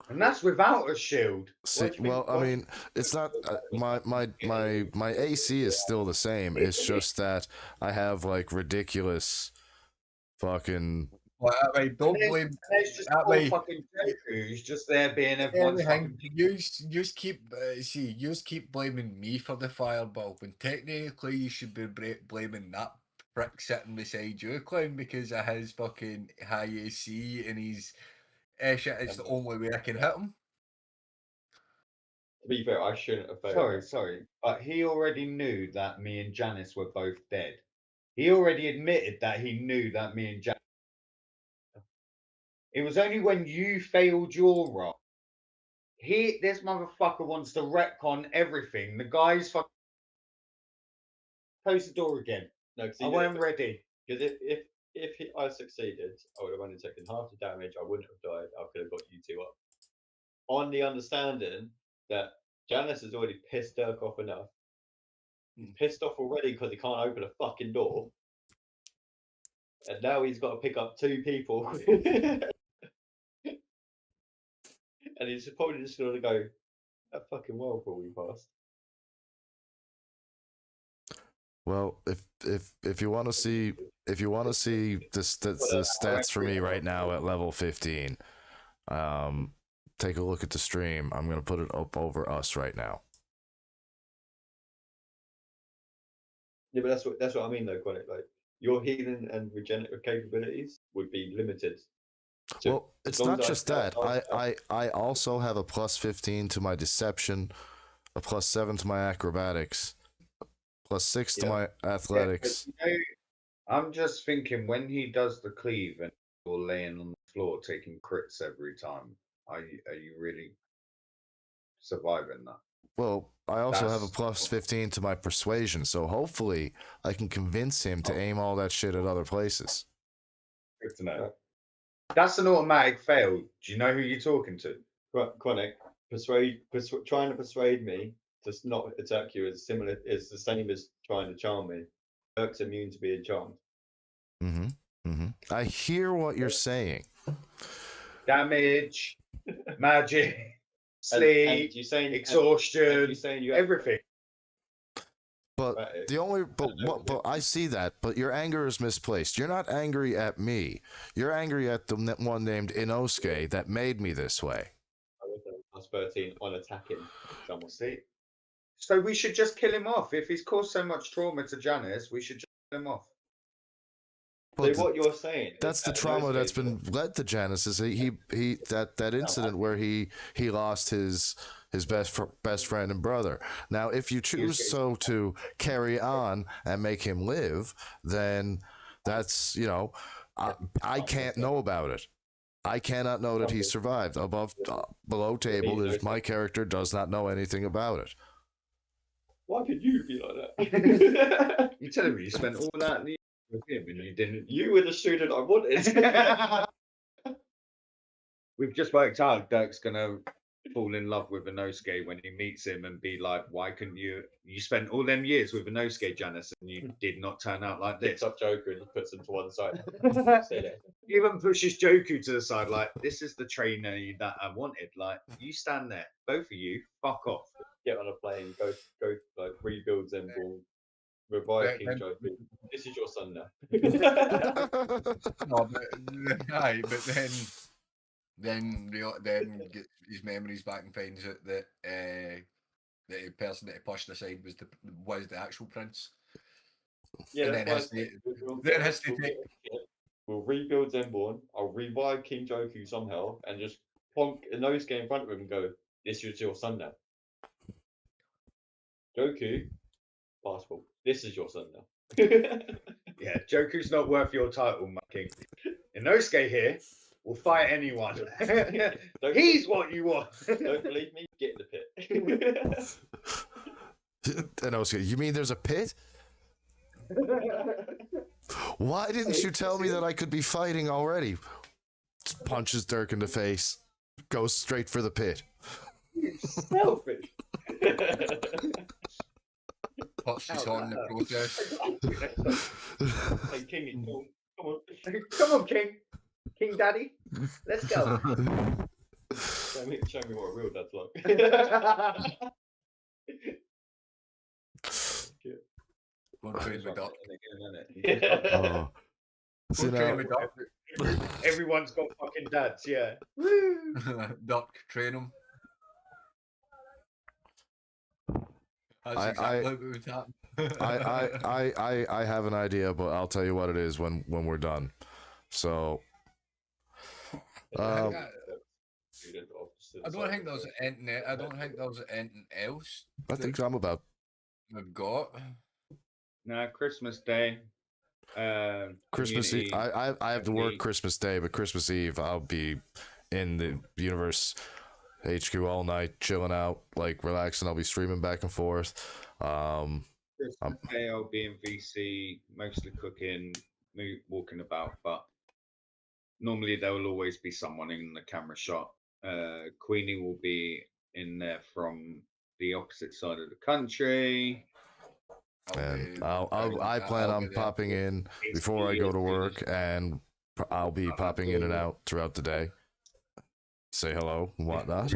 And that's without a shield. See, well, I mean, it's not my AC is still the same. It's just that I have like ridiculous fucking. well, don't And blame. there's just That poor way, fucking Joku who's just there being everyone's everything fucking. you keep you keep blaming me for the fireball when technically you should be blaming that prick sitting beside you, clown, because of his fucking high AC and his shit. It's the only way I can hit him. To be fair, I shouldn't have failed. Sorry. But he already knew that me and Janice were both dead. He already admitted that he knew that me and Janice. It was only when you failed your role. This motherfucker wants to retcon everything. The guy's fucking. Close the door again. No, because I wasn't ready. Because I succeeded, I would have only taken half the damage. I wouldn't have died. I could have got you two up. On the understanding that Janice has already pissed Dirk off enough. He's pissed off already because he can't open a fucking door. And now he's got to pick up two people. And he's probably just going to go, that fucking well before we passed. Well, if you want to see the stats for me right now at level 15, take a look at the stream. I'm gonna put it up over us right now. Yeah, but that's what I mean though, Quantic. Like your healing and regenerative capabilities would be limited. Well, it's not just that. I also have a plus 15 to my deception, a plus 7 to my acrobatics, plus 6 to my athletics. Yeah, I'm just thinking when he does the cleave and you're laying on the floor taking crits every time, are you really surviving that? Well, I also have a plus 15 to my persuasion, so hopefully I can convince him to aim all that shit at other places. Good to know. That's an automatic fail. Do you know who you're talking to? Quantic, trying to persuade me to not attack you is the same as trying to charm me. Dirk's immune to being charmed. I hear what you're saying. Damage, magic, sleep, exhaustion, everything. But but I see that. But your anger is misplaced. You're not angry at me. You're angry at the one named Inosuke that made me this way. I was plus 13 on attacking someone. See, so we should just kill him off. If he's caused so much trauma to Janice, we should just kill him off. So what you're saying? That's the trauma that's been led to Janice. Is that incident where he lost his best friend and brother. Now, if you choose to carry on and make him live, then that's I can't know about it. I cannot know that he survived. Below table, my character does not know anything about it. Why could you be like that? You telling me you spent all that with him and you didn't? You were the student I wanted. We've just worked out Dirk's gonna fall in love with Inosuke when he meets him and be like, why couldn't you spent all them years with Inosuke, Janice, and you did not turn out like this? Picks up Joker and puts him to one side. Even pushes Joku to the side, like, this is the trainer that I wanted. Like, you stand there, both of you, fuck off. Get on a plane, go like rebuild Zenborn, revive King Joku. This is your son now. No, but then his memories back and finds out that the person that he pushed aside was the actual prince. Yeah, and then has to take. We'll rebuild Zenborn. I'll revive King Joku somehow, and just plonk Inosuke in front of him and go, "This is your son now." Joku, passport. This is your son now. Yeah, Joku's not worth your title, my king. Inosuke here will fight anyone. He's what you want. Don't believe me? Get in the pit. And I was like, you mean there's a pit? Why didn't you tell me that I could be fighting already? Punches Dirk in the face. Goes straight for the pit. You selfish. Touches on the process. Hey, King, come on. Come on, King. King Daddy. Let's go. Show me what a real dad's like. Go and train with Duck. Oh. So Go train now, with Duck. Everyone's got fucking dads, yeah. Duck, train him. That's I- exactly what would happen. I have an idea, but I'll tell you what it is when we're done. So, I don't think there's anything. I don't think there's anything else I think I'm about. we've got. No, Christmas Day. Christmas Eve. community- I have to work community- Christmas Day, but Christmas Eve I'll be in the universe HQ all night, chilling out, like relaxing. I'll be streaming back and forth. Christmas Day, I'll be in VC, mostly cooking, walking about, but normally there will always be someone in the camera shot. Queenie will be in there from the opposite side of the country. And I plan on popping in before I go to work, and I'll be popping in and out throughout the day. Say hello and whatnot.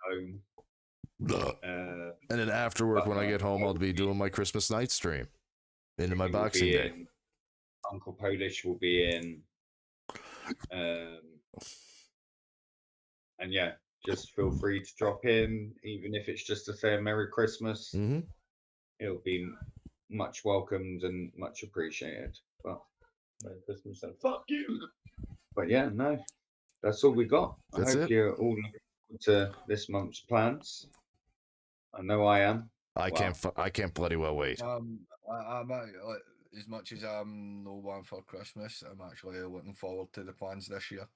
Home. And then after work, when I get home, I'll be doing my Christmas night stream into my Queenie will Boxing be Day. in, Uncle Polish will be in. And yeah, just feel free to drop in, even if it's just to say a Merry Christmas. Hmm. It'll be much welcomed and much appreciated. But Merry Christmas and fuck you. But yeah, no, that's all we got. That's I hope it. you're all looking forward to this month's plans. I know I am. I can't bloody well wait. I'm as much as I'm no one for Christmas, I'm actually looking forward to the plans this year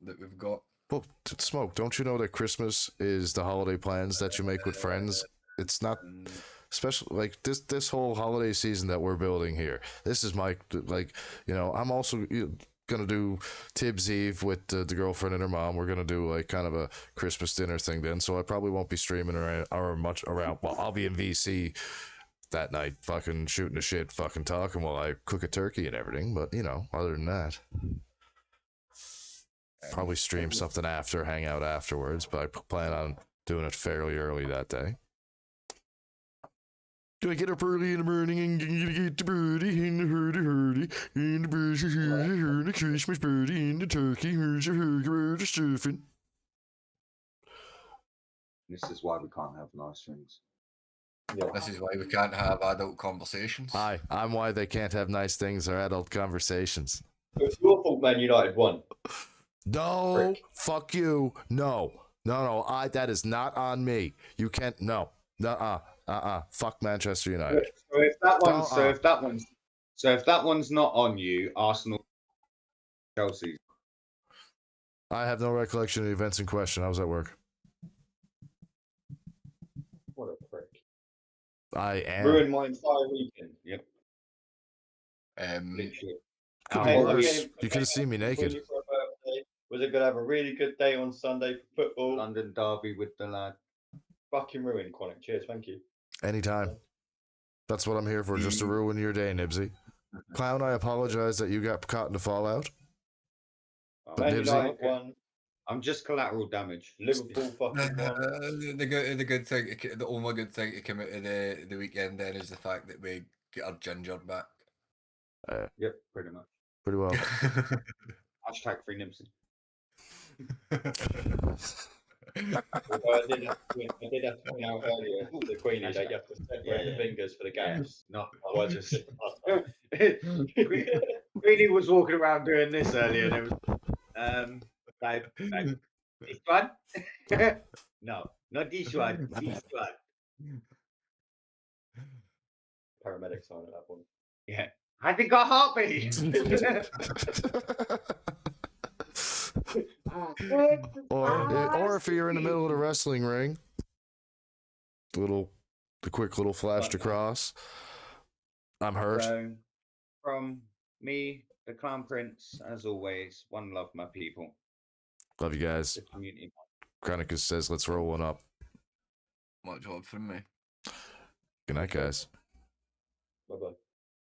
that we've got. Well, Smoke, don't you know that Christmas is the holiday plans that you make with friends? It's not special, like this whole holiday season that we're building here. This is my, like, I'm also gonna do Tibbs Eve with the girlfriend and her mom. We're gonna do like kind of a Christmas dinner thing then, so I probably won't be streaming or much around. Well, I'll be in VC that night, fucking shooting the shit, fucking talking while I cook a turkey and everything. But other than that, probably stream something after, hang out afterwards. But I plan on doing it fairly early that day. Do I get up early in the morning and get the birdie in the hurdy, in the birds are here, the Christmas birdie, in the turkey, here's a hurdy, stuffing. This is why we can't have nice things. Yeah. This is why we can't have adult conversations. Hi, I'm why they can't have nice things or adult conversations. It's your fault Man United won. No, Frick. fuck you. No, that is not on me. You can't, no. Fuck Manchester United. So if that one's, Uh-uh. so if that one's not on you, Arsenal, Chelsea. I have no recollection of the events in question. I was at work. What a prick. I am. Ruined my entire weekend. Yep. Literally. Could be Came- worse. came- You could have seen me came naked. for a birthday. Was it going to have a really good day on Sunday for football? London derby with the lad. Fucking ruined, Quanick. Cheers, thank you. Anytime. That's what I'm here for, just to ruin your day, Nibsy. Clown, I apologize that you got caught in the fallout. But Man Nibsy- United won. I'm just collateral damage. Liverpool fucking won. The good thing, the only good thing to come out of the weekend then is the fact that we get our ginger back. Yep, pretty much. Pretty well. Hashtag free Nibsy. Although I did have to point out earlier the Queenie that you have to separate the fingers for the gaps. No, Otherwise, it's just Queenie was walking around doing this earlier, and it was, babe, this one? No, not this one. This one. paramedic sign at that point. Yeah, I think I heartbeat. or if you're in the middle of the wrestling ring, little the quick little flash to Right, man. cross. I'm hurt. So, from me, the Clown Prince, as always, one love, my people. Love you guys. The community. Chronicus says, let's roll one up. Much love from me. Good night, guys. Bye bye.